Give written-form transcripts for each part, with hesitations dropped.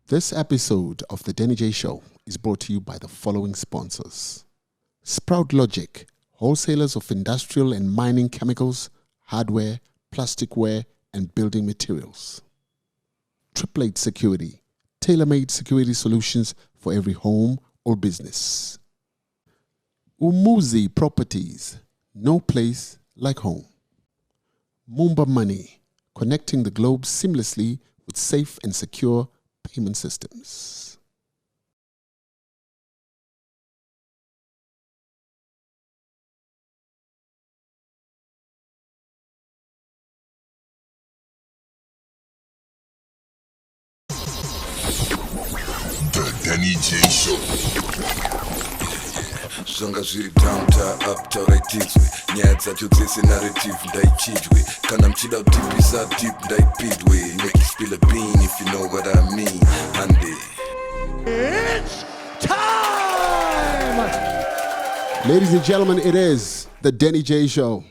This episode of The Denny J Show is brought to you by the following sponsors. Sprout Logic, wholesalers of industrial and mining chemicals, hardware, plasticware, and building materials. Triple Eight Security, tailor-made security solutions for every home or business. Umuzi Properties, no place like home. Mumba Money, connecting the globe seamlessly with safe and secure payment systems. The Denny J Show. Zvanga zviri down ta up tauraitirwe nyaya dzacho dzese narrative ndaichidwe kana mchida kutipisa deep ndaipidwe make you spill a bean if you know what I mean Andy. It's time! Ladies and gentlemen, it is the Denny J Show.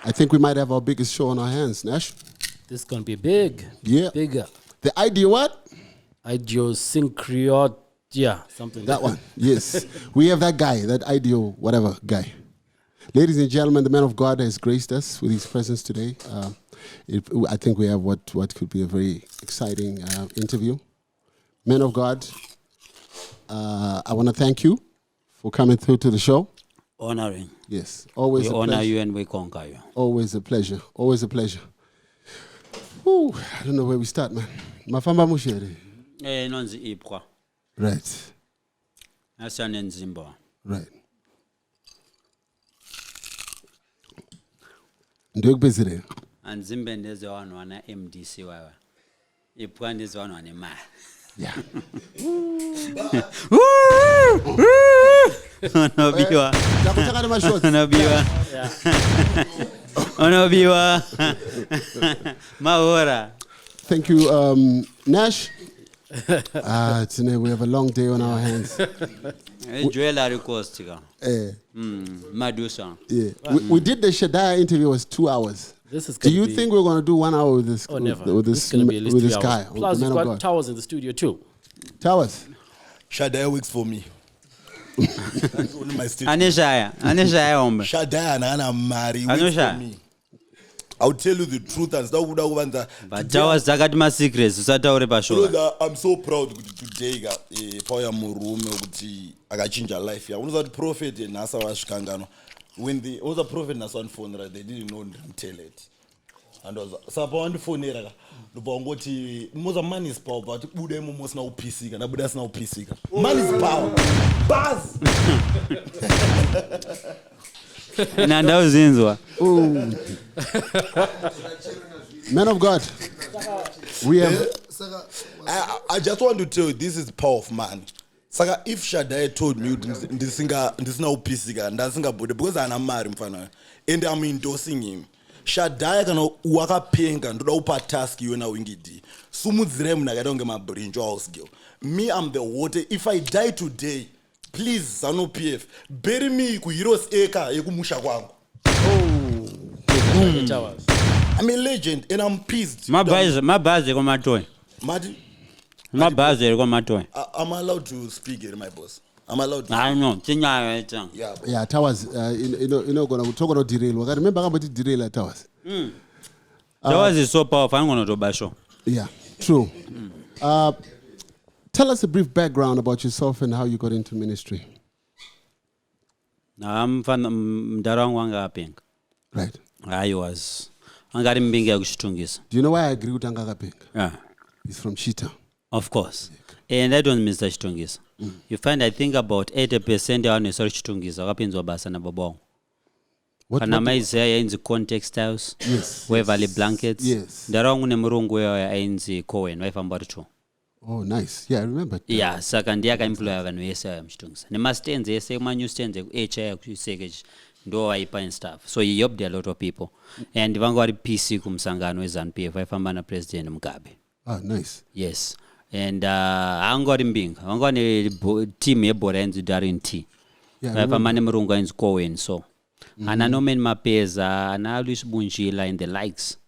I think we might have our biggest show on our hands, Nash. This is going to be big. Yeah. Bigger. The idea what? Idiosyncratic, something That one, yes. We have that guy, that ideal whatever guy. Ladies and gentlemen, the man of God has graced us with his presence today. I think we have what could be a very exciting interview. Man of God, I want to thank you for coming through to the show. Honoring. Yes, always We a honor pleasure. you and we conquer you. Always a pleasure. Always a pleasure. Whew, I don't know where we start, man. Mafamba mushere. Nonzi ipwa. Right, Asane nzimba. right. Ndio kubezire. Anzimbe ndeze wanu wana MDC wawa. Ipwa ndeze wanu wane ma. Yeah. Onobiwa. Takutaka ma shots. Onobiwa. Onobiwa. Mahora. Thank you, Nash. Today we have a long day on our hands. Jewelry cost. Eh, Madusa. yeah. We did the Shadaya interview, it was 2 hours. This is Do gonna you be, think we're going to do 1 hour with this? Oh, never. With This this, is going to be at least with 3 this hours. guy. Plus, the we've man of got God. towers in the studio too. Towers. Shadaya works for me. That's one of my statements. Aneshaya ombe. Shadaya nana mari works Anosha. for me. I'll tell you the truth and stuff. But towers zakati ma secrets usataure pashoka. I'm so proud today power murume ukuthi akachinja life ya. Unoza prophet nasa washikangano. When the other prophet nasa on phone right, they didn't know tell it. And was sapa on phone era ngoti moza man is power but bude mo sina upisika na bude sina upisika. Man is power. Buzz. Nanda uzinzwa. Man of God. We have. I just want to tell you, this is power of man. Saka, if Shadaya told me this now pisika and ndasinga bude because I'm married mfana and I'm endorsing him. Shadaya kana waka penga ndoda upa task you na wingidi. Sumudzire mna kadonge mabrinjo house girl. Me I'm the water. If I die today, please Zanu PF bury me ku Heroes Eka yekumusha kwangu. Towers. I'm a legend and I'm pissed. Mabazi kwa matoi. Madi, Mabazi kwa matoi. I'm allowed to speak here, my boss. I'm allowed to. I know. Tinyayo etang. Yeah, bro. Yeah, Towers. Gonna talk about derail. I remember about derail at Towers. Towers is so powerful. I'm gonna do basho. Yeah, true. Tell us a brief background about yourself and how you got into ministry. I'm from Mdarang wanga pink. Right. I was. Angari mbingi ya kushitungisa. Do you know why I agree with Angaka Pink? Yeah. He's from Shita. Of course. And I don't miss the Chitungis. You find I think about 80% are on search Chitungis. Wakapinzwa basa na babong. Kana maizea inzi context house. Yes. Waverly blankets. Yes. Ndarangu ne murungu ya inzi Cohen. Waifa mbaricho. Oh, nice. Yeah, I remember. Yeah, saka ndiyaka employer kanu yese ya mchitungisa. Ne mastenze yese kuma new stenze HR kuseke ndo waipa and stuff. So he helped a lot of people. And vangu wari PC kumsangano we Zanu PF. Waifamba na President Mugabe. Ah, nice. Yes. And angori mbinga. Wangu ne team yebora enzi Darin T. Yeah, Waifamba ne murungu enzi Cohen so. ana Norman Mapeza ana Luis Bunjila and the likes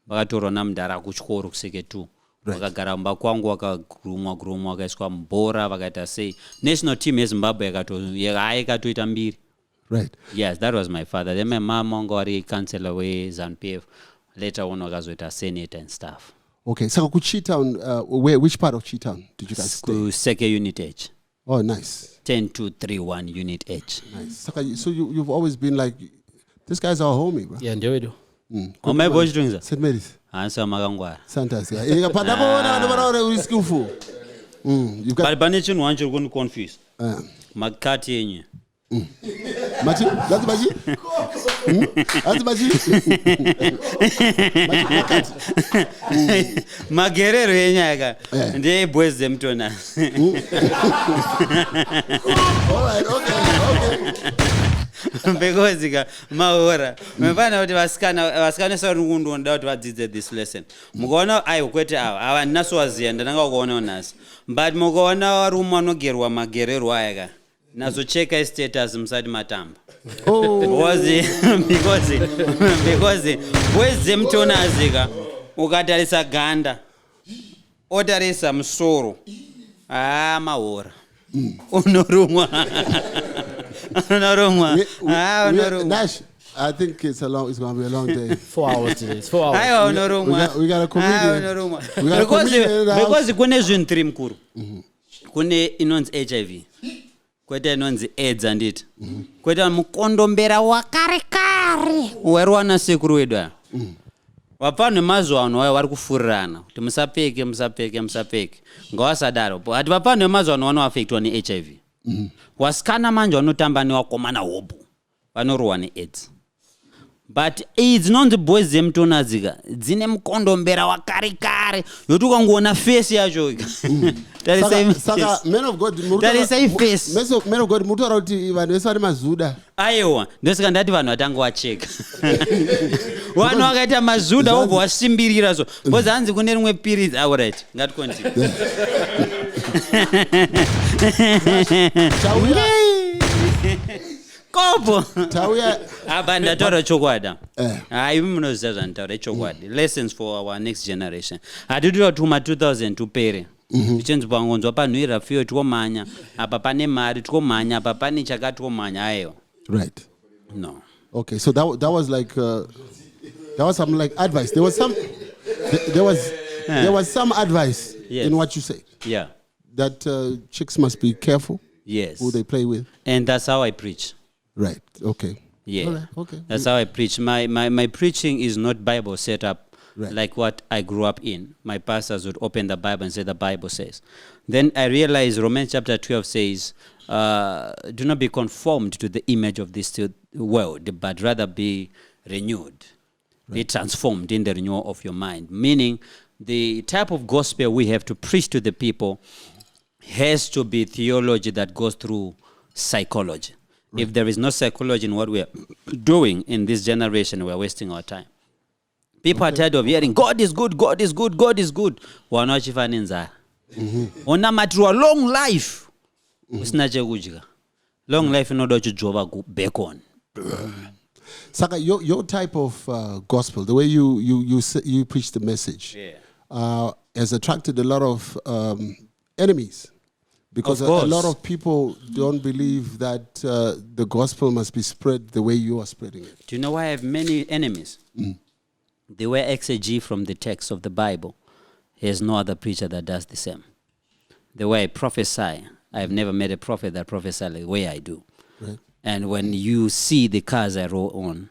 vakatorwa namudhara kuchikoro kuseke 2 vakagara mumba kwangu vakagurumwa vakaiswa mbora vakaita sei national team yeZimbabwe ikatoita mbiri. Right. Yes, that was my father. Then my mom wanga vari councillor weZanu PF. Later on wakazoita senator and stuff. Okay, so Cheetown, which part of Cheetown did you guys stay? Seke Unit H. Oh, nice. 10231 Unit H. Nice. So you've always been like, this guy's our homie, bro. Yeah, ndio wedo. Oh, my boy doing that? St. Mary's. Answer makangwara. Fantastic. You've got But banechin wanchu kuni confuse. Makati yenye. Machi? That's Machi? That's Machi? Magerero yenyaka. Ndiye boys zemtona. All right, okay. Because maora mfana kuti vasikana sarungundo nda kuti vadzidze this lesson mukaona ayo kwete ava nasowaziya ndananga kuona nasi but mukaona varume vanogerwa magerero aya ka nazocheka status musati matamba because weze mtona azika ukatarisa ganda otarisa musoro maora unorumwa. Nash, I think it's going to be a long day. 4 hours today. It's 4 hours. We got a comedian. Because kune zvinhu 3 mukuru. Kune inonzi HIV. Kwete inonzi AIDS anditi. Kwete mukondombera wakarekare. Werwana sekuru wedu aya. Vapano nemazuva ano vari kufurirana kuti musapfeke ngawasadaro ati vapano nemazuva ano vanoafektwa neHIV. Wasikana manje vanotamba nevakomana hobu vanorohwa neAIDS. But AIDS nonzi boys dzemtonadzika dzine mukondombera wakarekare yokuti ukangoona face yacho saka men of God mutaura kuti vanhu vese vari mazuda. Aiwa ndosaka ndati vanhu vatanga wacheka vanhu vakaita mazuda wobva wasimbirira so because hanzi kune rimwe pirizi. Alright, ngatikontinue. Kopo apa ndataura chokwadi. Imi munoziva zvandaura chokwadi. Lessons for our next generation. Hatidi tuma 2000 tupere tichenzi pangonzwa panhuira fiyo tikomhanya apa pane mari tikomhanya apa pane chakati tikomhanya aiwa. Right. No. Okay, so that was like that was some like advice. There was some advice in what you say. Yeah. That chicks must be careful. Yes. Who they play with. And that's how I preach. Right. Okay. Yeah. All right. Okay. That's how I preach. My preaching is not Bible set up like what I grew up in. My pastors would open the Bible and say the Bible says. Then I realized Romans chapter 12 says, do not be conformed to the image of this world, but rather be renewed. Be transformed in the renewal of your mind. Meaning the type of gospel we have to preach to the people has to be theology that goes through psychology. Right. If there is no psychology in what we are doing in this generation, we are wasting our time. People are tired of hearing, God is good, God is good, God is good. Wanachifanenza. Onamatirwa long life. Usina chekudya. Long life in order to job back on. Saka, your type of gospel, the way you preach the message, has attracted a lot of enemies. Because a lot of people don't believe that the gospel must be spread the way you are spreading it. Do you know why I have many enemies? The way exegete from the text of the Bible, there's no other preacher that does the same. The way I prophesy, I've never met a prophet that prophesies the way I do. Right. And when you see the cars I roll on,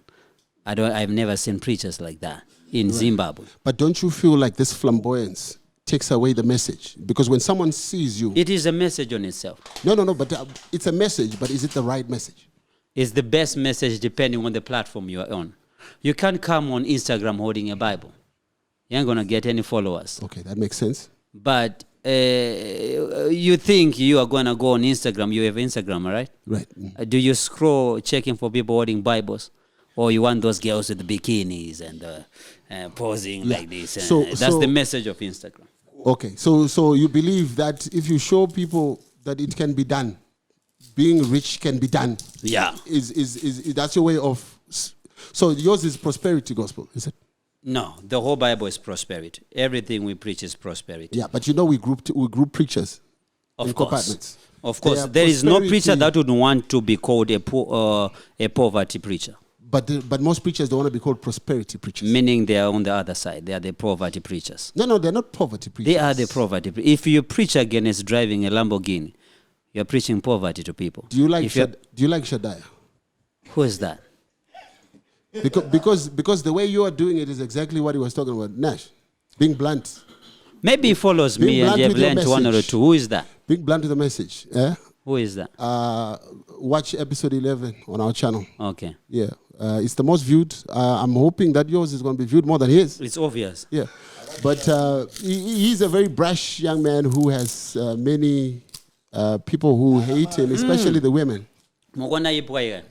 I've never seen preachers like that in Zimbabwe. But don't you feel like this flamboyance takes away the message? Because when someone sees you... It is a message on itself. No, but it's a message, but is it the right message? It's the best message depending on the platform you are on. You can't come on Instagram holding a Bible. You ain't going to get any followers. Okay, that makes sense. But you think you are going to go on Instagram. You have Instagram, right? Right. Do you scroll checking for people holding Bibles? Or you want those girls with the bikinis and posing like this? That's the message of Instagram. Okay, so you believe that if you show people that it can be done, being rich can be done. Yeah. Is that's your way of? So yours is prosperity gospel, is it? No, the whole Bible is prosperity. Everything we preach is prosperity. Yeah, but we group preachers in Of course. compartments. Of course. They are There is no preacher prosperity- that would want to be called a poverty preacher, But most preachers don't want to be called prosperity preachers. meaning they are on the other side. They are the poverty preachers. No, they're not poverty preachers. They are the poverty. If you preach against driving a Lamborghini, you're preaching poverty to people. Do you like If you're- Do you like Shaddai? Who is that? Because the way you are doing it is exactly what he was talking about. Nash, being blunt, Maybe he follows Being me and blunt you have with your learned one or message. two. Who is that? being blunt to the message. Eh? Who is that? Watch episode 11 on our channel. Okay. Yeah, it's the most viewed. I'm hoping that yours is going to be viewed more than his. It's obvious. Yeah, but he's a very brash young man who has many people who hate him, especially the women. Mukona ipwa yena.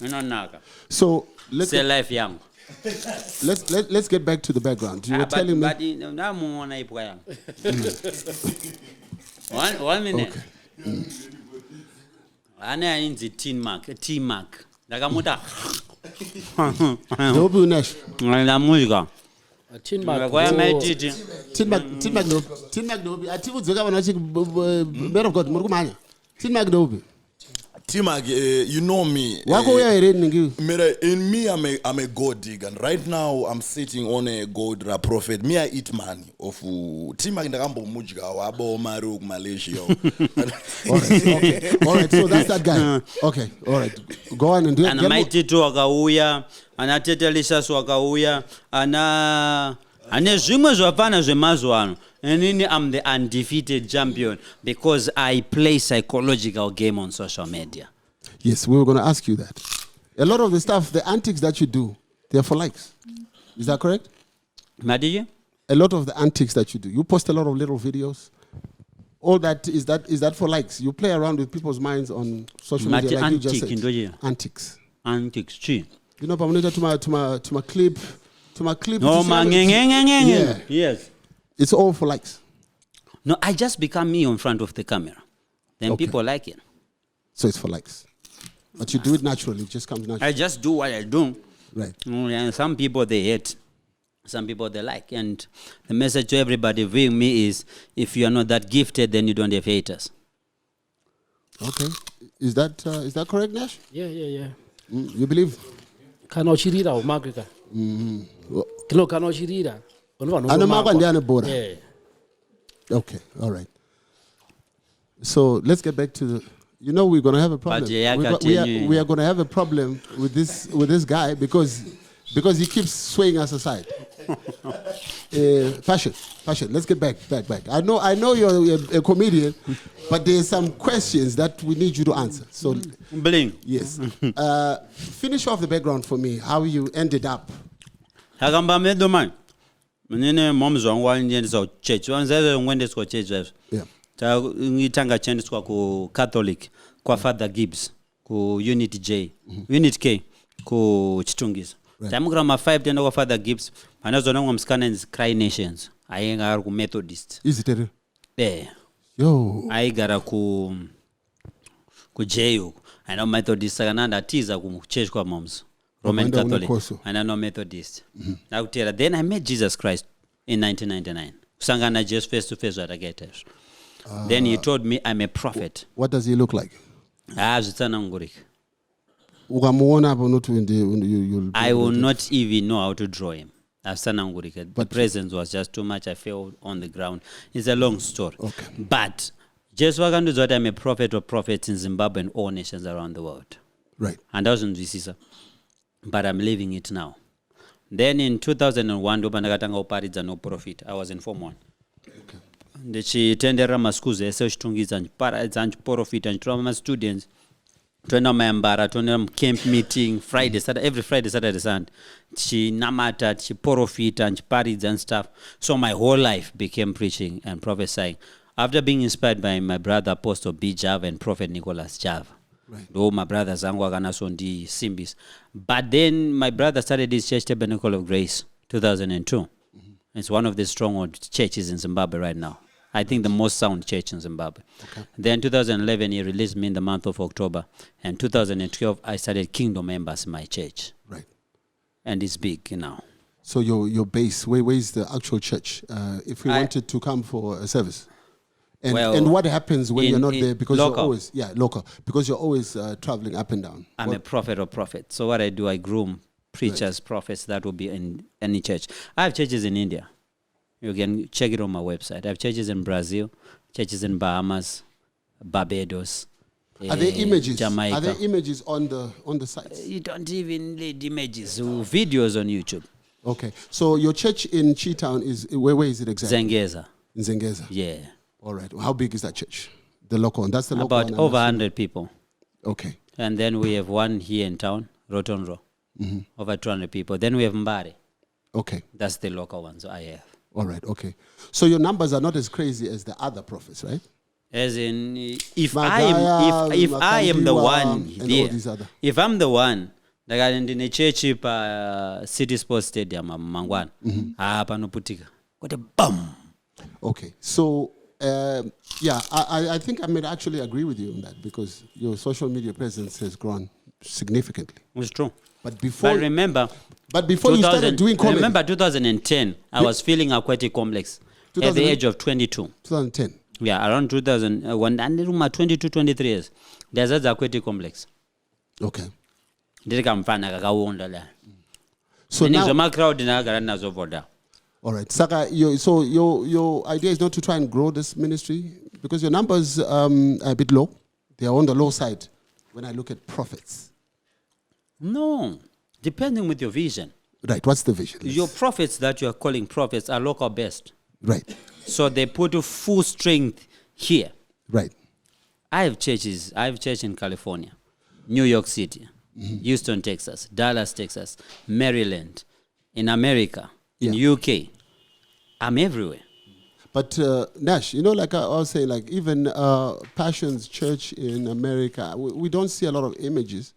Inonaka. So let's Say life yangu. let's get back to the background. You were telling me. But namuna ipwa yangu. One minute. Ane ainzi T mark. Ndakamuta. Ndobi uNash. Ndamuka. Tin mark. Kwaya maititi. Tin Mac Ndobi. Atikudzoka vanhu vachi man of God muri kumhanya. Tin Mac Ndobi. T-Mag, you know me. Wako uya here ningi. In me, I'm a gold digger. And right now, I'm sitting on a gold prophet. Me, I eat money. Of T-Mag ndakambo mujga wabo maru Malaysia. All right, so that's that guy. Okay, all right. Go on and do it. Ana maititi wakauya, ana tetelisa wakauya, ane zvimwe zvapana zvemazuva. And then I'm the undefeated champion because I play psychological game on social media. Yes, we were going to ask you that. A lot of the stuff, the antics that you do, they're for likes. Is that correct? Madiji? A lot of the antics that you do, you post a lot of little videos. All that is that for likes. You play around with people's minds on social media, like you just said. Antics. Antics. Chi. You know, pamuneta to my clip. No, Yeah. Yes. It's all for likes. No, I just become me in front of the camera. Then Okay. people like it. So it's for likes. But you do it naturally. It just comes naturally. I just do what I do. Right. And some people they hate. Some people they like. And the message to everybody viewing me is, if you are not that gifted, then you don't have haters. Okay. Is that correct, Nash? Yeah. You believe? Kana uchirira umakika. Kino kana uchirira. Anamakwa ndiye anebora. Yeah. Okay, all right. So let's get back to the. You know, we're going to have a problem. But yeah, We are going to have a problem with this guy because he keeps swaying us aside. Passion. Let's get back. I know you're a comedian, but there's some questions that we need you to answer. So, Bling. yes. Finish off the background for me. How you ended up. Hakamba medo man. Mnene moms wangu waliendeswa church. Wanzawe ngwendeswa church wewe. Yeah. Ta ngitanga chendeswa ku Catholic kwa Father Gibbs ku Unity J. Unity K ku Chitungisa. Tamukira ma 5 tenda kwa Father Gibbs. Anazona ngomscanens Cry Nations. Ayenga ari ku Methodist. Is it a Yo. Aigara ku J huko. Ana Methodist kananda tiza ku church kwa moms. Roman Catholic, and I'm not Methodist. Then I met Jesus Christ in 1999. Sangana just face to face with a gator. Then he told me I'm a prophet. What does he look like? I will not even know how to draw him. But the presence was just too much. I fell on the ground. It's a long story. Okay. But just what I'm a prophet of prophets in Zimbabwe and all nations around the world. Right. And that wasn't this. But I'm living it now. Then in 2001, no profit. I was in Form 1. Okay. Ndichitendera maskuzi ese chitungiza nchiparadza nchiprofita nchitorama ma-students toenda mayambara toenda camp meeting every Friday, Saturday, Sunday tichinamata tichiprofita nchiparidza and stuff. So my whole life became preaching and prophesying after being inspired by my brother Apostle B. Java and Prophet Nicholas Java. Right. Though my brother zangu akanasondi simbis. But then my brother started his church, Tabernacle of Grace, 2002. It's one of the stronghold churches in Zimbabwe right now. I think the most sound church in Zimbabwe. Okay. Then 2011, he released me in the month of October. And 2012, I started Kingdom Embassy, my church. Right. And it's big now. So your base, where is the actual church? If we wanted to come for a service. And what happens when you're not there? Because local. you're always, local. Because you're always traveling up and down. I'm a prophet of prophets. So what I do, I groom preachers, prophets that will be in any church. I have churches in India. You can check it on my website. I have churches in Brazil, churches in Bahamas, Barbados. Are there images? Jamaica. Are there images on the site? You don't even need images, videos on YouTube. Okay. So your church in Cheetown is where is it exactly? Zengeza. In Zengeza. Yeah. All right. How big is that church? The local one. That's the local one. About over 100 people. Okay. And then we have one here in town, Rotonro. Over 200 people. Then we have Mbare. Okay. That's the local ones I have. All right. Okay. So your numbers are not as crazy as the other prophets, right? As in, if Magaya, I am the Makandiwa, one and there, all these other. if I'm the one, like in the church City Sports Stadium, Mangwan, panoputika, got a bum. Okay. So, I think I may actually agree with you on that because your social media presence has grown significantly. It's true. But before, But before you started doing comedy, remember 2010, I was feeling aquatic complex at the age of 22. 2010. Yeah, around 2000, when I was 22, 23 years, there's an aquatic complex. Okay. So now, my crowd in Agarana. all right, Saka. Your idea is not to try and grow this ministry because your numbers are a bit low. They are on the low side when I look at profits. No, depending with your vision. Right. What's the vision? Your prophets that you are calling prophets are local based. Right. So they put full strength here. Right. I have churches. I have church in California, New York City, Houston, Texas, Dallas, Texas, Maryland, in America, in UK. I'm everywhere. But Nash, like I was saying, like even Passion's church in America, we don't see a lot of images.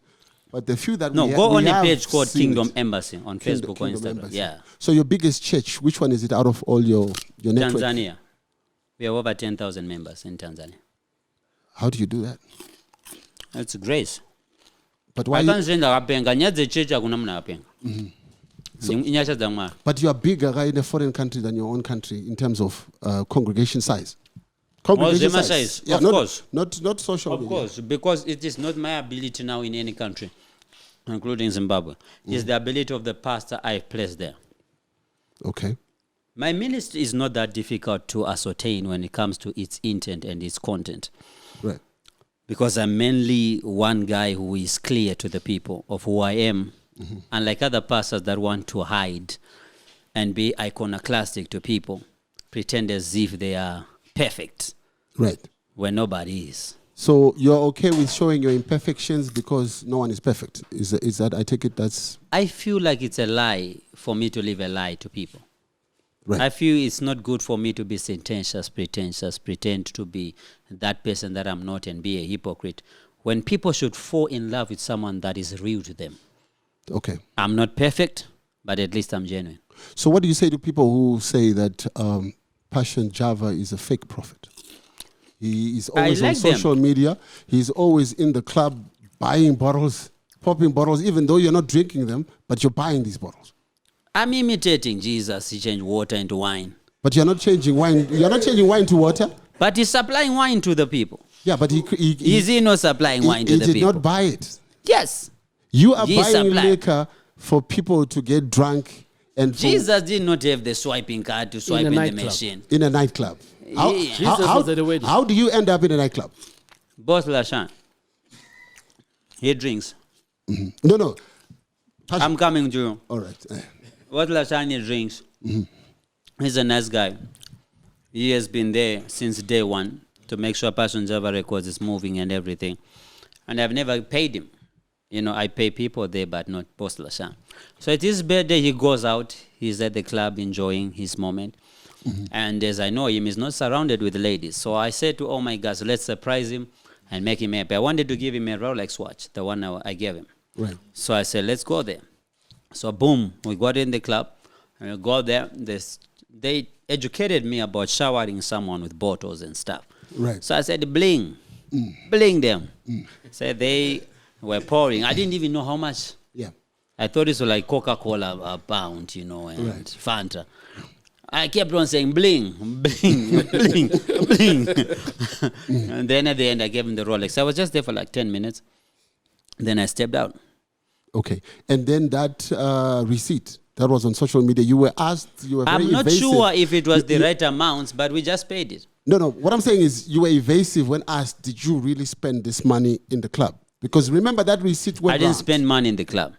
But the few that No, we go we on a have page called seen Kingdom it. Embassy on Facebook or Kingdom Instagram. Embassy. Yeah. So your biggest church, which one is it out of all your network? Tanzania. We have over 10,000 members in Tanzania. How do you do that? It's grace. But why? But You are bigger in a foreign country than your own country in terms of congregation size. Congregation size. Of course. Not social Of media. course, because it is not my ability now in any country, including Zimbabwe. It's the ability of the pastor I placed there. Okay. My ministry is not that difficult to ascertain when it comes to its intent and its content. Right. Because I'm mainly one guy who is clear to the people of who I am. Unlike other pastors that want to hide and be iconoclastic to people, pretend as if they are perfect. Right. When nobody is. So you're okay with showing your imperfections because no one is perfect? Is that I take it that's... I feel like it's a lie for me to live a lie to people. Right. I feel it's not good for me to be pretentious, pretend to be that person that I'm not and be a hypocrite. When people should fall in love with someone that is real to them. Okay. I'm not perfect, but at least I'm genuine. So what do you say to people who say that Passion Java is a fake prophet? He is always on social media. He's always in the club buying bottles, popping bottles, even though you're not drinking them, but you're buying these bottles. I'm imitating Jesus. He changed water into wine. But you're not changing wine. You're not changing wine to water. But he's supplying wine to the people. Yeah, but is he not supplying wine to the people? He did not buy it. Yes. You are buying liquor for people to get drunk. And Jesus did not have the swiping card to swipe in the machine. In a nightclub. How do you end up in a nightclub? Boss Lashan. He drinks. Mm-hmm. No. I'm coming to you. All right. Boss Lashan, he drinks. He's a nice guy. He has been there since day one to make sure Passion Java Records is moving and everything. And I've never paid him. I pay people there, but not Boss Lashan. So at his birthday, he goes out. He's at the club enjoying his moment. And as I know him, he's not surrounded with ladies. So I said to all my guys, let's surprise him and make him happy. I wanted to give him a Rolex watch, the one I gave him. Right. So I said, let's go there. So boom, we got in the club. And we got there. They educated me about showering someone with bottles and stuff. Right. So I said, bling them. So they were pouring. I didn't even know how much. Yeah. I thought it was like Coca-Cola a pound, and Right. Fanta. I kept on saying bling, bling, bling, bling. And then at the end, I gave him the Rolex. I was just there for like 10 minutes. Then I stepped out. Okay. And then that receipt that was on social media, you were asked, you were very I'm not evasive. sure if it was the right amount, but we just paid it. No. What I'm saying is you were evasive when asked, did you really spend this money in the club? Because remember that receipt went I didn't round spend money in the club.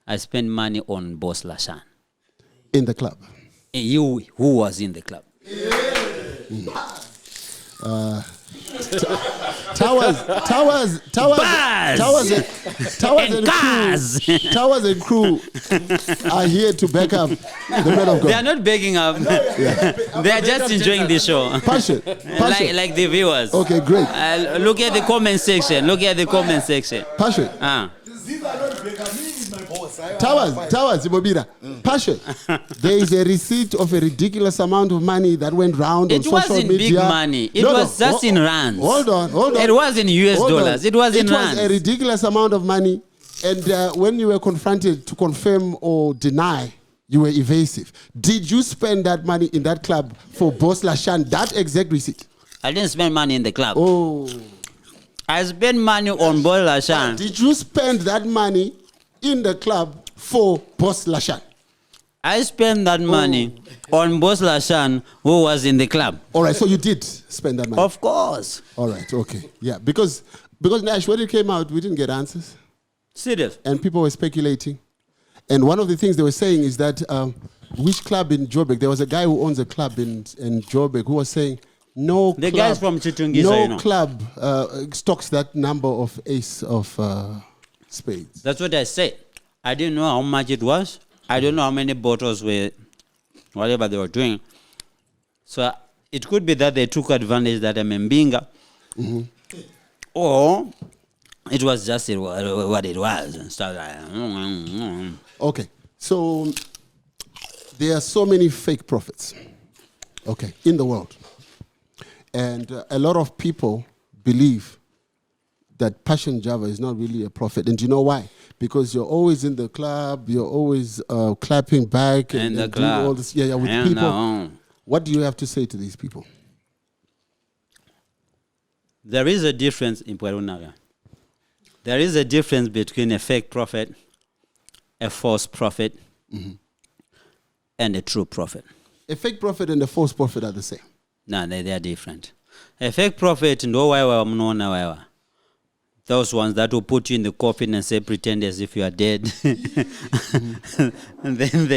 I spent money on Boss Lashan. in the club. You who was in the club. Towers And cars. Towers and crew are here to back up the men of They are God. not begging up. They are just enjoying the show. Passion. Like the viewers. Okay, great. Look at the comment section. Passion. These are not big. I mean, my boss. Towers, Ibobira. Passion. There is a receipt of a ridiculous amount of money that went round on It social wasn't media. big money. It was just in rands. Hold on. It was in US Hold on. dollars. It was in It was rands. a ridiculous amount of money. And when you were confronted to confirm or deny, you were evasive. Did you spend that money in that club for Boss Lashan, that exact receipt? I didn't spend money in the club. Oh. I spent money on Boss Lashan. Did you spend that money in the club for Boss Lashan? I spent that money on Boss Lashan, who was in the club. All right, so you did spend that money. Of course. All right, okay. Yeah, because Nash, when it came out, we didn't get answers. Serious. And people were speculating. And one of the things they were saying is that which club in Joburg, there was a guy who owns a club in Joburg who was saying, The guys from Chitungisa, no club stocks that number of ace of spades. That's what I said. I didn't know how much it was. I don't know how many bottles were, whatever they were doing. So it could be that they took advantage that I'm in Binga. Or it was just what it was and stuff like that. Okay, so there are so many fake prophets, okay, in the world. And a lot of people believe that Passion Java is not really a prophet. And do you know why? Because you're always in the club, you're always clapping back and doing all this. Yeah, with people. No. What do you have to say to these people? There is a difference in Puerunaga. There is a difference between a fake prophet, a false prophet, and a true prophet. A fake prophet and a false prophet are the same. No, they are different. A fake prophet, no way. Those ones that will put you in the coffin and say, pretend as if you are dead. And then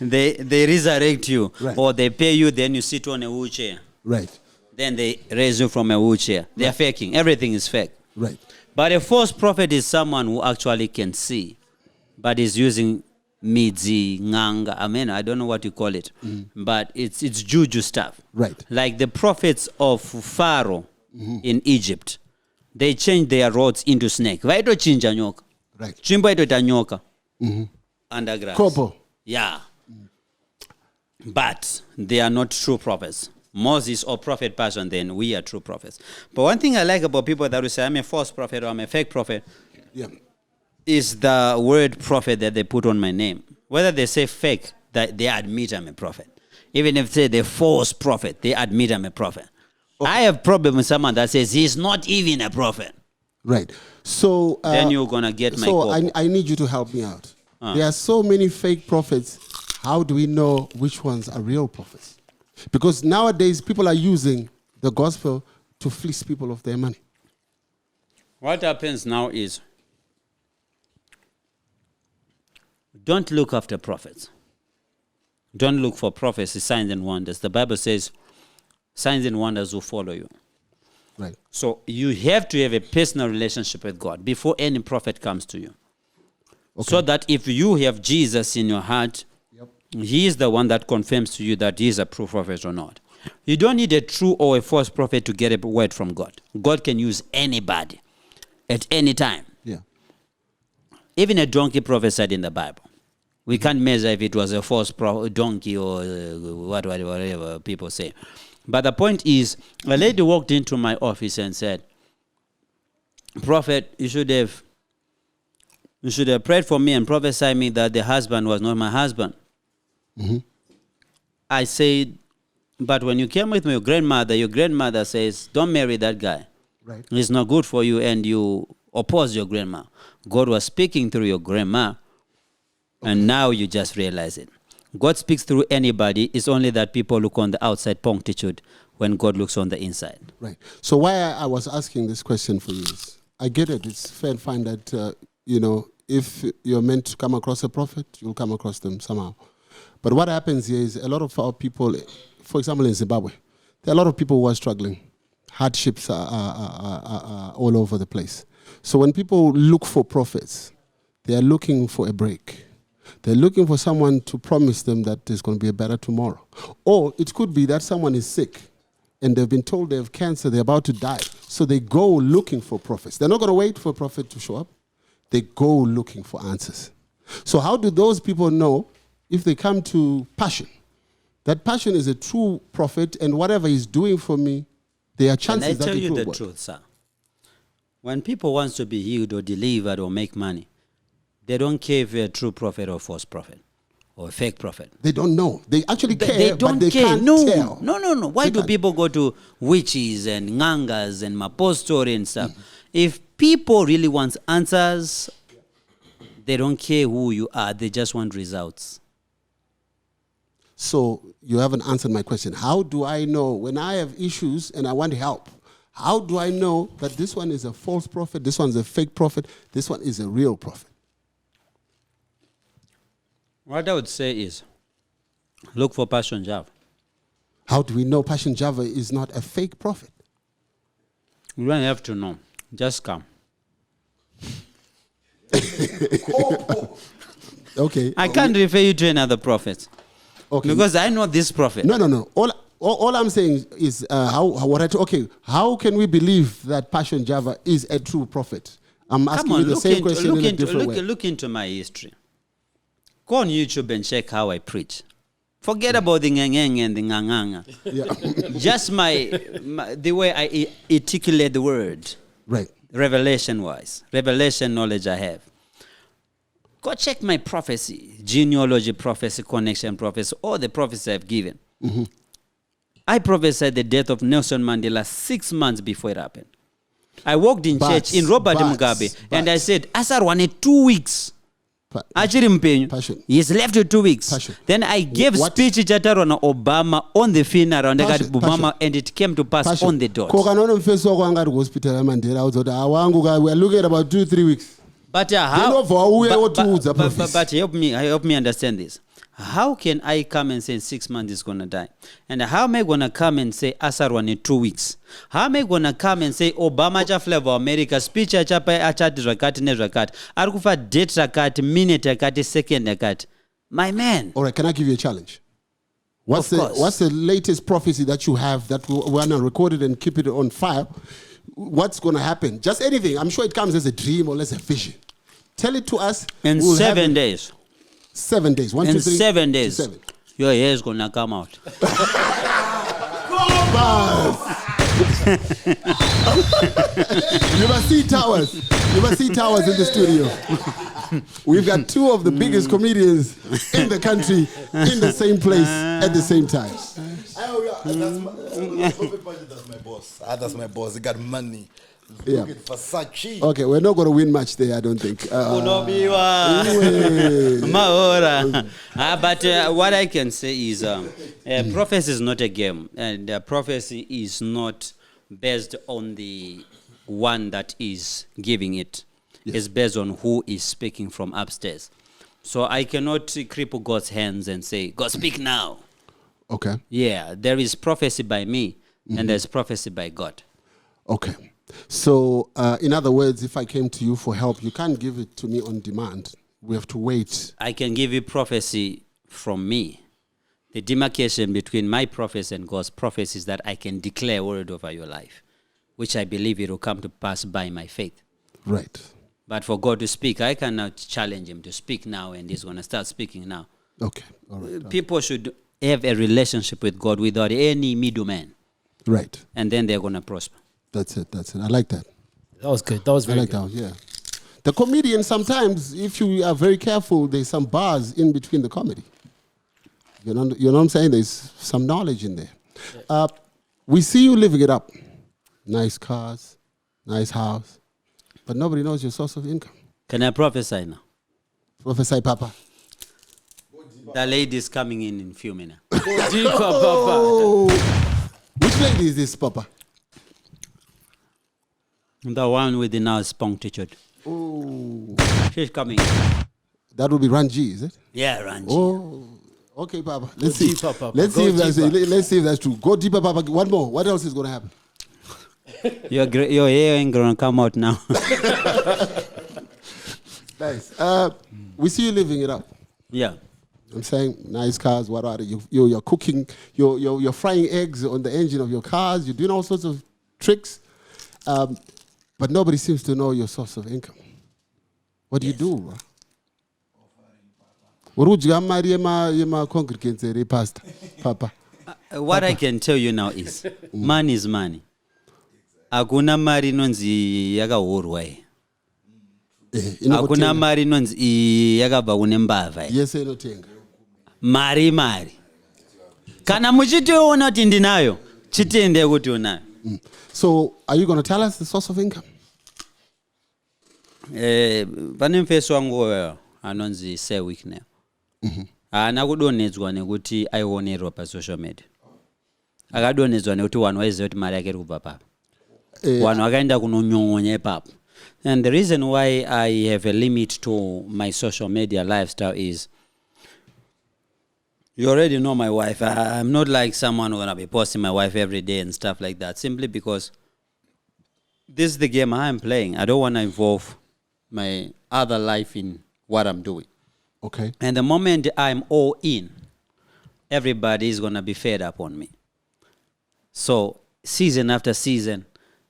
they resurrect you. Right. Or they pay you, then you sit on a wheelchair. Right, Then they raise you from a wheelchair. They are faking. Everything is fake. right. But a false prophet is someone who actually can see, but is using midzi, nganga. I mean, I don't know what you call it, but it's juju stuff. Right. Like the prophets of Pharaoh in Egypt, they changed their rods into snake. Vaitochinja nyoka. Right. Chimba itoita nyoka. Undergrass. Kopo. Yeah. But they are not true prophets. Moses or prophet person, then we are true prophets. But one thing I like about people that will say, I'm a false prophet or I'm a fake prophet, Yeah. is the word prophet that they put on my name. Whether they say fake, that they admit I'm a prophet. Even if they say the false prophet, they admit I'm a prophet. Okay. I have problem with someone that says he's not even a prophet. Right. So Then you're going to get my So call. I need you to help me out. There are so many fake prophets. How do we know which ones are real prophets? Because nowadays people are using the gospel to fleece people of their money. What happens now is, don't look after prophets. Don't look for prophecy, signs and wonders. The Bible says signs and wonders will follow you. Right. So you have to have a personal relationship with God before any prophet comes to you. Okay. So that if you have Jesus in your heart, he is the one that confirms to you that he is a true prophet or not. You don't need a true or a false prophet to get a word from God. God can use anybody at any time. Yeah. Even a donkey prophesied in the Bible. We can't measure if it was a false donkey or whatever people say. But the point is, a lady walked into my office and said, Prophet, you should have prayed for me and prophesied me that the husband was not my husband. Mm-hmm. I said, but when you came with your grandmother says, don't marry that guy. Right. It's not good for you, and you oppose your grandma. God was speaking through your grandma, and now you just realize it. God speaks through anybody. It's only that people look on the outside punctitude when God looks on the inside. Right. So why I was asking this question for you is, I get it. It's fair and fine that, if you're meant to come across a prophet, you'll come across them somehow. But what happens here is a lot of our people, for example, in Zimbabwe, there are a lot of people who are struggling. Hardships are all over the place. So when people look for prophets, they are looking for a break. They're looking for someone to promise them that there's going to be a better tomorrow. Or it could be that someone is sick and they've been told they have cancer, they're about to die. So they go looking for prophets. They're not going to wait for a prophet to show up. They go looking for answers. So how do those people know if they come to Passion? That Passion is a true prophet, and whatever he's doing for me, there are chances that Can I tell you the work. truth, sir? When people want to be healed or delivered or make money, they don't care if you're a true prophet or false prophet or a fake prophet. They don't know. They actually care, They don't but they care. can't No, tell. no. Why They do can't. people go to witches and ngangas and mapostori and stuff? If people really want answers, they don't care who you are. They just want results. So you haven't answered my question. How do I know when I have issues and I want help? How do I know that this one is a false prophet, this one's a fake prophet, this one is a real prophet? What I would say is, look for Passion Java. How do we know Passion Java is not a fake prophet? You don't have to know. Just come. Okay. I can't refer you to another prophet. Okay. Because I know this prophet. No. All I'm saying is how can we believe that Passion Java is a true prophet? I'm asking Come on, you the same question in a different way. look into my history. Go on YouTube and check how I preach. Forget about the ngengeng and the nganganga. Yeah. Just the way I articulate the word, Right. revelation-wise, revelation knowledge I have. Go check my prophecy, genealogy prophecy, connection prophecy, all the prophecies I've given. Mm-hmm. I prophesied the death of Nelson Mandela 6 months before it happened. I walked in church in Robert Mugabe and I said, Asar wanted 2 weeks. Passion. He's left with 2 weeks. Passion. Then I gave What? speech chatarona Obama on the funeral and Passion, Obama, and it came to pass on the dot. Kokanono mfeso wako anga hospital Mandela uzoti awangu we are looking at about 2-3 weeks. But how? But But help me understand this. How can I come and say in 6 months he's gonna die? And how am I gonna come and say Asarwan in 2 weeks? How am I gonna come and say Obama cha flavor America speech achapa achati rakati ne rakati arikufa date rakati minute rakati second rakati? My man. All right, can I give you a challenge? What's the latest prophecy that you have that we want to record it and keep it on file? What's going to happen? Just anything. I'm sure it comes as a dream or as a vision. Tell it to us. In We'll 7 days. 7 days. 1, In 2, 3. 7 days. 7. Your hair is gonna come out. You must see towers. You must see towers in the studio. We've got 2 of the biggest comedians in the country in the same place at the same time. That's my boss. That's my boss. He got money. Yeah. Look at Versace. Okay, we're not going to win much there, I don't think. Unobiwa. Mahora. But what I can say is prophecy is not a game. And prophecy is not based on the one that is giving it. Yes. It's based on who is speaking from upstairs. So I cannot cripple God's hands and say, God, speak now. Okay. Yeah, there is prophecy by me and there's prophecy by God. Okay. So, in other words, if I came to you for help, you can't give it to me on demand. We have to wait. I can give you prophecy from me. The demarcation between my prophecy and God's prophecy is that I can declare a word over your life, which I believe it will come to pass by my faith. Right. But for God to speak, I cannot challenge him to speak now, and he's going to start speaking now. Okay, all right. People should have a relationship with God without any middleman, Right. and then they're going to prosper. That's it. I like that. That was good. That was I very like good. that, yeah. The comedian, sometimes, if you are very careful, there's some bars in between the comedy. You know what I'm saying? There's some knowledge in there. We see you living it up. Nice cars, nice house, but nobody knows your source of income. Can I prophesy now? Prophesy, Papa. The lady is coming in a few minutes. Deeper, Papa. Oh, which lady is this, Papa? The one with the nose punctured. Oh, She's coming. that would be Ranji, is it? Yeah, Ranji. Oh, okay, Papa. Let's see. deeper, Papa. Let's Go see if that's deeper. let's see if that's true. Go deeper, Papa. One more. What else is going to happen? Your hair ain't gonna come out now. Nice. We see you living it up. Yeah. I'm saying nice cars. What are you? You're cooking. You're frying eggs on the engine of your cars. You're doing all sorts of tricks, but nobody seems to know your source of income. What do you do, bro? Urudya mari yema congregants ere pastor, Papa. What I can tell you now is, money is money. Hakuna mari inonzi yakaurwa here. Hakuna mari inonzi yakabva kune mbavha. Yes, inotenga. Mari. Kana muchitiona kuti ndinayo, chitende kuti unayo. So, are you going to tell us the source of income? Pane mfeso wangu anonzi say week now. Haana kudonedzwa nekuti aionerwa pa social media. Akadonedzwa nekuti wanhu waiziva kuti mari yake iri kubva papo. Wanhu wakaenda kunonyonya ipapo. And the reason why I have a limit to my social media lifestyle is, you already know my wife. I'm not like someone who's going to be posting my wife every day and stuff like that, simply because this is the game I'm playing. I don't want to involve my other life in what I'm doing. Okay. And the moment I'm all in, everybody is going to be fed up on me. So season after season,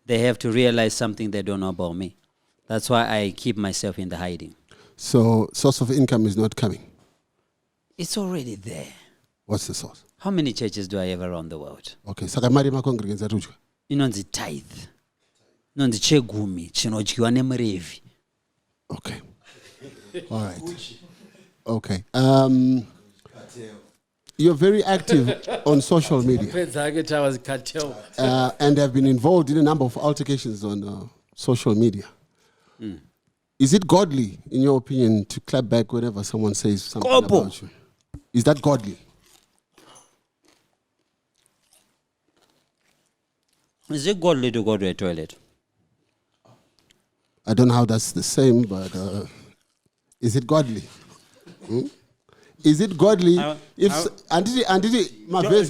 they have to realize something they don't know about me. That's why I keep myself in the hiding. So, source of income is not coming. It's already there. What's the source? How many churches do I have around the world? Okay. Saka mari ma congregants arudya. Inonzi tithe. Inonzi chegumi chinodyiwa nemuRevhi. Okay. All right. Okay. You're very active on social media and have been involved in a number of altercations on social media. Is it godly, in your opinion, to clap back whenever someone says something about you? Is that godly? Is it godly to go to a toilet? I don't know how that's the same, but is it godly? Is it godly?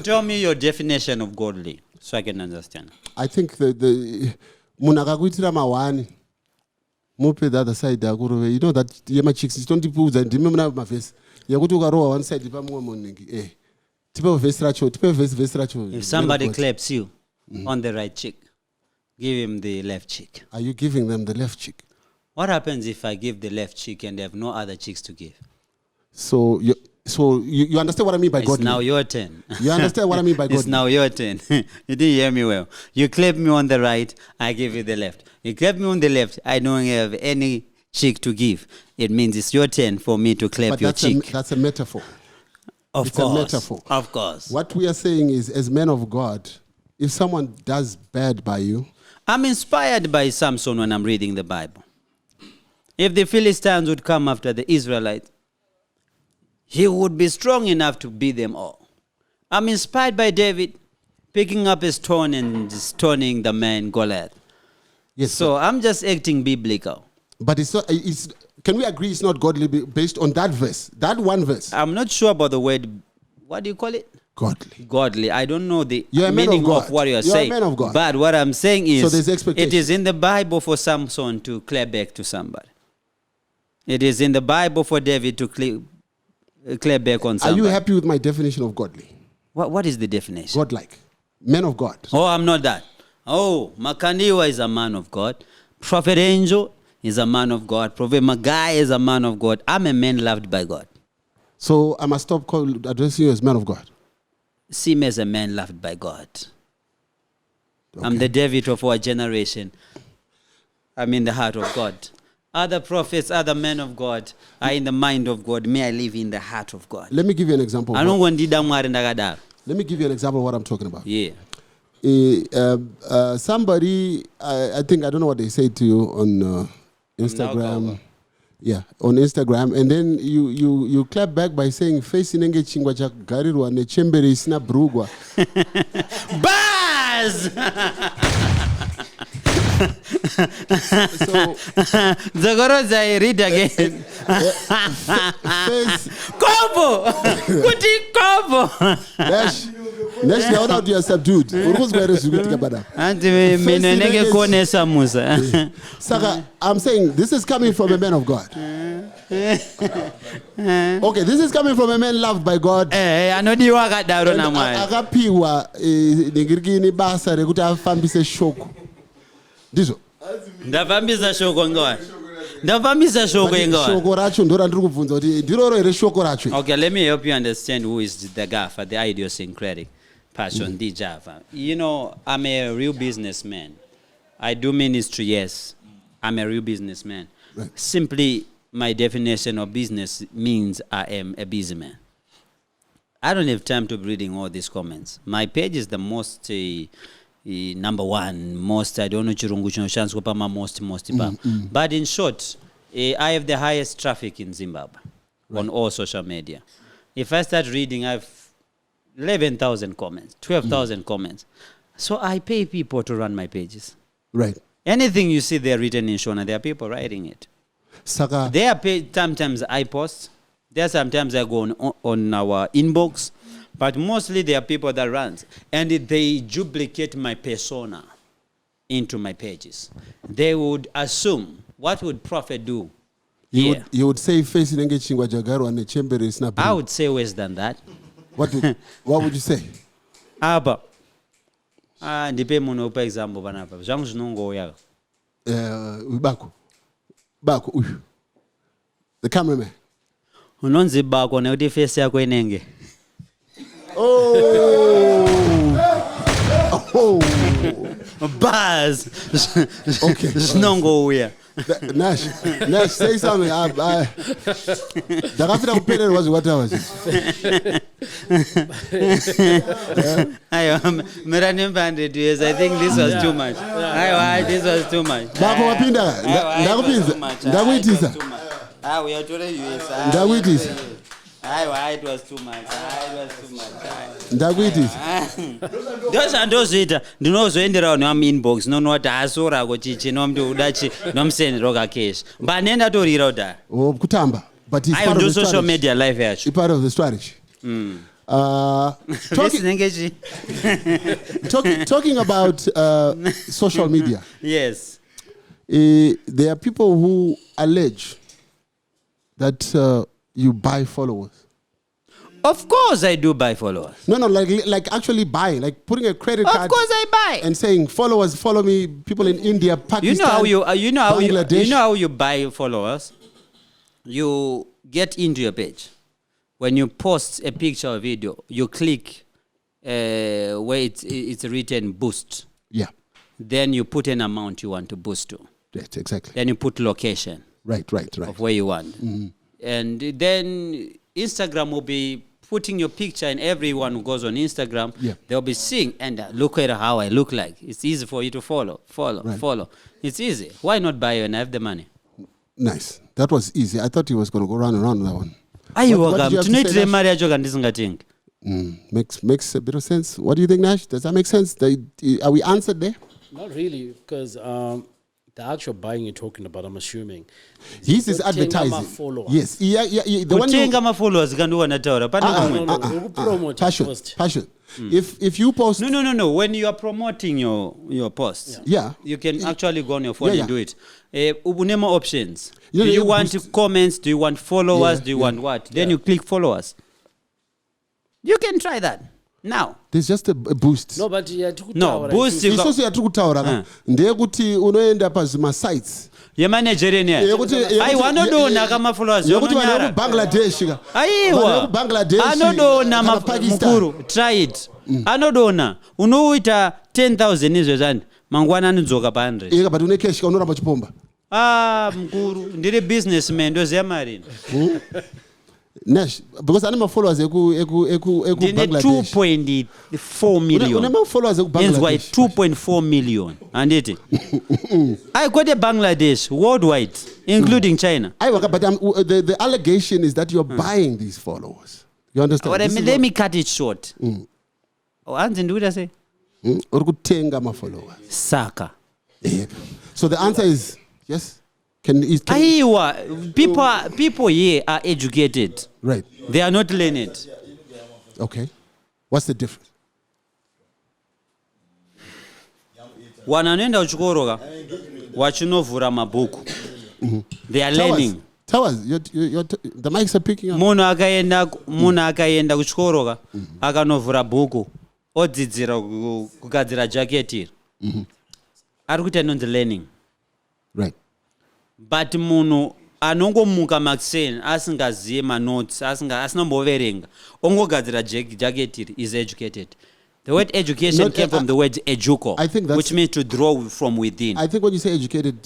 Tell me your definition of godly, so I can understand. I think the munhu akakuitira mawani mupe the other side akurove. You know that yema chicks tondipuudza ndime muna mavhesi yakuti ukarohwa one side pamwe munhu tipe vhesi racho. If somebody claps you on the right cheek, give him the left cheek. Are you giving them the left cheek? What happens if I give the left cheek and they have no other cheeks to give? So you understand what I mean by godly? It's now your turn. You understand what I mean by godly? It's now your turn. You didn't hear me well. You clap me on the right, I give you the left. You clap me on the left, I don't have any cheek to give. It means it's your turn for me to clap your cheek. That's a metaphor. Of It's course. a metaphor. Of course. What we are saying is, as men of God, if someone does bad by you, I'm inspired by Samson when I'm reading the Bible. If the Philistines would come after the Israelites, he would be strong enough to beat them all. I'm inspired by David picking up a stone and stoning the man Goliath. yes. So I'm just acting biblical. But it's not. Can we agree it's not godly based on that verse, that one verse? I'm not sure about the word, what do you call it? Godly. Godly. I don't know the You're a man meaning of God. of what you're You're a saying. man of God. But what I'm saying is, So there's expectation. it is in the Bible for Samson to clap back to somebody. It is in the Bible for David to clap back on Are somebody. you happy with my definition of godly? What is the definition? Godlike. Men of God. Oh, I'm not that. Oh, Makandiwa is a man of God. Prophet Angel is a man of God. Prophet Magai is a man of God. I'm a man loved by God. So I must stop addressing you as man of God. See me as a man loved by God. Okay. I'm the David of our generation. I'm in the heart of God. Other prophets, other men of God are in the mind of God. May I live in the heart of God. Let me give you an example. Let me give you an example of what I'm talking about. Yeah. Somebody, I think, I don't know what they say to you on Instagram. Yeah, on Instagram. And then you clap back by saying, face inenge chingwa cha garirwa ne chembere isina brugwa. Buzz! So, Zagoroza, I read again. Kobo! Kuti Kobo! Next, now that you are subdued. Saka, I'm saying this is coming from a man of God. Okay, this is coming from a man loved by God. I know you are got down on my. Agapiwa nigirigini basa rekuti afambise shoko. Ndizo. Ndafambisa shoko ngowa. Ndafambisa shoko ngowa. Shoko racho ndora ndiri kubvunza kuti ndiroro ere shoko racho. Okay, let me help you understand who is the gaffer, the idiosyncratic passion Java. You know, I'm a real businessman. I do ministry, yes. I'm a real businessman. Right. Simply, my definition of business means I am a businessman. I don't have time to be reading all these comments. My page is the most number one, most, I don't know chirungu chino chance kupama most. But in short, I have the highest traffic in Zimbabwe on all social media. If I start reading, I have 11,000 comments, 12,000 comments. So I pay people to run my pages. Right. Anything you see there written in Shona, there are people writing it. Saka. They are paid, sometimes I post. There sometimes I go on our inbox. But mostly there are people that run. And they duplicate my persona into my pages. They would assume, what would prophet do? You would say facing engaging Wajagaru and the chamber is not. I would say worse than that. What would you say? Aba. Ndipe muno pa example banapa. Jangu zinongo ya. Bako uyu. The cameraman. Unonzi bako na uti face yako inenge. Oh. Buzz. Okay. Zinongo uya. Nash, say something. Dakafika kupelele wazi what hours? Ayo, mirani mbande years. I think this was too much. Ayo, this was too much. Bako wapinda. Ndakupinza. Ndakuitisa. We are told you. Ndakuitisa. It was too much. Ndakuitisa. Those and those it. Do not zoendera on your inbox. No what asora go chichi no mdu udachi no msend roga cash. But nenda to reroda. Oh, kutamba. But it's part of the social strategy. Media live here. It's part of the strategy. Talking about social media. Yes. There are people who allege that you buy followers. Of course I do buy followers. No, like actually buying, like putting a credit card. Of course I buy. And saying followers follow me. People in India, Pakistan, Bangladesh. You know how you buy followers. You get into your page. When you post a picture or video, you click where it's written boost. Yeah. Then you put an amount you want to boost to. Right, exactly. Then you put location. Right. Of where you want. Mm-hmm. And then Instagram will be putting your picture, and everyone who goes on Instagram, they'll be seeing, and look at how I look like. It's easy for you to follow. It's easy. Why not buy when I have the money? Nice. That was easy. I thought he was going to go round and round with that one. Makes a bit of sense. What do you think, Nash? Does that make sense? Are we answered there? Not really, because the actual buying you're talking about, I'm assuming. This is advertising. Yes. Yeah. The one followers can do passion. If you post. No. When you are promoting your post, you can actually go on your phone and do it. Ubunema options. Do you want comments? Do you want followers? Do you want what? Then you click followers. You can try that. now there's just a boost. No, but no boost Isusu yatiri kutaura ndeyekuti unoenda pazvimasites yemanagerian aiwa anodonha kamafollowers yekuti vanhu vekubangladesh aiwa anodonha mukuru try it anodonha unoita 10,000 izvezvani mangwana anodzoka pa100 but une cash unoramba chipomba mukuru ndiri businessman ndoziva marini Nash, because ane mafollowers eku Bangladesh 2.4 million une mafollowers eku Bangladesh 2.4 million anditi I got a Bangladesh worldwide including China but the allegation is that you're buying these followers. You understand? Let me cut it short. Anzi ndikuita sei uri kutenga mafollowers saka so the answer is yes. Aiwa, people here are educated. Right. They are not learned. Okay. What's the difference? Wanoenda kuchikoro wachinovhura mabhuku. They are learning. Tell us, the mics are picking up. Munhu akaenda kuchikoro akanovhura bhuku odzidzira kugadzira jacket iri. Ari kuita inonzi learning. Right. But munhu anongomuka makuseni asingazive manotes asinomboverenga ongogadzira jacket iri is educated. The word education came from the word educo, which means to draw from within. I think when you say educated,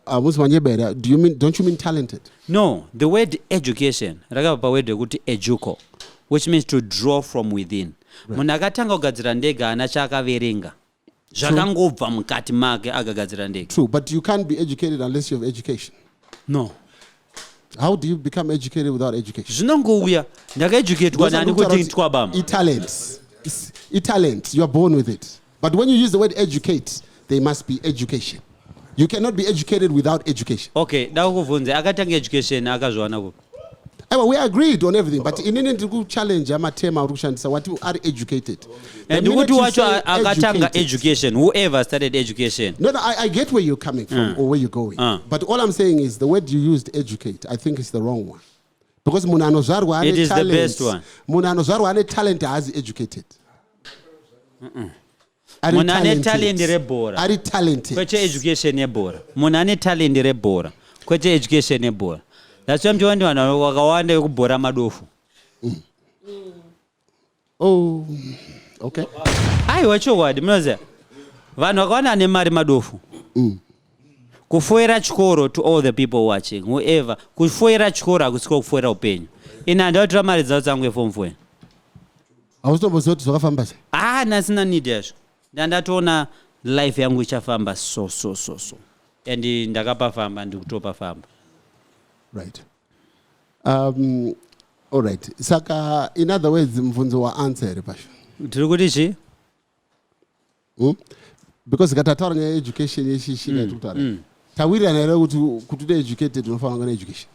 don't you mean talented? No, the word education rakabva word yekuti educo, which means to draw from within. Munhu akatanga kugadzira ndege haana chaakaverenga. Zvakangobva mukati make akagadzira ndege. True, but you can't be educated unless you have education. No. How do you become educated without education? Zvinongouya ndakaeducatedwa nani kuti twabama. Talent, you are born with it. But when you use the word educate, there must be education. You cannot be educated without education. Okay, ndakuvunze akatanga education akazwana ku. We agreed on everything, but in any challenge, I'm a tema what you are educated. And what you akatanga education, whoever started education. No, I get where you're coming from or where you're going. But all I'm saying is the word you used, educate, I think is the wrong one. Because it is the best one. Munanozarwa talent as educated. Munhu ane talent rebhora. Ari talented. Kwete education yebhora. Munhu ane talent rebhora. Kwete education yebhora. That's why mtiwandi vanhu vakawanda vekubhora madofu. Oh, okay. Aiwa chokwadi munoziva. Vanhu vakawanda ane mari madofu. Kufoira chikoro to all the people watching, whoever. Kufoira chikoro hakusiko kufoira upenyu. Ina ndatora mari dzangu yeform 4. Hausitomboziva kuti zvakafamba sei? Nasina need yazvo. Ndandatoona life yangu ichafamba so. And ndakapafamba ndikutopafamba. Right. All right. Saka, in other words, mvunzo wa answer pasha. Tiri kuti chi? Because katataura nyaya education yeshishika tukutara. Tawira naira kuti educated unofanira kuva education.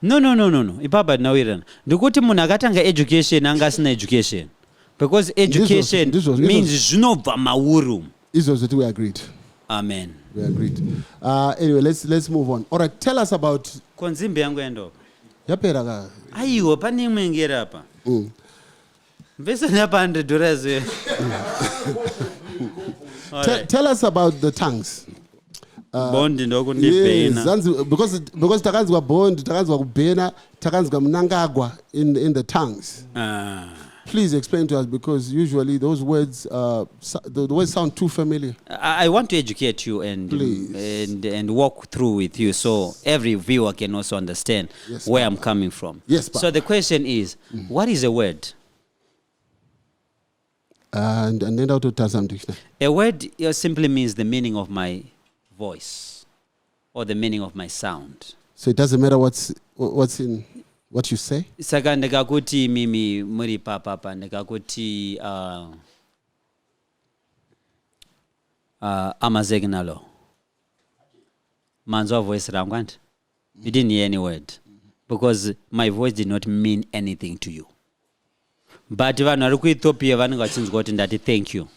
No. Ipapa ndinawirana. Ndikuti munhu akatanga education anga asina education. Because education means zvinobva mauru. Izvozvo we agreed. Amen. We agreed. Anyway, let's move on. All right, tell us about. Konzimbe yangu endo. Yapera ka. Aiwa pane imwe ngera apa. Mbese napa $100. Tell us about the tongues. Bond ndokundibhena. Because takanzwa bond, takanzwa kubhena, takanzwa mnangagwa in the tongues. Please explain to us, because usually those words the words sound too familiar. I want to educate you and walk through with you so every viewer can also understand where I'm coming from. Yes, so the question is, what is a word? And then how to tell something. A word simply means the meaning of my voice or the meaning of my sound. So it doesn't matter what's in what you say? Saka ndikakuti mimi muri papa ndikakuti amazegnalo. Manzo voice rangwant. You didn't hear any word because my voice did not mean anything to you. But vanhu vari kuEthiopia vanenge vachinzwa kuti ndati thank you.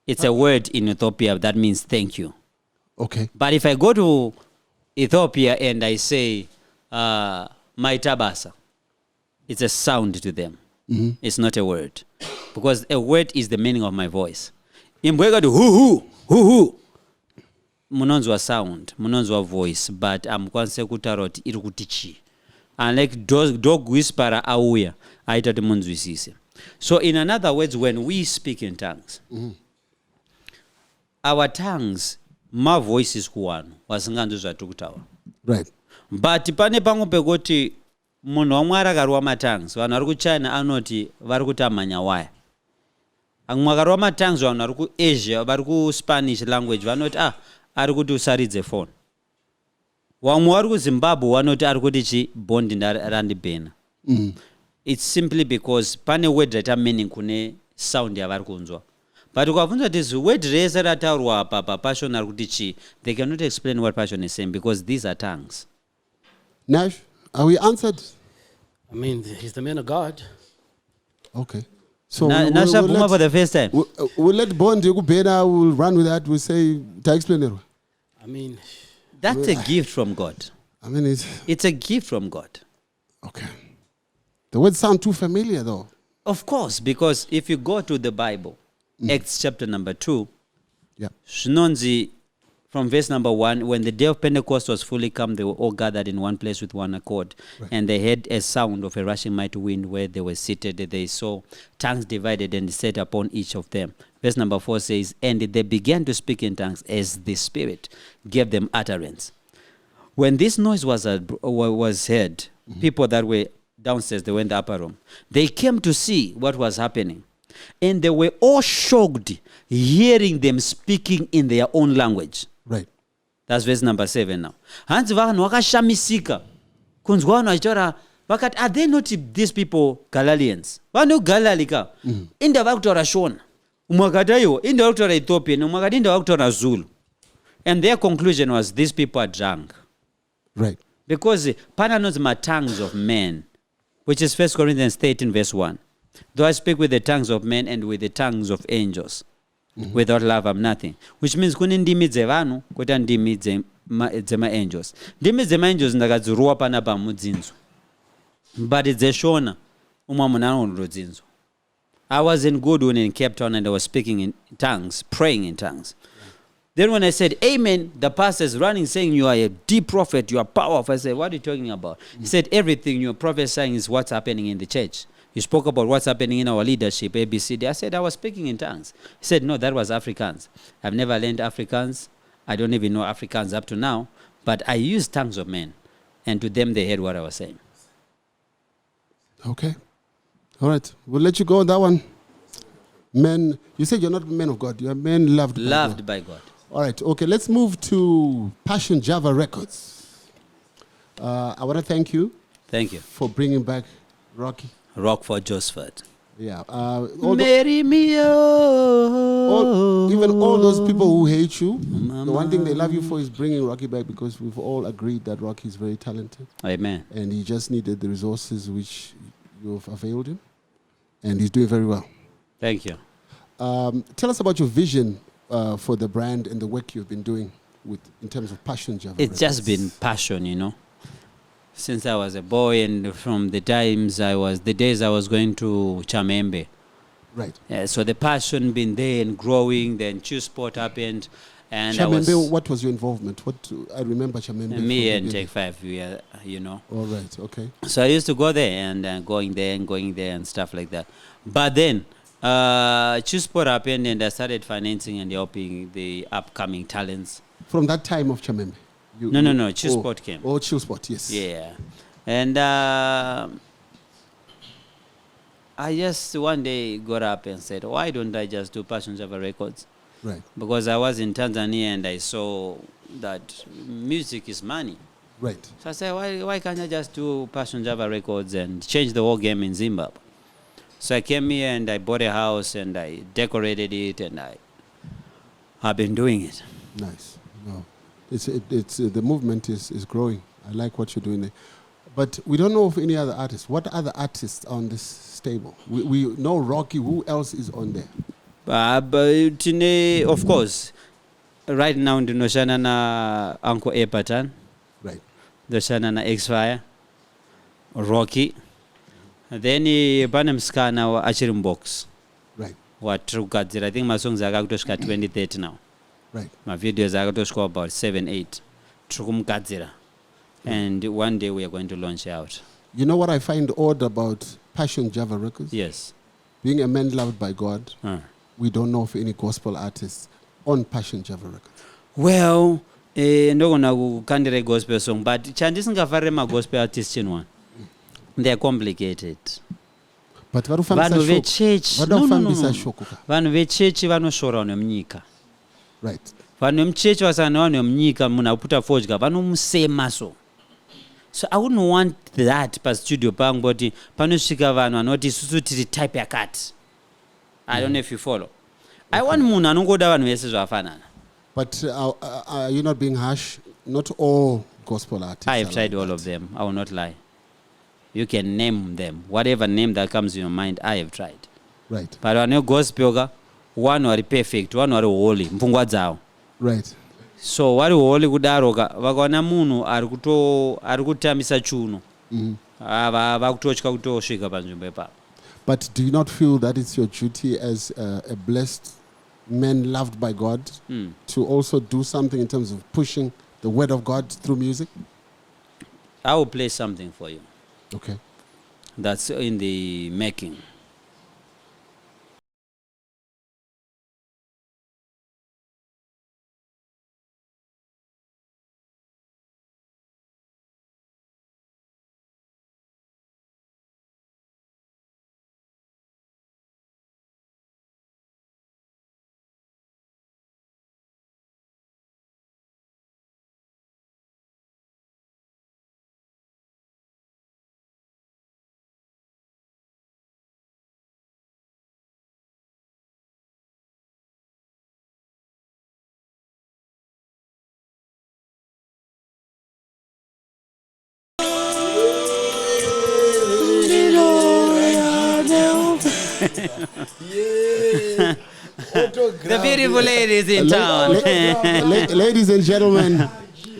It's a word in Ethiopia that means thank you. Okay. But if I go to Ethiopia and I say Maitabasa, it's a sound to them. It's not a word. Because a word is the meaning of my voice. Imbwega do hoo. Munonzwa sound, munonzwa voice, but amkwanise kutaura kuti iri kuti chi. Unlike dog whisperer auya, aita kuti munzwisise. So in other words, when we speak in tongues, our tongues, my voice is kuwanu, wasinganzwi zvatikutaura. Right. But pane pamwe pekuti munhu wamwe arakarwa matongues, vanhu vari kuchina anoti vari kuti amhanya waya. Amwe akarwa matongues vanhu vari kuAsia, vari kuSpanish language vanoti ari kuti usaridze phone. Wamwe vari kuZimbabwe vanoti ari kuti chi bondi randibhena. It's simply because pane word raita meaning kune sound yavari kunzwa. But ukabvunza kuti word rese rataurwa apa passion ari kuti chi, they cannot explain what passion is saying because these are tongues. Nash, are we answered? I mean, he's the man of God. Okay. So Nasha for the first time. We'll let Bond Bena will run with that. We'll say to explain it. I mean, That's a gift from God. I mean It's a gift from God. okay. The words sound too familiar though. Of course, because if you go to the Bible, Acts chapter number 2, Yeah. Shinonzi, from verse number 1, when the day of Pentecost was fully come, they were all gathered in one place with one accord. And they heard a sound of a rushing mighty wind where they were seated. They saw tongues divided and set upon each of them. Verse number 4 says, and they began to speak in tongues as the Spirit gave them utterance. When this noise was heard, people that were downstairs, they were in the upper room. They came to see what was happening. And they were all shocked hearing them speaking in their own language. Right. That's verse number 7 now. Hanzi vanhu vakashamisika. Kunzwa vanhu vachitora vakati, are they not these people Galileans? Vanhu Galilee ka. Inda vari kutaura Shona. Umwe akati aiwa, inda vari kutaura Ethiopian. Umwe akati inda vari kutaura Zulu. And their conclusion was these people are drunk. Right. Because pana knows my tongues of men, which is 1 Corinthians 13 verse 1. Though I speak with the tongues of men and with the tongues of angels, without love I'm nothing. Which means kune ndimi dzevanhu kwete ndimi dzema-angels. Ndimi dzema-angels ndakadziruwa pana pamudzinzo. But dzeshona umwe munhu anodzinzo. I was in Goodwin in Cape Town and I was speaking in tongues, praying in tongues. Then when I said, amen, the pastor is running saying you are a deep prophet, you are powerful. I said, what are you talking about? He said, everything you're prophesying is what's happening in the church. You spoke about what's happening in our leadership, ABCD. I said, I was speaking in tongues. He said, no, that was Afrikaans. I've never learned Afrikaans. I don't even know Afrikaans up to now. But I used tongues of men. And to them, they heard what I was saying. Okay. All right. We'll let you go on that one. Men, you said you're not men of God. You're men loved by God. Loved by God. All right. Okay. Let's move to Passion Java Records. I want to thank you. Thank you. For bringing back Rocky. Rockford, Joseph. Yeah. Marry me, even all those people who hate you, the one thing they love you for is bringing Rocky back because we've all agreed that Rocky is very talented. Amen. And he just needed the resources which you've availed him. And he's doing very well. Thank you. Tell us about your vision for the brand and the work you've been doing in terms of Passion Java. It's just been passion, you know. Since I was a boy and from the days I was going to Chamembe. Right. So the passion been there and growing, then Choose Sport happened. And Chamembe, what was your involvement? I remember Chamembe. Me and Take 5, you know. All right, okay. So I used to go there and going there and stuff like that. But then Choose Sport happened and I started financing and helping the upcoming talents. From that time of Chamembe? No. Choose Sport came. Oh, Choose Sport, yes. Yeah. And I just one day got up and said, why don't I just do Passion Java Records? Right. Because I was in Tanzania and I saw that music is money. Right. So I said, why can't I just do Passion Java Records and change the whole game in Zimbabwe? So I came here and I bought a house and I decorated it and I've been doing it. Nice. No. It's the movement is growing. I like what you're doing there. But we don't know of any other artists. What other artists on this stable? We know Rocky. Who else is on there? Of course, right now, Ndinoshana na Uncle Epatan. Right. Ndoshana na X-Fire. Rocky. then pane musikana achiri mubox Right. watiri kugadzira. I think masongs akutosvika 2030 now. Right. Mavideos akutosvika about 7-8 tiri kumugadzira, and one day we are going to launch out. You know what I find odd about Passion Java Records? Yes. Being a man loved by God, we don't know of any gospel artists on Passion Java Records. Well, ndogona kukandira gospel song, but chandisingafarire magospel artists chinwa, they are complicated. But Vanhu vechurch, vanhu vechurch vanosvora nemunyika. Right. Vanhu vemuchechi vasana nevanhu vemunyika, munhu akuputa fodya vanomusema so. So I wouldn't want that pastudio pangu kuti panosvika vanhu vanoti isusu tiri type yakati. I don't know if you follow. I want munhu anongoda vanhu vese zvafanana. But are you not being harsh? Not all gospel artists. I have tried all of them. I will not lie. You can name them. Whatever name that comes in your mind, I have tried. Right. But when you gospel, one are perfect, one are holy. Mpungwa dzao. Right. So vari holy kudaroka vakaona munhu ari kutambisa chuno vakutotya kutosvika panzvimbo ipapo. But do you not feel that it's your duty as a blessed man loved by God to also do something in terms of pushing the word of God through music? I will play something for you. Okay. That's in the making. The beautiful ladies in town. Ladies and gentlemen,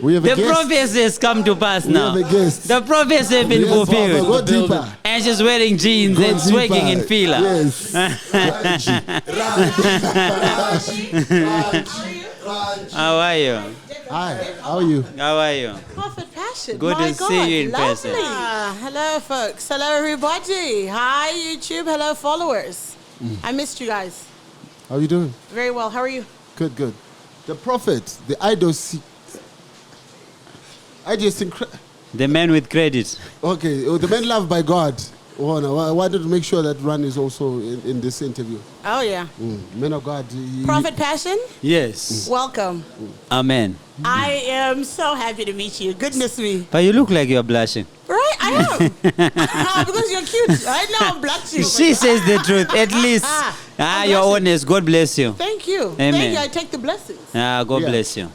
we have a The guest. prophecy has come to pass now. have a guest. The prophecy has been Yes, Papa, fulfilled. go deeper. And she's wearing jeans Go and swagging in deeper. fila. Yes. How are you? Hi, how are you? How are you? Prophet Passion. Good My to see God, you in person. lovely. Hello, folks. Hello, everybody. Hi, YouTube. Hello, followers. I missed you guys. How are you doing? Very well. How are you? Good, good. The prophet, the idiosyncratic. The man with credit. Okay, the man loved by God. Oh, no, I wanted to make sure that Ran is also in this interview. Oh, yeah. Man of God. Prophet Passion, Yes. welcome. Amen. I am so happy to meet you. Goodness me. But you look like you're blushing. Right? I am. Because you're cute. Right now I'm blushing. She says the truth, at least. I'm You're blushing. honest. God bless you. Thank you. Amen. Thank you. I take the blessings. God Yeah. bless you.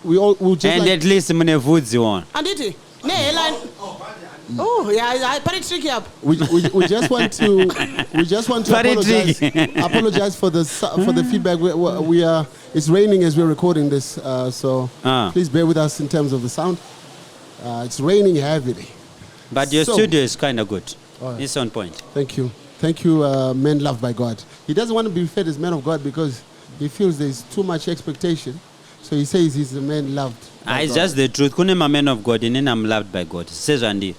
We'll just And like, at least mune vudzi one. Anditi. Ne, Ellen. Oh, yeah. I put it tricky up. we just want to Very apologize for the feedback. We are it's raining as we're recording this, so please bear with us in terms of the sound. It's raining heavily. But your So- studio is kind of good. All right. It's on point. Thank you, man loved by God. He doesn't want to be fed as man of God because he feels there's too much expectation. So he says he's a man loved. By It's God. just the truth. Kune ma man of God, and then I'm loved by God. Says Andy.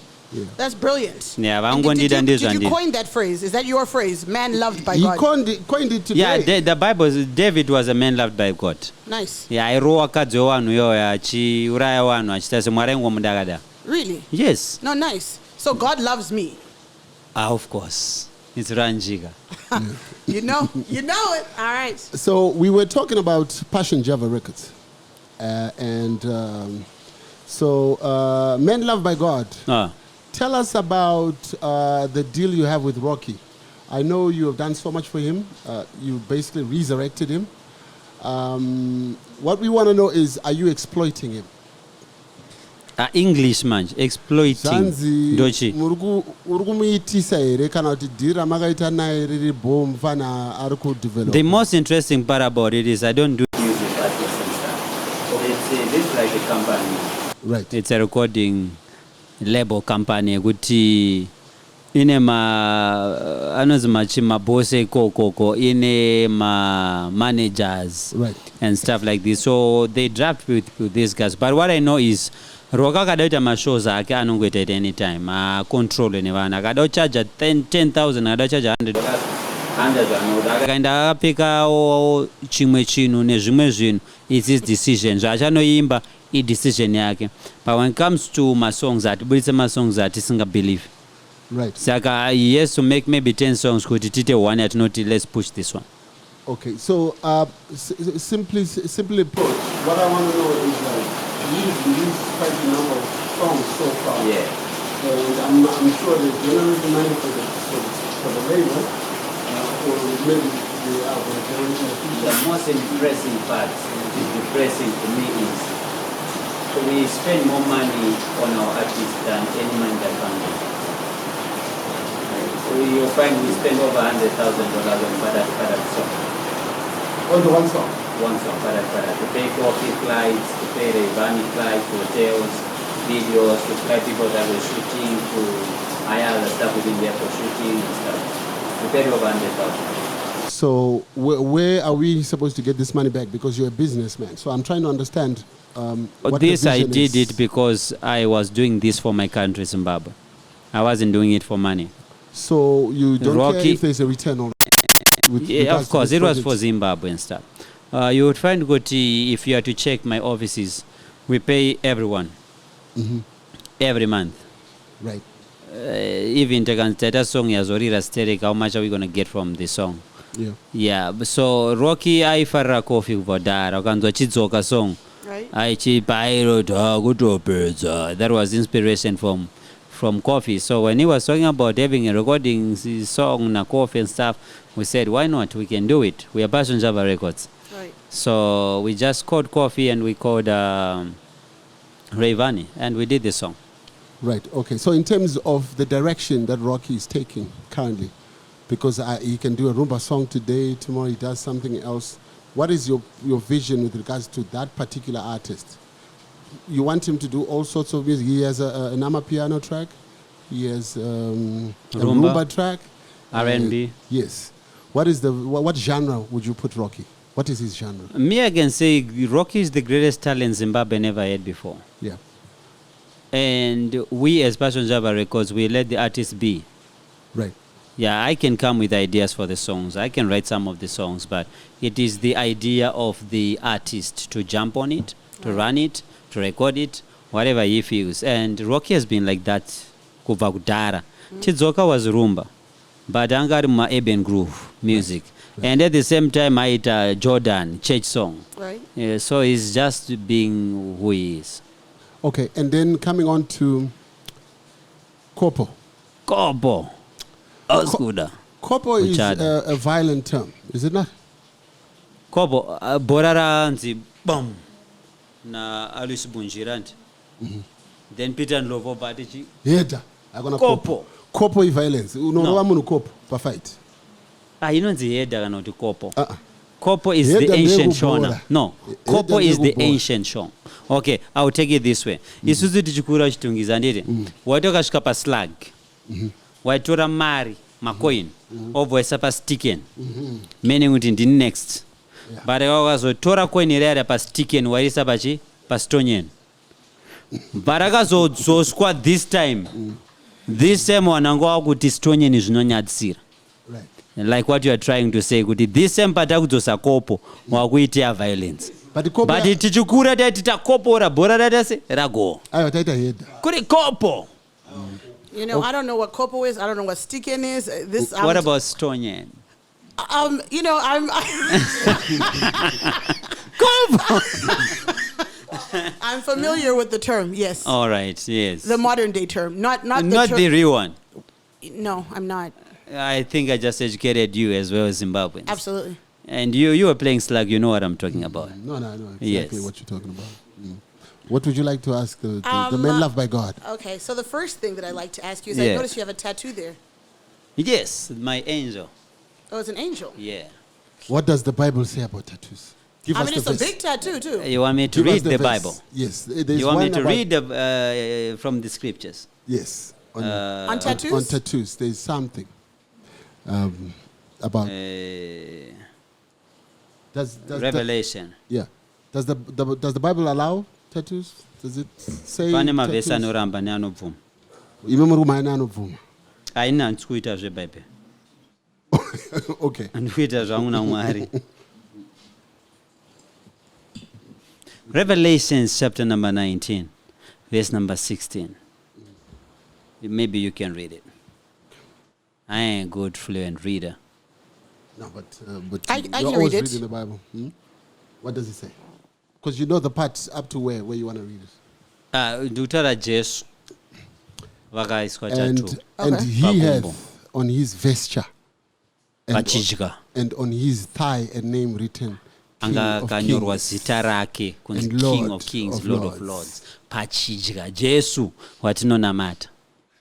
That's brilliant. Yeah, Did did you coin that phrase? Is that your phrase? Man loved by He God. coined it today. Yeah, the Bible, David was a man loved by God. Nice. Yeah, airowa akadzi wanhu iyoyo achiuraya wanhu achita semwari aingomudakada. Really? Yes. No, nice. So God loves me. Of course. It's Ranjiga. You know it. All right. So we were talking about Passion Java Records, Men Loved by God. Tell us about the deal you have with Rocky. I know you have done so much for him. You basically resurrected him. What we want to know is, are you exploiting him? English man, exploiting. Zanzi, Dochi. uri kumuitisa here kana kuti dhiri ramakaita naye riri bhom fana ari kudevelop? The most interesting part about it is I don't do music artists and stuff. It's like a company. Right. It's a recording label company. Kuti ine anonzi mabose koko ine managers Right. and stuff like this, so they draft with these guys. But what I know is Roka akadaita mashows ake anongoita at any time control nevanhu akada kucharge 10,000 akada kucharge 100 akaenda akapfekawo chimwe chinhu nezvimwe zvinhu, it's his decision. Zvaachanoimba idecision yake. But when it comes to masongs atibuditse masongs atisingabelieve. Right. Saka he has to make maybe 10 songs kuti tite one yatinoti let's push this one. Okay, so simply put, what I want to know is you've released quite a number of songs so far. Yeah. And I'm sure there's generating money for the label, or maybe the album. The most impressive part, which is depressing to me, is we spend more money on our artists than any man that can. You'll find we spend over $100,000 on Padat song. On the one song? One song, Padat. To pay coffee flights, to pay Revani flights, hotels, videos, to fly people that were shooting, to hire other stuff within there for shooting and stuff. We paid over 100,000. So where are we supposed to get this money back? Because you're a businessman. So I'm trying to understand what this the I vision did is. it because I was doing this for my country, Zimbabwe. I wasn't doing it for money. So you don't care Rocky- if there's a return on Yeah, of course, it was for Zimbabwe and stuff. You would find Goti, if you are to check my offices, we pay everyone every month. Right. Even Tekansteta song Yazorira Sterek, how much are we going to get from the song? Yeah. Yeah, so Rocky aifarira coffee vodara, ukanzwa chidzoka song. Right. That was inspiration from Coffee. So when he was talking about having a recording song na Coffee and stuff, we said, why not? We can do it. We are Passion Java Records. Right. So we just called Coffee and we called Rayvani and we did the song. Right. Okay. So in terms of the direction that Rocky is taking currently, because he can do a rumba song today, tomorrow he does something else. What is your vision with regards to that particular artist? You want him to do all sorts of music. He has an amapiano track. He has a rumba track. R&B. Yes. What genre would you put Rocky? What is his genre? Me, I can say Rocky is the greatest talent Zimbabwe never had before. Yeah. And we as Passion Java Records, we let the artist be. Right. Yeah, I can come with ideas for the songs. I can write some of the songs, but it is the idea of the artist to jump on it, to run it, to record it, whatever he feels. And Rocky has been like that. Kubva kudhara. Chidzoka was rumba, but angari urban groove music. Right. And at the same time, I hit Jordan, church song. Right. So he's just being who he is. Okay, and then coming on to Kopo. Kopo. Oskuda. Kopo is a violent term, is it not? Kopo, borara nzi bam na Alice Bunjirant. Then Peter and Lovo Batichi. Yeda. Kopo. Kopo is violence. Unowa munu kopo pa fight. You know the head not the Kopo. Kopo is the ancient Shona. No, Kopo is the ancient Shona. Okay, I'll take it this way. Isuzu tichikura chitungiza ndiri. Watoka shika pa slag. Waitora mari, macoin. Obwesa pa sticken. Meaning kuti ndi next. But wakazotora coin ira pa sticken waisa pachi pa stonyen. But akazoswa this time. This time wanango wakuti stonyen zvinonyatsira. Right. Like what you are trying to say, kuti this time patakuzosa kopo wakuitia violence. But tichikura taitita kopo rabora ratase rago. Ayo taita head. Kuri kopo. You know, I don't know what kopo is. I don't know what sticking is. What about stonyen? You know, I'm familiar with the term. Yes. All right. Yes. The modern day term, not the real one. No, I'm not. I think I just educated you as well as Zimbabweans. Absolutely. And you were playing slag. You know what I'm talking about. No, exactly what you're talking about. What would you like to ask the man loved by God? Okay, so the first thing that I'd like to ask you is I noticed you have a tattoo there. Yes, my angel. Oh, it's an angel. Yeah. What does the Bible say about tattoos? It's a big tattoo too. You want me to read the Bible? Yes. You want me to read from the scriptures? Yes. On tattoos? On tattoos, there's something about. Does Revelation. yeah. Does the Bible allow tattoos? Does it say? Pane mavhesi tattoos? anoramba neanobvuma. Ime muri kumaina anobvuma. Haina handisi kuita zvebhaibheri. Okay. Andikuita zvangu naMwari. Revelations chapter number 19, verse number 16. Maybe you can read it. I ain't a good fluent reader. No, but I you're can always read it. reading the Bible. What does it say? Because you know the parts up to where you want to read it. Ndikutaura Jesu vakaiswa tattoo. And Okay. he Pakumbo. hath on his vesture Pachidya. and on his thigh a name written, King Anga of kanyorwa Kings. zita rake kunzi and King Lord of Kings, of Lord of Lords. Lords. Pachidya. Jesu watinonamata.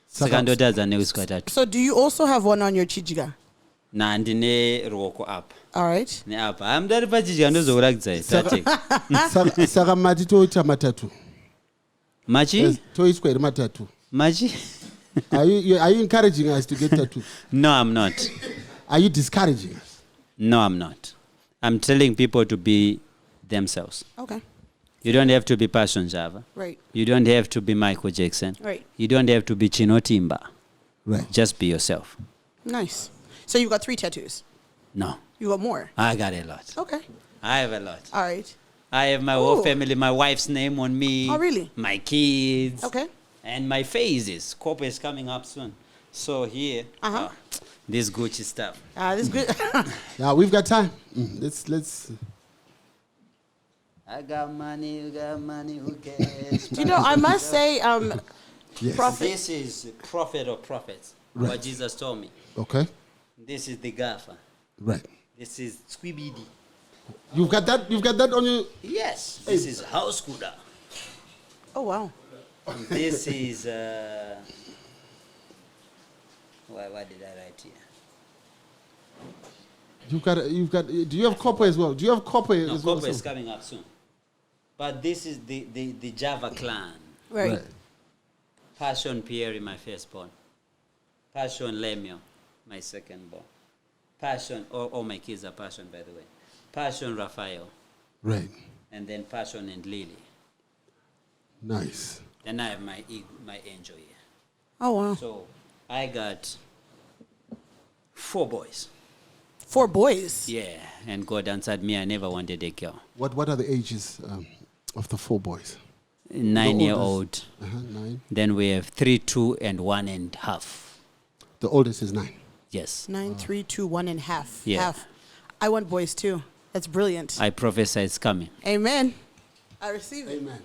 Saka ndotadza nekuiswa tattoo. So do you also have one on your chijiga? Na ndine ruoko apa. All right. Neapa. Hamudari pachidya ndozokurakidza tate. Saka mati toita matatu. Machi? Toiswa iri matatu. Machi? Are you encouraging us to get tattoo? No, I'm not. Are you discouraging us? No, I'm not. I'm telling people to be themselves. Okay. You don't have to be Passion Java. Right. You don't have to be Michael Jackson. Right. You don't have to be Chino Timba. Right. Just be yourself. Nice. So you got 3 tattoos. No, You got more. I got a lot. Okay. I have a lot. All right. I have my whole Ooh. family, my wife's name on me. Oh, really? My kids. Okay. And my phases. Copa is coming up soon. So here, this Gucci stuff. This is good. Yeah, we've got time. Let's. I got money, you got money, who cares? You know, I must say, Yes. Prophet. This is prophet of prophets. Right. What Jesus told me. Okay. This is the gaffer. Right. This is Squibidi. You've got that. You've got that on you. Yes. This is house scooter. Oh, wow. This is what did I write here? You've got. Do you have copper as well? Do you have copper No, as well? Copa is also? coming up soon. But this is the Java clan. Right. Passion Pierre, my firstborn. Passion Lemio, my secondborn. Passion, all my kids are Passion, by the way. Passion Raphael, Right. and then Passion and Lily. Nice. Then I have my angel here. Oh, wow. So I got 4 boys. 4 boys. Yeah, and God answered me. I never wanted a girl. What are the ages of the 4 boys? 9-year-old. 9. Then we have 3, 2, and 1.5. The oldest is 9. Yes. 9, 3, 2, 1 and half. Yeah. Half. I want boys too. That's brilliant. I prophesy it's coming. Amen. I receive it. Amen.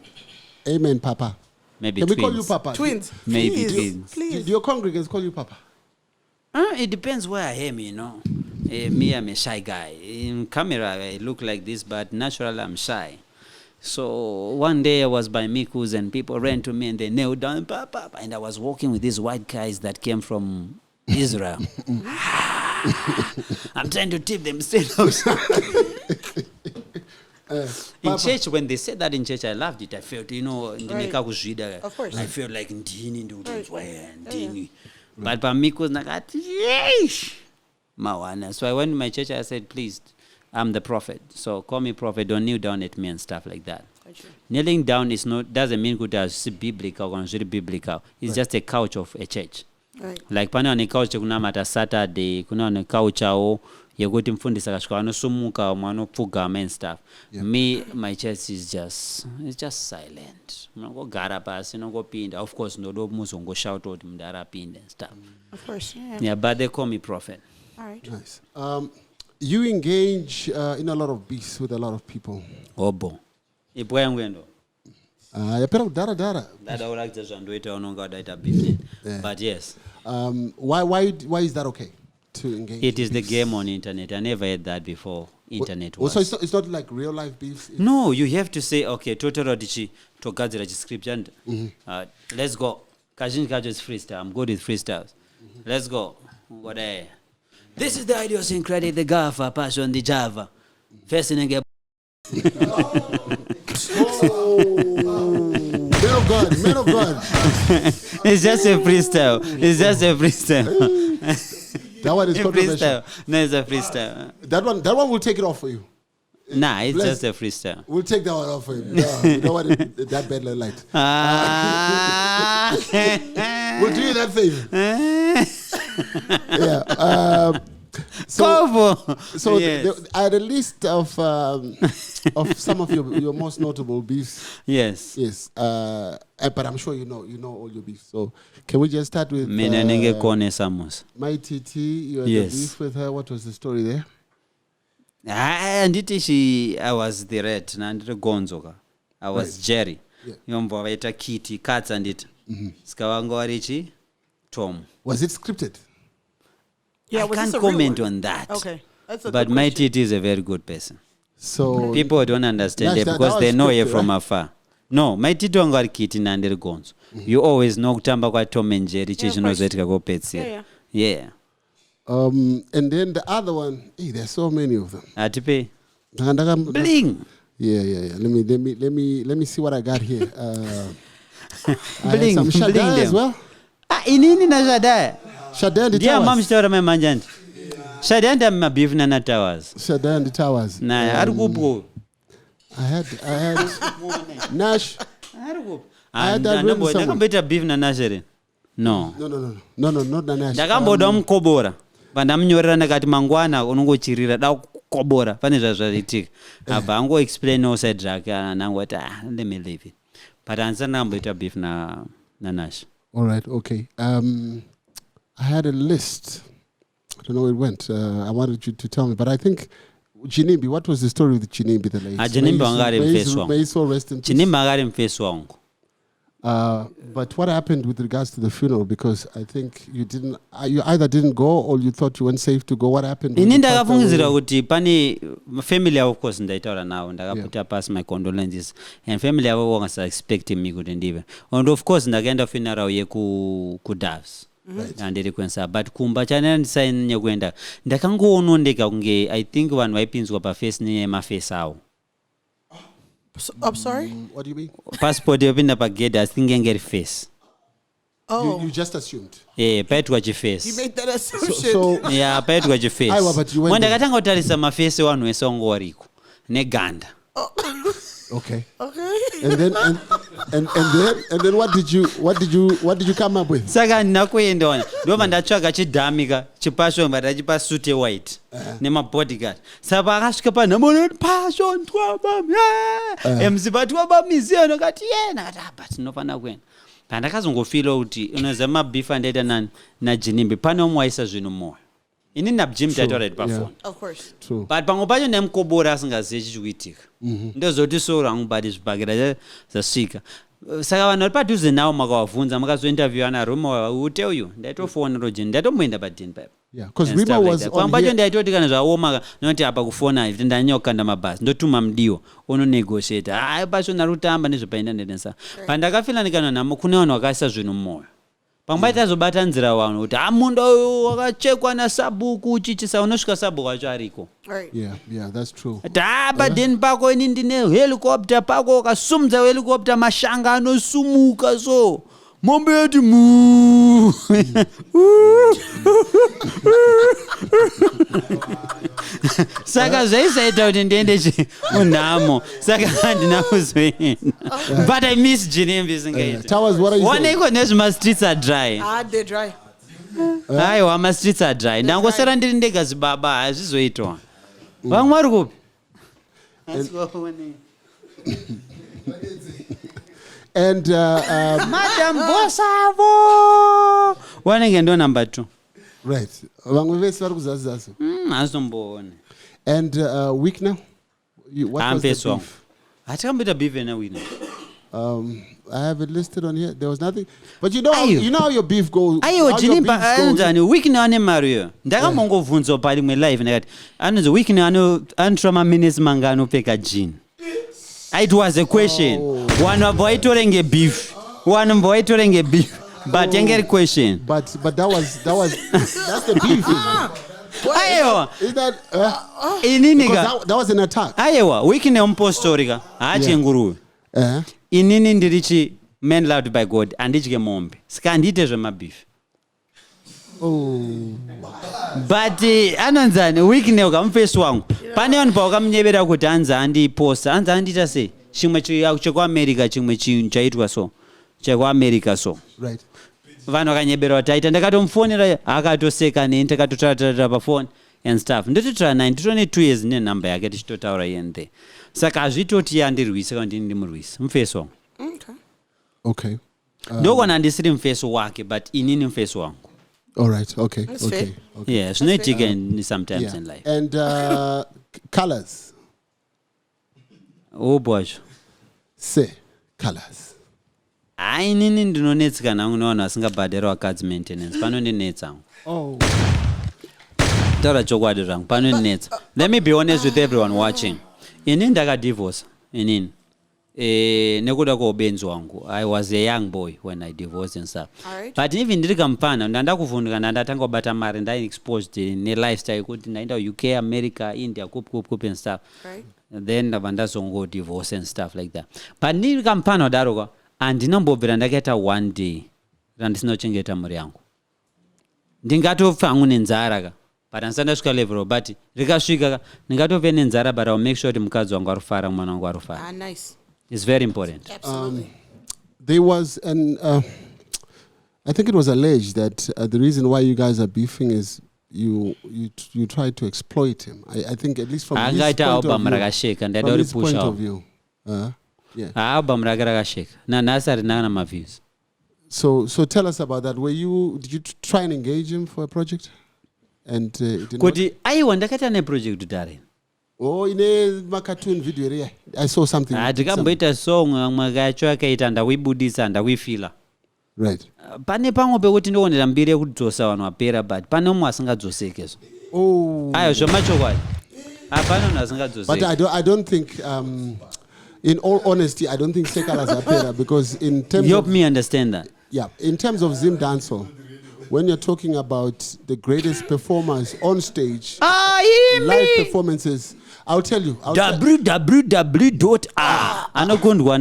Amen, Papa. Maybe Can twins. we call you Papa? Twins. Maybe please. twins. Do Please. your congregants call you Papa? It depends where I am, you know. Me, I'm a shy guy. In camera, I look like this, but naturally, I'm shy. So one day I was by Mikus and people ran to me and they knelt down, Papa. And I was walking with these white guys that came from Israel. I'm trying to tip them straight outside. In church, when they said that in church, I loved it. I felt, you know, Right. Of course. I felt like ndini Right. ndini. But by Mikus, nakati, yeesh. Mawana. So I went to my church. I said, please, I'm the prophet. So call me prophet. Don't kneel down at me and stuff like that. Kneeling down is not doesn't mean good as biblical or not biblical. It's just a couch of a church. Right. Like pana on a couch kunamata Saturday, kuna on a couch ao yekuti mfundisi akashuka anosumuka mwanopfugama and stuff. Me, my church is just silent. Munongogara pasi nongopinda. Of course, ndodo muzongoshout out mundu arapinda and stuff. Of course. Yeah. Yeah, but they call me prophet. All right. Nice. You engage in a lot of beefs with a lot of people. Obo. Ipo yangu endo. Yapera dara dara. Dada ulakita zvandoita unonga wadaita beef. But yes. Why is that okay to engage? It is in the beefs? game on internet. I never had that before. Internet was. Also, it's not like real life beefs. No, you have to say, okay, totoro dichi togadzira script and let's go. Kazhinji kacho is freestyle. I'm good with freestyles. Let's go. What This is the Idiosyncratic, the Gaffer, Passion, the Java. First in Therefore, of God, man of God. It's just a freestyle. It's just a freestyle. That one is controversial. Freestyle. No, it's a freestyle. That one will take it off for you. Nah, it's Bless. just a freestyle. We'll take that one off for you. No, we don't want it that bad light. We'll do you that favor. Yeah. So Yes. I had a list of some of your most notable beefs. Yes. Yes. But I'm sure you know all your beefs. So can we just start with Mina ningekone samus. my TT? You had Yes. a beef with her. What was the story there? Anditi I was the red nandiri gonzoka. I was Jerry. Yeah. Yombo vaita Kitty Cats and it. Skawanga warichi Tom. Was it scripted? Yeah, I was can't this a real comment one? on that. Okay. That's a But good my question. TT is a very good person. So People don't understand Nash, it that because was they know her scripted, from right? afar. No, my TT wanga ari Kitty nandiri gonzo. You always know kutamba kwa Tom and Jerry chichinozoitika ko pets here. Yeah. and then the other one, there's so many of them. Atipe. Bling. Bling. Yeah. Let me see what I got here. I had Bling. some Shadai Bling as them. well. Inini na Shadai. Shadai and the Dear mom Towers. story my manjant. Shadai and my beef na towers. Shadai and the Towers. Na arikupo. I had Nash. I had that written somewhere. Ndakambeta beef na Nashere. No, not the Nash. ndakamboda mukobora pandamnyorera ndakati mangwana unongochirira da kukobora pane zvazvaitika abva ango explain all side zvake anangoti let me leave it but ansana ndakamboita beef na Nash. All right, okay. I had a list. I don't know where it went. I wanted you to tell me, but I think Chinimbi. What was the story with Chinimbi the late? Chinimbi wangari mfesi wangu. May his soul rest in peace. Chinimbi akari mfesi wangu. But what happened with regards to the funeral? Because I think you either didn't go or you thought you weren't safe to go. What happened? Ini ndakafungidzira kuti pane family yavo, of course ndaitaura navo ndakaputa pass my condolences and family yavo wanga expecting me kuti ndive, and of course ndakaenda funeral yeku Davs andiri kwensa, but kumba chana ndisainya kuenda ndakangoonondeka kunge I think vanhu vaipinzwa paface nemafesi avo. I'm sorry? What do you mean? Passport yopinda pagedhi asi ingenge face. Oh. You just assumed. Paitwa chiface. You made that assumption. So Paitwa chiface. Aiwa, but you went there. Ndakatanga kutarisa mafesi wanhu wese wangu wariko neganda. Okay. Okay. And then what did you come up with? Saka ndinakuenda ndoma ndatsvaga chidhamika chipasho ndachipa suit white nemabodyguard. Saka akasvika panhamo passion MC batwabamiziyo ndakati nakati but ndinofana kuenda. Pandakazongofila kuti unoziva mabeef andaita nani naJinimbi pane umwe waisa zvinhu moyo. Ini naBjim taitaura kuti pafoni. Of course. True. But pamwe pacho nemukobora asingazivi chichikuitika. Ndozoti soro rangu badi zvibhakira zvasvika. Saka vanhu vari padhuze nawo makavabvunza makazointerview ana Roma ute uyu ndaitofona rojini ndatomboenda padini paipo. Yeah, because Rima was on pacho here. ndaitoti kana zvaoma noti apa kufona kuti ndanyanya kukanda mabhasi ndotuma mudiwo unonegotiate pacho narutamba nezvepaenda ndenesa. Pandakafila ndikana nhamo kune vanhu vakaisa zvinhu mumwoyo. Pamwe tazobata nzira vanhu kuti munda uyu wakachekwa naSabhuku chichisa unosvika Sabhuku wacho ariko. Right. Yeah, that's true. Padeni pako ini ndine helicopter pako ukasumudza helicopter mashanga anosumuka so mombe yoti mu saka zvaisaita kuti ndiende munhamo saka handina kuzoenda but I miss Jinimbi singaita. Towers, what are you saying? Wanaiko nezve ma-streets are dry. They're dry. Aiwa ma-streets are dry. Ndangosara ndiri ndega zibaba hazvizoitwa. Vamwe vari kupi? And Madam Bosavo wanenge ndo number 2. right. Vamwe vese vari kuzasi. Hazomboone. And week now? What was the Ampeso. beef? Hatikamboita beef ena wina. I have it listed on here. There was nothing. But you know Ayo. how your beef goes. Aiwa how your Jinimbi beefs goes. anzani weekend ane Mario. Ndakamongobvunzwa palimwe live ndakati anonzi weekend anotora maminutes manga anopfeka jean. It was a question. One of waitorenge beef. One of waitorenge beef. But younger question. But that was that's the beef. Aiwa. Is that Inini because ka. that was an attack? Aiwa weekend ompostorika. Hachi nguruwe. Inini ndirichi men loved by God andidye mombe saka handite zvemabeef. But anonzani weekne ukamufesi wangu pane vanhu paukamunyevera kuti hanzi handiposta hanzi handiita sei chimwe chekuamerica chimwe chinhu chaitwa so chekuamerica so Right. vanhu vakanyebera kuti aita ndakatomufonera akatoseka neni takatotaratara pafoni and stuff ndototora naye nditone 2 years nenhamba yake tichitotaura here and there saka hazvitoti yandirwisa kana ndini ndimurwisa mufesi wangu. Okay. ndokona handisiri mufesi wake but inini mufesi wangu. All right. Okay. That's Okay. fair. Okay. Yeah, zvinoitika sometimes in life. And colors. Ubwacho. Say colors. Inini ndinonetsika nangu nevanhu vasingabhadhari vakadzi maintenance panondinetsa. Oh. Taura chokwadi zvangu panondinetsa. Let me be honest with everyone watching. Inini ndakadivorce. Inini. Nekuda kweubenzi wangu. I was a young boy when I divorced and stuff. Alright. But even ndiri kampana ndandakuvhunduka ndatanga kubata mari exposed nelifestyle kuti ndaenda UK, America, India kup and stuff. Right. Then ndabva ndazongo divorce and stuff like that. But ndiri kampana daroka andinambobvira ndakaita one day randisina kuchengeta mhuri yangu. Ndingatofa hangu nenzara ka. But handisandasvika level but rikasvika ndingatove nenzara but I'll make sure kuti mukadzi wangu arifara mwana wangu arifara. Nice. It's very important. Absolutely. There was I think it was alleged that the reason why you guys are beefing is you tried to exploit him. I think at least from his point of view. From his point of view. Yeah. Album rakasheka. Nanasi arina maviews. So tell us about that. Did you try and engage him for a project? And it didn't work? Kuti aiwa ndakaita neproject dari. Oh, in a cartoon video area. I saw something. Ndikamboita song mwakacho akaita ndakuibudisa ndakuifila. Right. Pane pamwe pekuti ndionera mbiri yekudzosa vanhu vapera but pane umwe asingadzosekezvo. Oh. Ayo zvomachokwadi. Hapana munhu asingadzoseki. But I don't think in all honesty, I don't think Sekalas are better because in terms Help of me understand that. Yeah, in terms of Zim Dancehall, when you're talking about the greatest performers on stage, live performances, I'll tell you. www.r anokundwa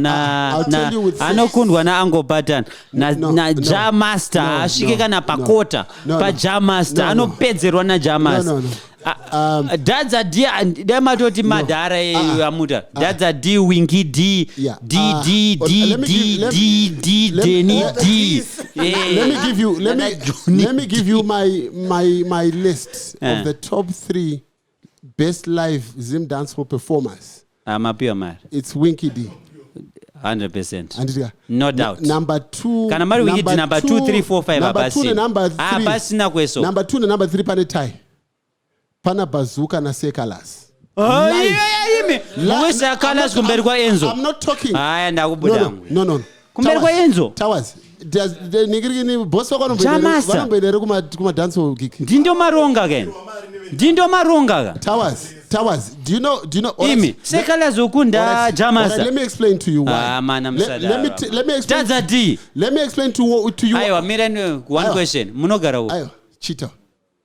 na Angle Pattern na Jamaster asvike kana pakota paJamaster anopedzerwa na Jamaster. That's a D. Dematoti madara amuta. That's a D. Winky D. D. Denny D. Let me give you my list of the top 3 best live Zim dancehall performers. I'm a pure man. It's Winky D. 100%. No doubt. Number 2. Number 2, 3, 4, 5. Number 2 and number 3. Number 2 and number 3 panetai. Pana Bazooka na Sekalas. Enzo. I'm not talking. No. Kumberi kwa Enzo. Towers. Nigirigini boss wako vanombedere kuma dance gig. Ndindo maronga again. Towers. Do you know Imi Sekalas ukunda Jamaster. Let me explain to you why. Man, I'm let me explain. That's a D. Let me explain to you. Ayo, mira one question. Munogara u. Ayo, Chita.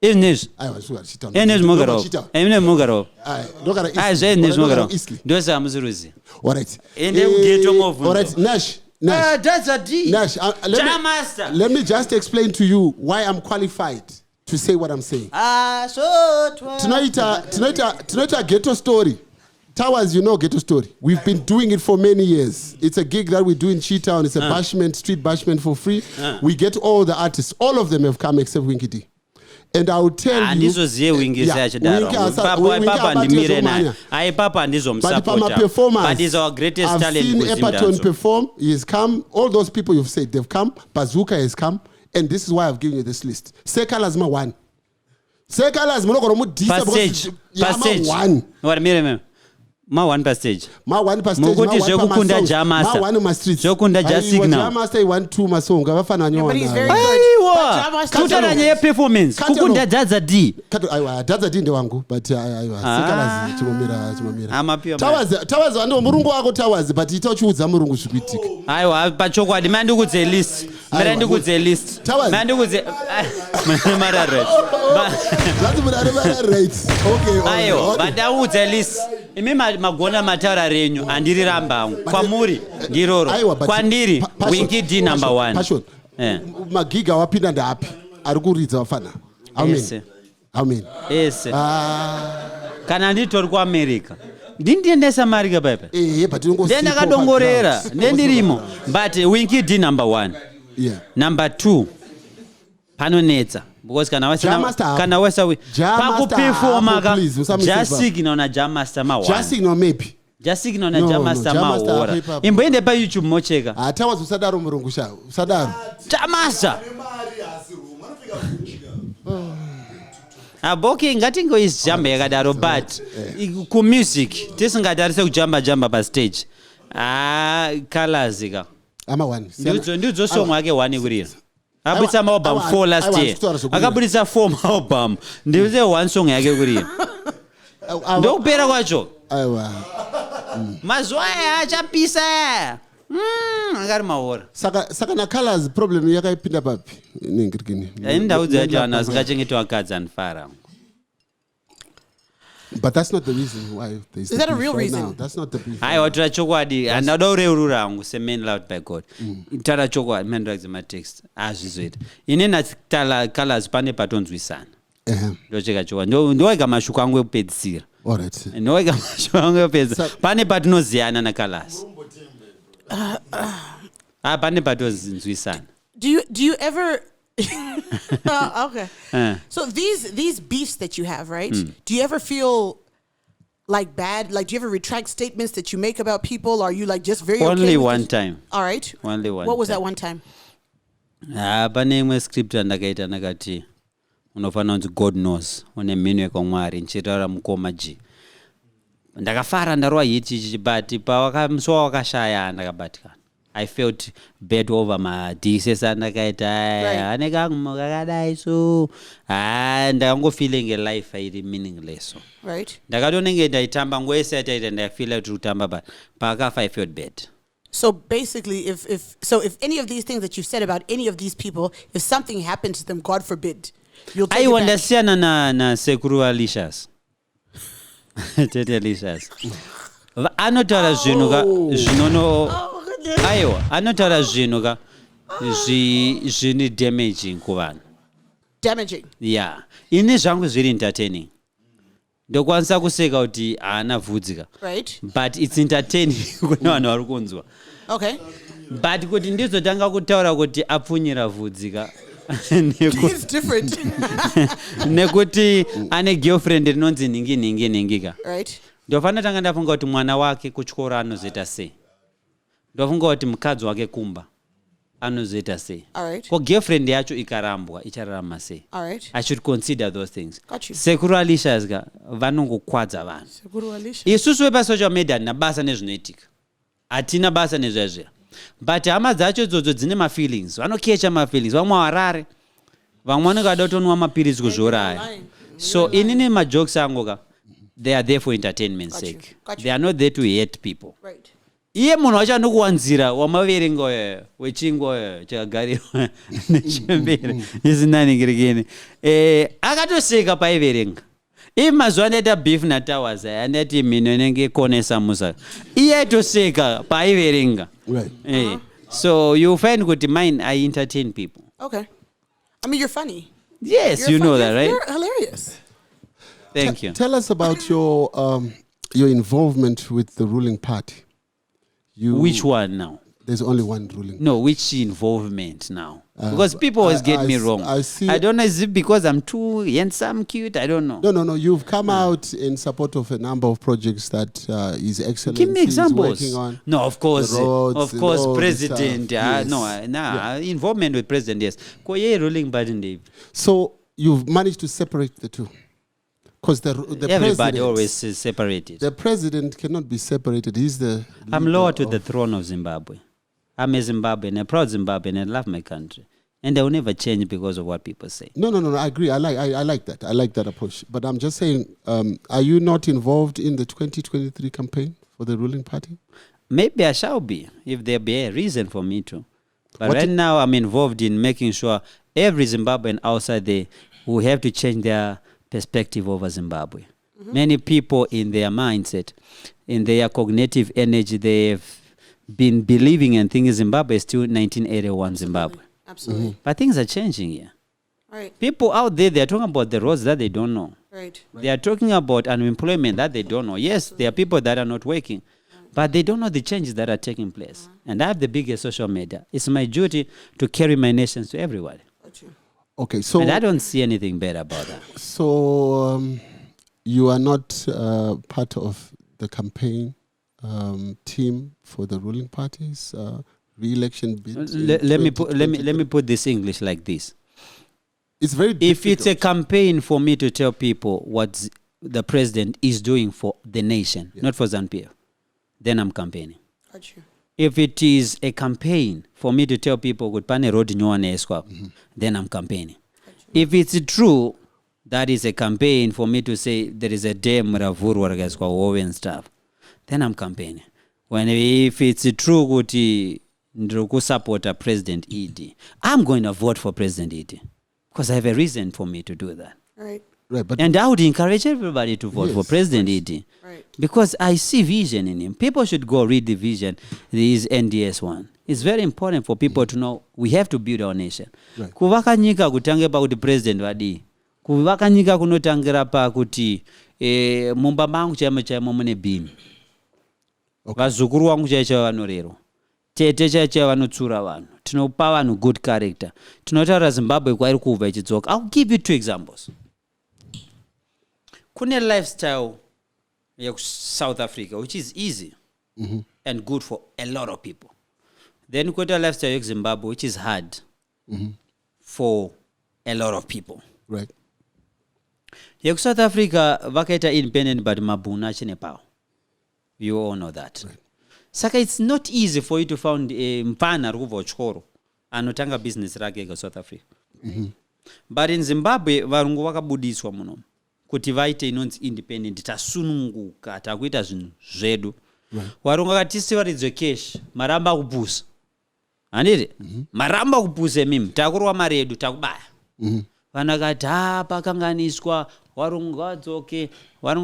Enes. Ayo, suga Chita. Enes Mogaro. Emine Mogaro. Ayo, dogara East. Ayo, Enes Mogaro. Dosa mzuruzi. All right. Ende ugeto movu. All right, Nash. That's a D. Nash, Jamaster. let me just explain to you why I'm qualified to say what I'm saying. Tonight a ghetto story. Towers, you know ghetto story. We've been doing it for many years. It's a gig that we do in Cheetown. It's a bashment, street bashment for free. We get all the artists. All of them have come except Winky D. And I'll tell you. But he's our greatest I've talent. seen Epperton perform. He has come. All those people you've said, they've come. Bazooka has come. And this is why I've given you this list. Sekalas ma one. Sekalas Passage. one. What mire ma one passage. Ma one passage. Mukuti zvokunda Jamaster. Ma one ma streets. Zvokunda just signal. Jamaster 1 2 masonga vafana But he's very nyona. good. Kutara nye performance. Kukunda Daza D. Aiwa Daza D ndewangu but aiwa Sekalas chimomira. Amapia. Towers ando murungu wako Towers but itachiudza murungu zvikuitika. Aiwa pachokwadi mandikudze list. Mandikudze list. Towers. Mandikudze mara right. That's what I right. Okay. Ayo, but audza at least imi magona mataura renyu andiri rambangu kwamuri ndiroro kwandiri Winky D number 1 Passion. Magiga wapinda ndapi ari kuridza vafana. Amen. Yes. Kana nditori kuAmerica ndindiendesa mari ka baba but ngosipo ndakadongorera ndendirimo but Winky D number 1 number 2 panonetsa because kana wesa pakuperforma ka just signal na Jammaster ma 1 just signal maybe just signal na Jammaster ma ora imboende pa YouTube mocheka atawazi usadaro murungusha usadaro Jammaster Aboki ngatingo is jamba yakadaro but ku music tisingadarise kujamba pa stage colors ka ama 1 ndidzo song yake 1 kurira abudisa album 4 last year akabudisa 4 album ndize 1 song yake kurira ndokupera kwacho aiwa mazuwa achapisa akari maora saka na colors problem yakaipinda papi ningirikini ndau dzati vanhu vasingachengetwa akadzi anifara. But that's not the reason why there's Is that a real reason? Now. That's not the reason. I watura chokwadi andada ureurura hangu semen loud by God. Tara chokwadi men drugs my text azvizoita. Inena tala colors pane patonzwisana. Ndocheka chokwadi. Ndoika mashuku angu ekupedzisira. All right. Ndoika mashuku angu ekupedzisira. Pane patinoziyana na colors. Pane patonzwisana. Do you ever okay. So these beefs that you have, right? Do you ever feel like bad? Like, do you ever retract statements that you make about people? Or are you like just very only okay one time? All right. Only one. What was that one time? Pane imwe script andakaita nakati unofana kunzi God knows une mhino yekwamwari nchitaura mukoma G. Ndakafara ndarwa hiti but pawakamswa wakashaya ndakabatikana. I felt bad over my thesis andakaita anekangu kakadai so ndango feeling a life I meaningless. Right. Ndakatonenge ndaitamba ngoese ataita ndafeel like kutamba but pakafa I felt bad. So basically, if any of these things that you've said about any of these people, if something happens to them, God forbid, you'll take it back. Understand na sekuru Alicia's. Tete Alicia's. Anotaura zvinhu ka zvinono aiwa anotaura zvinhu ka zvini damaging kuvanhu. Damaging. Yeah. Ini zvangu zviri entertaining. Ndokwanisa kuseka kuti haana vhudzika. Right. But it's entertaining kune vanhu vari kunzwa. Okay. But kuti ndizotanga kutaura kuti apfunyira vhudzika. It's different. Nekuti ane girlfriend rinonzi ningika. Right. Ndofanira tanga ndafunga kuti mwana wake kuchikora anozoita sei. Ndofunga kuti mukadzi wake kumba anozoita sei. All right. Ko girlfriend yacho ikarambwa ichararama sei. All right. I should consider those things. Got you. Sekuru Alicia's ga vanongokwadza vanhu. Sekuru Alicia. Isusu wepa-social media na basa nezvinoitika. Hatina basa nezvazvira. But hama dzacho idzodzo dzine ma-feelings. Vanokecha ma-feelings. Vamwe harare. Vamwe vanongada kutonwa mapirizi kuzviuraya. So inini majokes angu ka they are there for entertainment's sake. They are not there to hate people. Right. Iye munhu wacho anokuwanzira wamaverenga oyo wechingo oyo chakagarirwa nechembere isinaningirikini akatoseka paiverenga iye mazuva andaita beef natowers andati mhino inenge konesa musa iye aitoseka paiverenga. So you find kuti mine I entertain people. Okay. I mean, you're funny. Yes, you're you know funny. that, right? You're hilarious. Thank you. Tell us about your involvement with the ruling party. Which one now? There's only one ruling. No, which involvement now? Because people always get me wrong. I don't know, is it because I'm too handsome, cute? I don't know. No. You've come out in support of a number of projects that His Excellency Give me examples. is working on. No, of course. Roads, Of course, President. Yes. Involvement with President, yes. Ruling party. So you've managed to separate the two. Because the everybody president, always is separated. The president cannot be separated. He's the I'm lower to the throne of Zimbabwe. I'm a Zimbabwean, a proud Zimbabwean, and I love my country. And I will never change because of what people say. No. I agree. I like that. I like that approach. But I'm just saying, are you not involved in the 2023 campaign for the ruling party? Maybe I shall be, if there be a reason for me to. But right now, I'm involved in making sure every Zimbabwean outside there who have to change their perspective over Zimbabwe. Many people in their mindset, in their cognitive energy, they've been believing and thinking Zimbabwe is still 1981 Zimbabwe. Absolutely. But things are changing here. Right. People out there, they're talking about the roads that they don't know. Right. They are talking about unemployment that they don't know. Yes, there are people that are not working, but they don't know the changes that are taking place. And I have the biggest social media. It's my duty to carry my nations to everybody. Got you. Okay, so And I don't see anything better about that. so you are not part of the campaign team for the ruling parties re-election bid. Let me put this English like this. It's very If difficult. it's a campaign for me to tell people what the president is doing for the nation, not for Zanu PF, then I'm campaigning. Got you. If it is a campaign for me to tell people good pane road then I'm campaigning. If it's true that is a campaign for me to say there is a dam ravurwa and stuff, then I'm campaigning. If it's true kuti ndiri support President Ed, I'm going to vote for President Ed because I have a reason for me to do that. Right. Right, but And I would encourage everybody to vote for Yes, President Ed. Right. Because I see vision in him. People should go read the vision. This NDS one. It's very important for people to know we have to build our nation. Right. Kuvaka nyika kutange pa kuti president vadi. Kuvaka nyika kunotangira pa kuti mumba mangu chaimo mune bhimi. Vazukuru wangu chaicho vanorero. Tete chaicho vanotsura vanhu. Tinopa vanhu good character. Tinotaura Zimbabwe kwairi kubva ichidzoka. I'll give you 2 examples. Kune lifestyle South Africa, which is easy and good for a lot of people. Then kuita lifestyle of Zimbabwe, which is hard for a lot of people. right. South Africa, vakaita independent but mabuna chine power. You all know that. Right. Saka it's not easy for you to find a mpana ruva chikoro anotanga business rake South Africa. But in Zimbabwe, varungu vakabudiswa muno. Kuti vaite inonzi independent tasununguka takuita zvinhu zvedu. Varungu vakatisiwaridzwe cash maramba kupusa. Handiti? Maramba kupusa mimi takurwa mari yedu takubaya. Vanhu vakati pakanganiswa varungu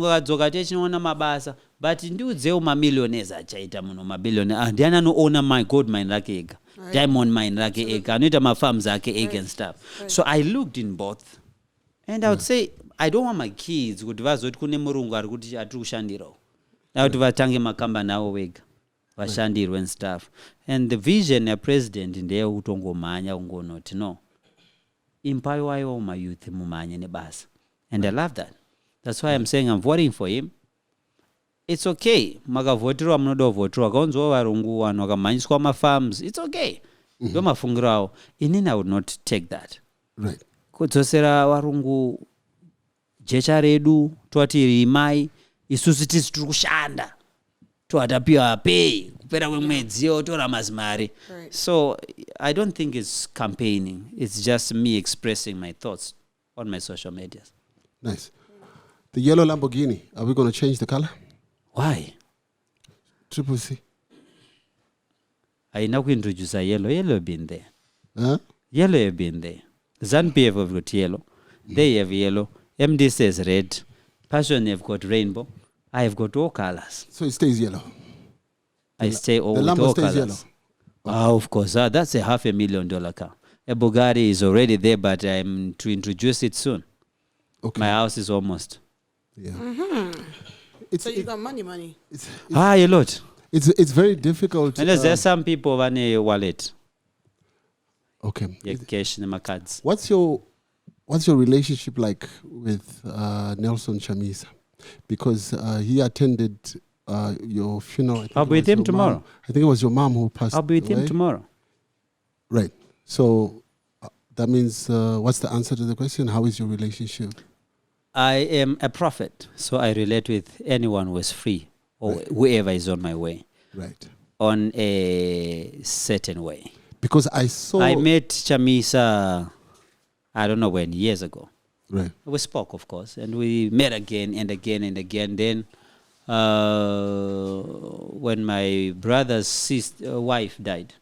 vadzoka techinoona mabasa but ndiudzewo mamillionaires achaita muno mabillionaire ndiani anoona my gold mine rake ega diamond mine rake ega anoita mafarms ake ega and stuff. So I looked in both and I would say I don't want my kids kuti vazoti kune murungu ari kuti atiri kushandirawo kuti vatange makambani avo vega vashandirwe and stuff. And the vision yapresident ndeyekutongomhanya kungonoti no empower my youth mumanye nebasa. And I love that. That's why I'm saying I'm voting for him. It's okay. Makavotirwa munoda kuvotirwa kaunzwa varungu vanhu vakamhanyiswa mafarms. It's okay. Ndo mafungiro avo. Inini I would not take that. Right. Kudzosera varungu jecha redu toti rimai isusu tisi tiri kushanda toatapiwa pay kupera kwemwedzi otora mazimari. So I don't think it's campaigning. It's just me expressing my thoughts on my social medias. Nice. The yellow Lamborghini, are we going to change the color? Why? Triple C. I know we introduce a yellow. Yellow have been there. Huh? Yellow have been there. Zanu PF have got yellow. They have yellow. MD says red. Passion have got rainbow. I have got all colors. So it stays yellow. I stay all The with Lambo all stays colors. Of course. That's a $500,000 car. A Bugatti is already there, but I'm to introduce it soon. Okay. My house is almost. Yeah. So you got money. A lot. It's very difficult. Unless there's some people on a wallet. Okay. Yeah, cash in my cards. What's your relationship like with Nelson Chamisa? Because he attended your funeral. I think I'll it be with was him your tomorrow. mom. I think it was your mom who passed I'll be with him away. tomorrow. Right. So that means what's the answer to the question? How is your relationship? I am a prophet, so I relate with anyone who is free or whoever is on my way Right. on a certain way. Because I saw. I met Chamisa, I don't know when, years ago. Right. We spoke, of course, and we met again and again and again. Then when my brother's wife died,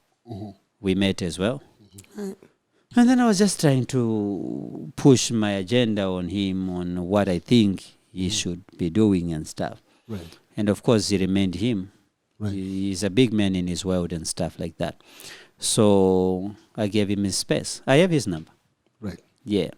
we met as well. And then I was just trying to push my agenda on him on what I think he should be doing and stuff. Right. And of course, he remained him. Right. He's a big man in his world and stuff like that. So I gave him his space. I have his number. Right. Yeah.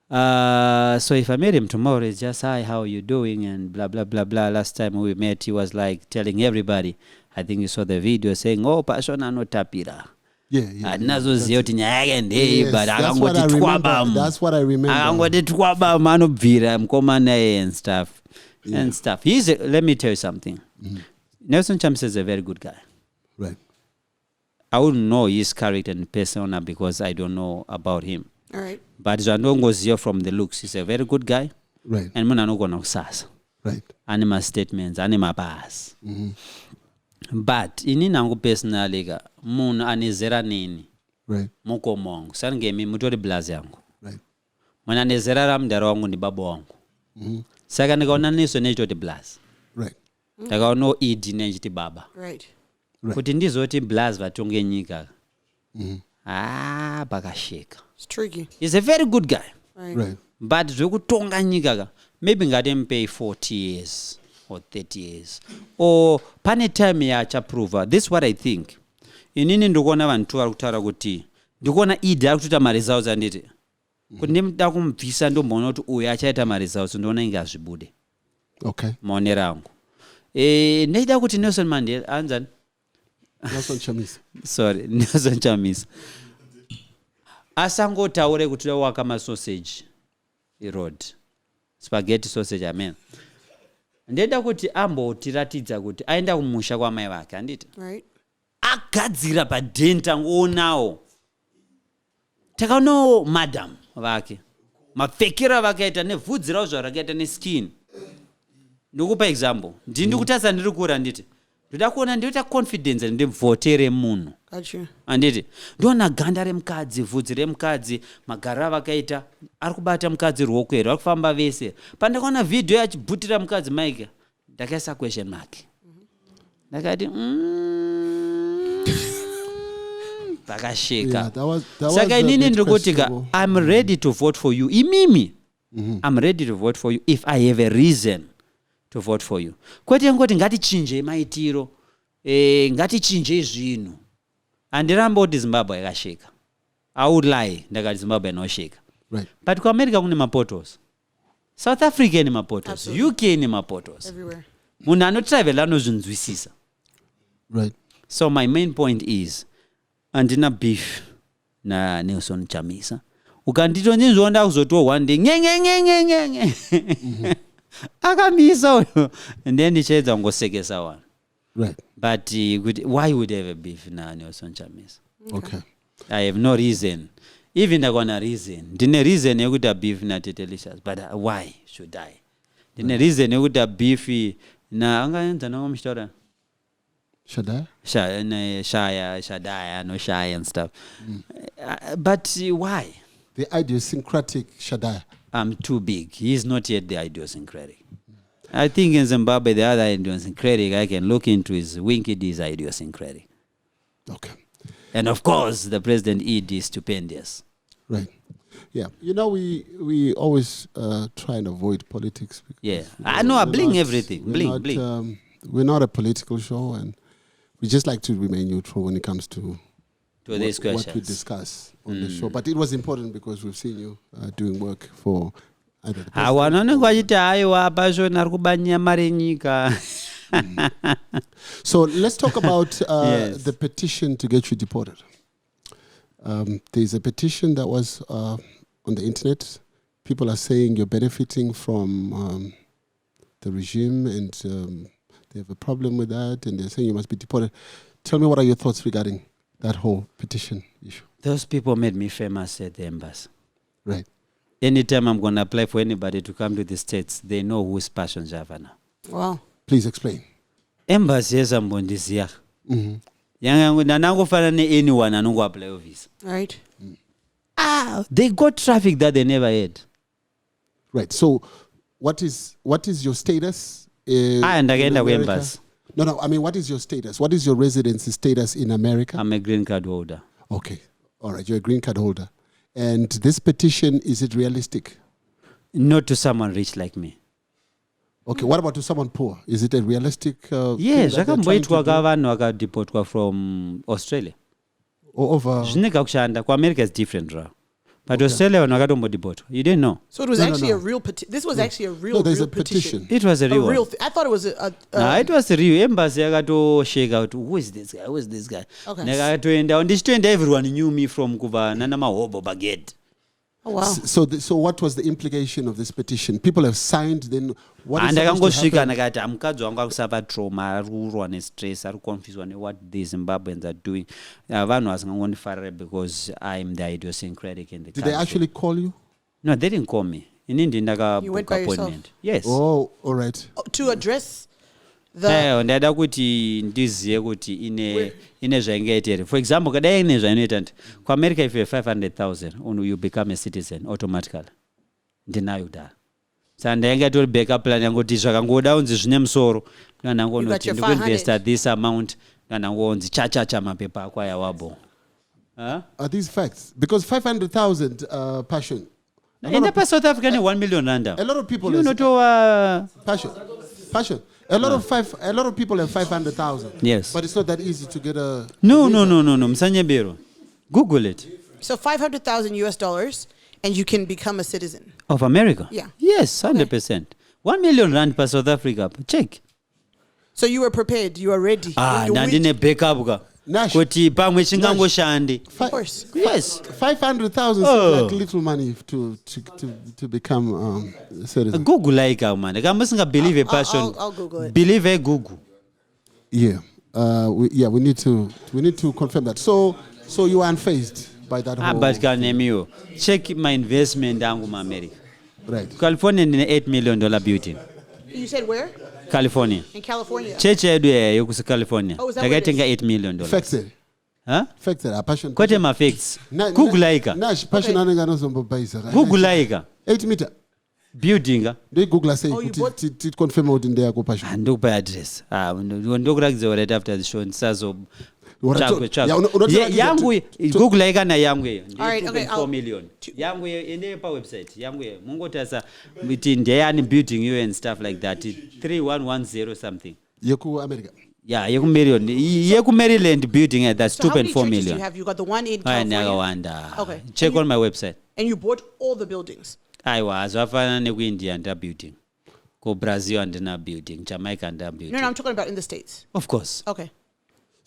So if I meet him tomorrow, it's just, hi, how are you doing? And blah, blah, blah, blah. Last time we met, he was like telling everybody, I think you saw the video saying, oh, passion anotapira. Yeah. Andinazoziva kuti nyaya yake ndei Yes, but that's what I akangoti remember. twabam. That's what I remember. Akangoti twabam anobvira mukomana iye and stuff. And stuff. Let me tell you something. Nelson Chamisa is a very good guy. Right. I wouldn't know his character and persona because I don't know about him. All right. But Zanu from the looks, he's a very good guy. Right. And muna anogona kusasa. Right. Anima statements, anima bars. But ini nangu personally ka munhu anezera nini Right. muko mongo saningemi mutori blazi yangu Right. mwana anezera ra mudhara wangu ndi baba wangu saka ndikaona neso nechitoti blazi Right. ndakaona idi nechiti baba Right. kuti ndizoti blazi vatonge nyika pakasheka. It's tricky. He's a very good guy. Right. But zvekutonga nyika ka maybe ngatemupei 40 years or 30 years or pane time yachaprova. This is what I think. Inini ndikuona vantu vari kutaura kuti ndikuona idi ari kutoita mari zawo dzanditi kuti ndimda kumubvisa ndomboona kuti uyu achaita mari zawo ndoona inge azvibude. Okay. Maonero angu ndechida kuti Nelson Mandela anzani Nelson Chamisa. sorry Nelson Chamisa asangotaure kuti waka masausage road spaghetti sausage amen. Ndeda kuti ambotiratidza kuti aenda kumusha kwa mai vake anditi Right. agadzira padhenta ngoonawo takaonawo madam vake mapfekero vakaita nevhudzi ravo zvarakaita neskin. Ndikupa example ndindi kutasa ndiri kura nditi ndoda kuona ndoita confidence ndimvotere munhu Gotcha. anditi ndiona ganda remukadzi vhudzi remukadzi magara vakaita ari kubata mukadzi ruoko here vari kufamba vese pandakaona video yachibhutira mukadzi maika ndakaisa question mark ndakati pakasheka. Yeah, that was Saka a inini bit ndiri kutika questionable. I'm ready to vote for you imimi. I'm ready to vote for you if I have a reason to vote for you. Kwete ngoti ngatichinje maitiro ngatichinje zvinhu. Andiramba kuti Zimbabwe yakasheka. I would lie ndakati Zimbabwe inosheka. Right. But ku America kune mapotos. South Africa ine mapotos. Absolutely. UK ine mapotos. Everywhere. Munhu anotravel anozvinzwisisa. Right. So my main point is andina beef na Nelson Chamisa. Ukanditonzwa ndakuzotorwa ndi ngenge akamisa uyo and then ndichedza ngosekesa one. Right. But why would I have a beef na Nelson Chamisa? Okay. I have no reason. Even I got a reason. Ndine reason yekuti beef na Tetelicious, but why should I? Ndine reason yekuti beef na angaenza nakomshtora. Shadaya? Shadaya, no shy and stuff. But why? The idiosyncratic Shadaya. I'm too big. He's not yet the idiosyncratic. I think in Zimbabwe, the other idiosyncratic, I can look into is Winky D's idiosyncratic. Okay. And of course, the President E.D. is stupendous. Right. Yeah. You know, we always try and avoid politics. Yeah. because I know, I we're bling not- everything. we're Bling, not, bling. We're not a political show, and we just like to remain neutral when it comes to To these what we questions. discuss on the show. But it was important because we've seen you doing work for either the president Awanone kwachiti aiwa pashona ari kubanya mari nyika. So let's talk about Yes. the petition to get you deported. There's a petition that was on the internet. People are saying you're benefiting from the regime and they have a problem with that and they're saying you must be deported. Tell me, what are your thoughts regarding that whole petition issue? Those people made me famous at the embassy. Right. Anytime I'm going to apply for anybody to come to the States, they know who's Passion Java now. Wow. Please explain. Embassy yezambondisiya. Yangu nanangofana ne anyone anongo apply visa. Right. They got traffic that they never had. Right. So what is your status? And again, in the America? embassy. No. I mean, what is your status? What is your residency status in America? I'm a green card holder. Okay. All right, you're a green card holder. And this petition, is it realistic? Not to someone rich like me. Okay, what about to someone poor? Is it a realistic Yes, thing that they're trying to zvakamboitwa do? kavanhu vakadeportwa from Australia. Or over... Zvinenge kushanda. America is different, right? But Australia vanhu vakatombodepotwa. You didn't know. So it was No, actually no. a real petition. This was actually a real, No, there's real a petition. It was a A real real one. I thought it was a No, it was real. Embassy yakatosheka out. Who is this guy? Who is this guy? Okay. Ndakatoenda ndichitoenda, everyone knew me from kuva nana mahobo bagate. oh wow. So what was the implication of this petition? People have signed, then what is supposed to Andakangosvika happen? ndakati mukadzi wangu akusava trauma, ari kurwa nestress, ari confused what the Zimbabweans are doing. Vanhu vasingangondifarira because I'm the idiosyncratic in the Did country. they actually call you? No, they didn't call me. Inindi You went ndakabook by yourself? appointment. Yes. Oh, all right. To address the Ndaida kuti ndizive kuti ine zvaingaita here. For example, kadai ine zvainoita nti kuamerica if you have 500,000 you become a citizen automatically. Ndinayo kudaro. Saka ndainga tori backup plan yangu kuti zvakangoda unzi zvine musoro ndangonoti your ndikuinvesta 500. this amount ndangonzi chachacha mapepa ako ayawabo. Are these facts? Because 500,000 passion. Enda pa South Africa ne 1 million randa. A lot of people You has- know passion. A lot of people have 500,000. Yes. But it's not that easy to get a No, Msanyebero. Google it. so $500,000 US, and you can become a citizen. Of America? Yeah. Yes, 100%. 1 million rand per South Africa. Check. So you were prepared. You are ready. You Nandine backup ka. Nash. Kuti pamwe chingangoshandi. Fi- Of course. Yes. 500,000 is like little money to become a citizen. Google like man. Kama singa believe a passion. I'll Google it. Believe a Google. Yeah. We need to confirm that. So you are unfazed by that whole But can name you. Check my investment yangu ma America. right. California in $8 million building. You said where? California. In California. Church yedu yeyo kusi California. Oh, is that what it Takaitenga is? $8 million. Facted. Huh? Facted. A passion. Kote ma facts. Google like. Nash passion Okay. anenga nozombobaisa. Google like. 8 meter. Building. Do Google say Oh, you bought- to confirm out in there go passion. Ndokupa address. Ndokurakidza right after the show ndisazo Unataka- chakwe. Yeah, unataka- Yangu Google like na yangu hiyo. All right, okay, 4 million. Yangu hiyo ende pa website. Yangu hiyo mungotasa kuti ndeyani building you and stuff like that. 3110 something. Yeku America. Yeah, yeku million. Yeku Maryland building that's So how many 2.4 churches do million. you have? You got the one in Aya California, ndakawanda. Okay. Check And you- on my website. and you bought all the buildings. Aiwa, zvafana nekuindia nda building. Ko Brazil andina building. Jamaica nda building. No, I'm talking about in the States. Of course. Okay.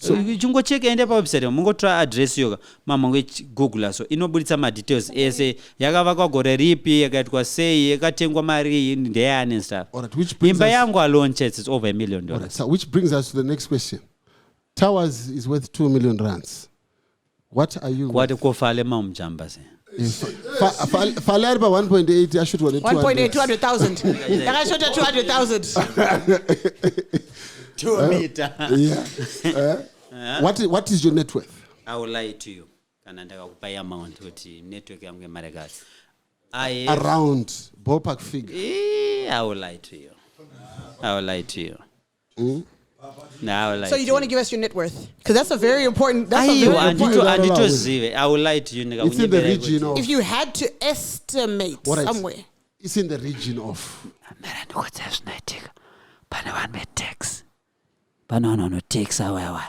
So chungocheka ende pawebsite mungotora address yoga mama Google so inobuditsa ma details ese yakavakwa gore ripi yakaitwa sei yakatengwa mari ndeyani and stuff. All right, which brings Imba us- yangu alone church is over $1 million. All right, so which brings us to the next question. Towers is worth 2 million rands. What are you? Kwati kofale mamujamba se. Falari by 1.8. I should want 1.8, 200,000. Yakashota 200,000. 2 meter. Yeah. What is your net worth? I will lie to you. Kana ndakakupa amount kuti network yangu yemarekasi. Around ballpark figure. I will lie to you. I will lie to you. No, I will lie So you to don't want to give us your net worth? Because that's a very important. That's a Aiwa, very important. anditozive. I will lie to you. It's in the region of. If you had to estimate All right. somewhere. It's in the region of. Mara ndikudza zvinoitika pane vanhu vetax pane vanhu vanotax awawa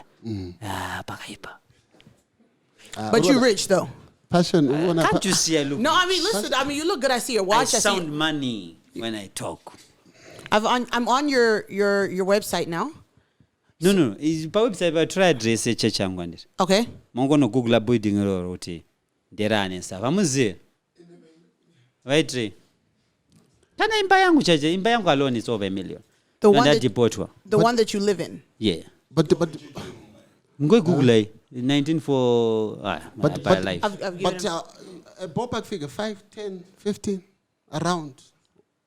pakaipa. But you're rich though. Passion. Can't you see I look? No, I mean, listen. I mean, you look good. I see your I watch. I see. sound money when I talk. I'm on your website now. No. Pawebsite patry address yechechi yangu anditi. Okay. Mungonogoogla building iroro kuti nderani and stuff. Amuzive. Right? Kana imba yangu chache, imba yangu alone is over $1 million. The one that- Deportwa. The one that you live in. Yeah. But Go Google 19 by life. I've given but a ballpark figure 5, 10, 15 around.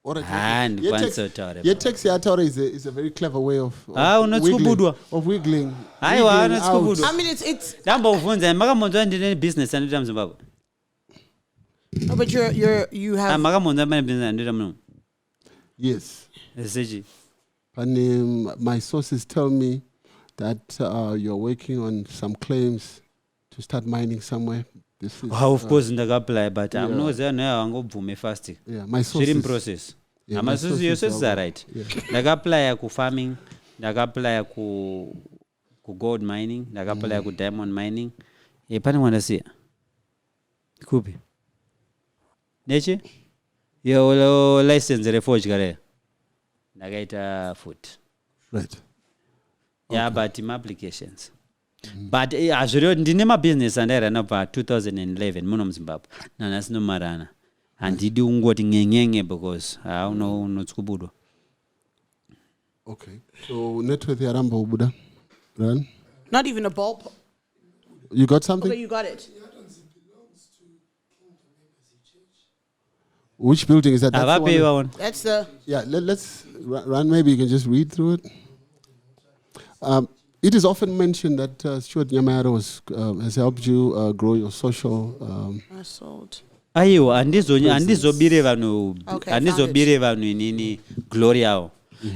All right. And Your once tax- or taureba. your tax yataura is a very clever way of unotsikubudwa. wiggling. Aiwa, wiggling unotsikubudwa. out. I mean, it's. Ndambovunza makamonzwa ndine business andita muZimbabwe. No, but you have. Makamonzwa pane business andita muno. Yes. Sechi. And my sources tell me that you're working on some claims to start mining somewhere. This is Of course ndakaapply but amunoziva nayo hawangobvume fast. yeah, my Zviri in sources. process. Yeah, my Amasusi yose sources are- right. Ndakaapply kufarming, ndakaapply kugold mining, ndakaapply kudiamond mining. Pane mwandasiya. Kupi? Neche? Yo license reforge kare. Ndakaita foot. Right. Yeah, but my applications. But azviriyo ndine mabusiness andairana pa 2011 muno muZimbabwe. Nanasi nomarana. Handidi ungoti ngengenge because unotsukubudwa. Okay. So net worth yaramba ubuda. Run. Not even a ball. You got something? Okay, you got it. Which building is that? That's the one- Avapewa one. That's the. Yeah, let's run. Maybe you can just read through it. It is often mentioned that Stuart Nyamayaro has helped you grow your social. I sold. Aiwa handizobire vanhu Okay, handizobire vanhu inini glory yavo.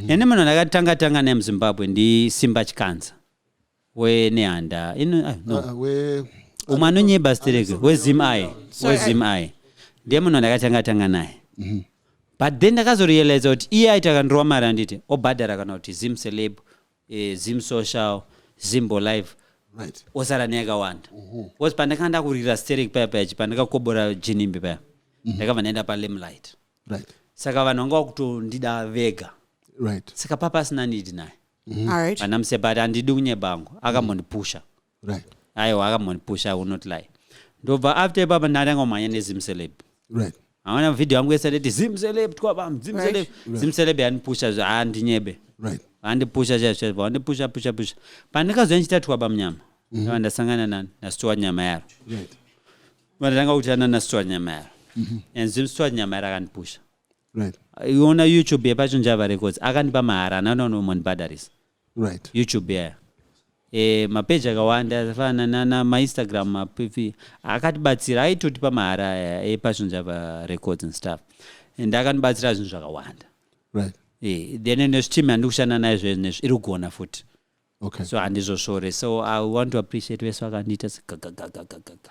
Ene munhu ndakatanga nemuZimbabwe ndiSimba Chikanza wenehanda Where umwe anonyeba stereke wezimai ndiye munhu ndakatanga naye. But then ndakazorealize kuti iye aita kandirowa mari anditi obhadhara kana kuti Zim Celeb, Zim Social, Zimbo Live. right. Osara nekawanda. Was pandakanda kurira stereke paya paya pandakakobora jinimbi paya. Ndakabva ndaenda paLimelight. Right. Saka vanhu vanga kutondida vega. Right. Saka papa asina need naye. All right. Vanamuse but handidi kunyebango akamondipusha. Right. Aiwa akamondipusha, I will not lie. Ndobva after papa ndatanga kumhanya neZim Celeb. Right. Aona video yangu yesati Zim Celeb twabam Zim Celeb. Zim Celeb yanipusha handinyebe. Right. Handipusha chaivo handipusha pusha. Pandikazoenchita twaba mnyama. Ndasangana naStuart Nyamayaro. Right. Vandanga kutana naStuart Nyamayaro. And Zim Stuart Nyamayaro akanipusha. Right. Iona YouTube yePassion Java Records akandipa mahara nanonomondibhadharisa. Right. YouTube yaya. Mapeji akawanda afana na maInstagram maPV akatibatsira aitotipa mahara ePassion Java Records and stuff. And akanibatsira zvinhu zvakawanda. Right. Then nesitimi handikushanda naye zvezvo iri kugona futi. Okay. So handizosvore. So I want to appreciate vese vakandiita segagagagagaga.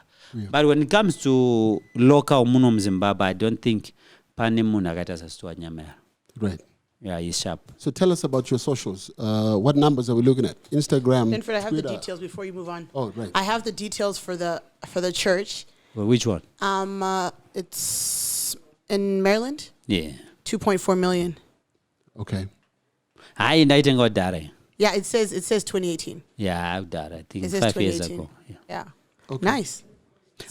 But when it comes to local muno muZimbabwe, I don't think pane munhu akaita saStuart Nyamayaro. Right. Yeah, he's sharp. So tell us about your socials. What numbers are we looking at? Instagram, Benford, I have the Twitter. details before you move on. Oh, right. I have the details for the church. Well, which one? It's in Maryland. Yeah. 2.4 million. Okay. Hayi ndaitenga kudhara. Yeah, it says 2018. Yeah, kudhara. I think It says 5 years 2018. ago. Yeah. Okay. Nice.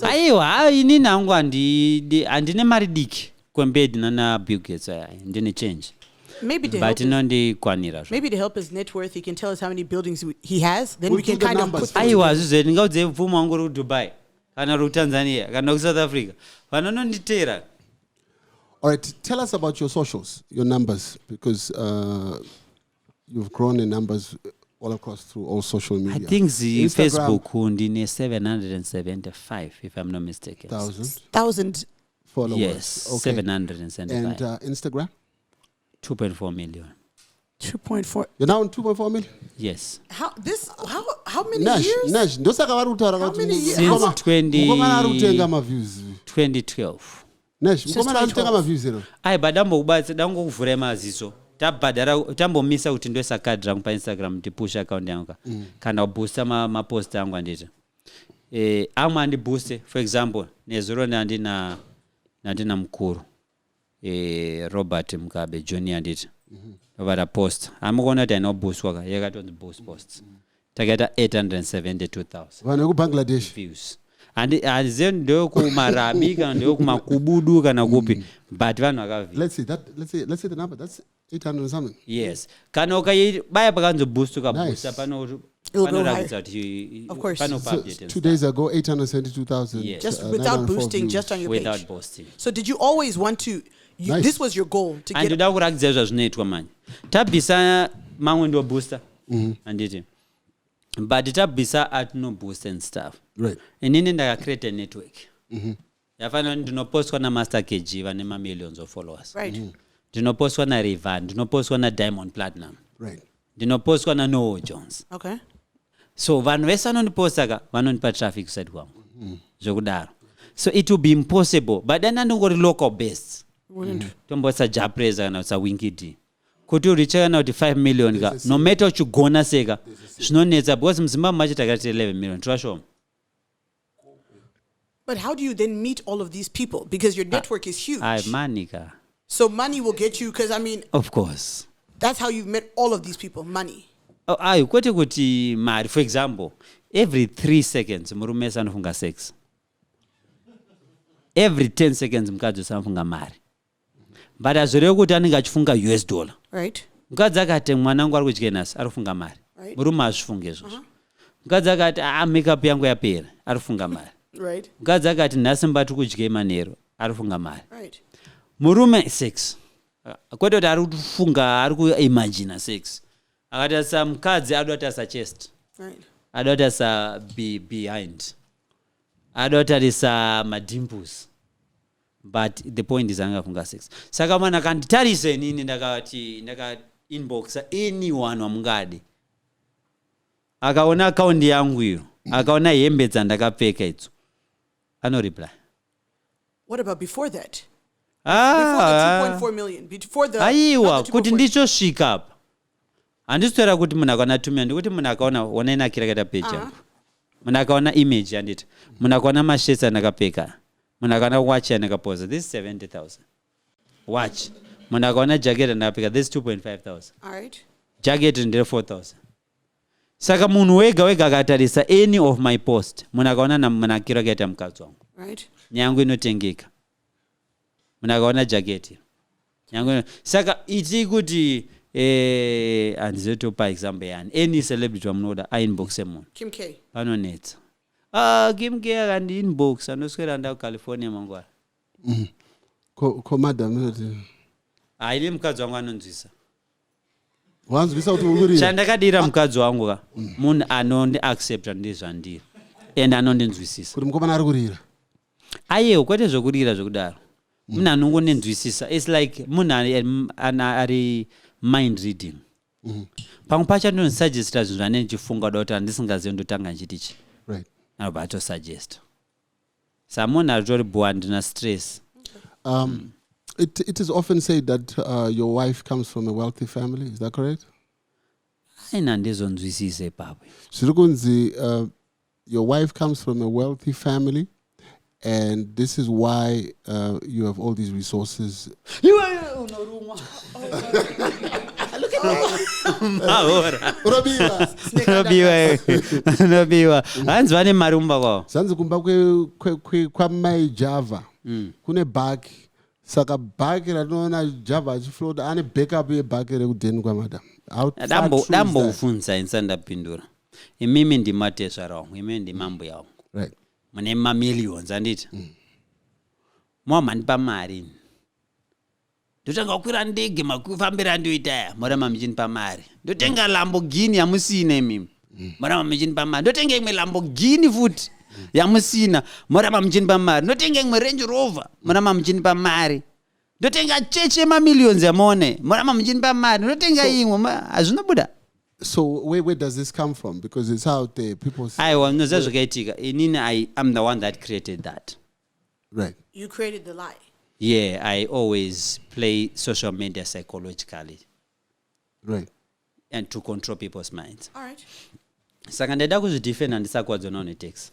Aiwa, inini hangu handine mari diki compared nana Bill Gates. Ndine change. Maybe to But help inondikwanira. maybe to help his net worth, he can tell us how many buildings he has. Then We'll we can do the kind of numbers put for those- you. Aiwa zvize ndingaudze mvumo wangu uri kuDubai kana uri kuTanzania kana kuSouth Africa. Vanononditeera. All right. Tell us about your socials, your numbers, because you've grown in numbers all across through all social media. I think the Instagram, Facebook ndine 775 if I'm not mistaken. 1,000. followers. Yes, Okay. 775. And Instagram? 2.4 million. 2.4. You're now on 2.4 million? Yes. How many Nash, years? Nash. Ndosaka vari kutaura How kuti many years? Since mukoma- 20 mukomana ari kutenga maviews. 2012. Nash, Since mukomana ari kutenga 2012. maviews ero. Ai badambokubatsa dangokuvhura maziso. Tabhadhara tambomisa kuti ndoisa card rangu paInstagram ndipusha account yangu. Kana kuboosta mapost angu anditi. Amwe andibooste for example nezuro ndandina mukuru. Robert Mugabe Junior anditi. Vara post. Amukona kuti anoboostwa ka yakatonzi boost posts. Takaita 872,000 Vanhu vekubangladesh. views. Handizivi ndokumarabi kana ndokumakubudu kana kupi but vanhu vakavhia. Let's see the number. That's 800 and something. Yes. Kana ukaibaya pakanzi boost ukaboosta Nice. panoratidza kuti Of course. So panopublic 2 days ago, 872,000. Yes. Just 904 without boosting, views. just on your without page. boosting. So did you always want to? Nice. This was your goal to get. Andida kurakidza zvazvinoitwa manje. Tabvisa mamwe ndo booster. Anditi. But tabvisa atino boost and stuff. Right. Inini ndakacreate a network. Yafanira ndinopostwa naMaster KG vane millions of followers. Right. Ndinopostwa naRayvan, ndinopostwa naDiamond Platinum. Right. Ndinopostwa naNoah Jones. Okay. So vanhu vese vanondiposta ka vanondipa traffic kusati kwangu. Zvokudaro. So it will be impossible. But then I know what local best. Tombotsa Japreza and a Winky D. Could you return out the 5 million? No matter what you gonna say, it's no needs a bosom budget. I got 11 million. Trash home. But how do you then meet all of these people? Because your network is huge. I money. So money will get you, because I mean, of course. That's how you've met all of these people, money. Oh, I got to marry. For example, every 3 seconds, murume sanofunga sex. Every 10 seconds, mkazi sanofunga mari. But as kuti anenge achifunga $. Right. Mukadzi akati mwanangu ari kudya nhasi arifunga mari. Murume azvifunge izvozvo. Mukadzi akati makeup yangu yapera arifunga mari. Right. Mukadzi akati nhasi mbati kudya manheru arifunga mari. Right. Murume sex. Kwete kuti ari kufunga ari kuimagine sex. Akati asa mukadzi adoti asa chest. Right. Adoti asa behind. Adoti asa madimples. But the point is angafunga sex. Saka mwana kanditarise nini ndaka inbox anyone wamungadi. Akaona account yangu hiyo. Akaona hembe dzandakapfeka idzo. Ano reply. What about before that? Before the 2.4 million. Before the aiwa kuti ndichosvika apa. Handiswera kuti munhu akanatumira ndikuti munhu akaona ona inakireketa page yangu. Munhu akaona image yandita. Munhu akaona mashirts andakapfeka. Munhu akaona watch andakaposa. This is 70,000. Watch. Munhu akaona jacket andakapfeka. This is 2.5,000. All right. Jacket ndere 4,000. Saka munhu wega akatarisa any of my post. Munhu akaona munakireketa mukadzi wangu. Right. Nyangu inotengeka. Munhu akaona jacket. Nyangu saka iti kuti andizotopa example yani. Any celebrity wamunoda inbox emunhu. Kim K. Panonetsa. Kim K akandi inbox anoswera nda California mangwana. Ko madam. Ile mukadzi wangu anonzwisa. Wanzwisa kuti ukurira. Chandakadira mukadzi wangu ka. Munhu anondi accept ndizvandiri. And anondinzwisisa. Kuti mukomana ari kurira. Ayewo kwete zvokurira zvokudaro. Munhu anongonenzwisisa. It's like munhu ari mind reading. Pamwe pacho ndinosuggesta zvinhu zvane ndichifunga kuti handisingazivi ndotanga ndichitichi. Right. Anobva atosuggesta. Saka munhu aritori bowa ndina stress. It is often said that your wife comes from a wealthy family. Is that correct? Aina ndizonzwisisa ipapo. Zviri kunzi your wife comes from a wealthy family, and this is why you have all these resources. Unobiwa. Hanzi vane marumba kwavo. Zanzi kumba kwamai Java. Kune bhaki. Saka bhaki ranoona Java achiflota ane backup yebhaki rekudheni kwamadam. Dambo ufunza insandapindura. Imimi ndimatesvara wangu, imimi ndimambo yangu. Right. Mune mamillions anditi. Mwamandipa mari. Ndotanga kukwira ndege makufambira ndoita morama muchinipa mari. Ndotenga Lamborghini yamusina imimi. Morama muchinipa mari. Ndotenga imwe Lamborghini futi yamusina. Morama muchinipa mari. Ndotenga imwe Range Rover. Morama muchinipa mari. Ndotenga cheche mamillions yamone. Morama muchinipa mari. Ndotenga imwe hazvinobuda. So where does this come from? Because it's out there. People say... I'm the one that created that. Right. You created the lie. Yeah, I always play social media psychologically. Right. And to control people's minds. All right. Saka ndeda kuzvidefenda ndisakwadza none tax.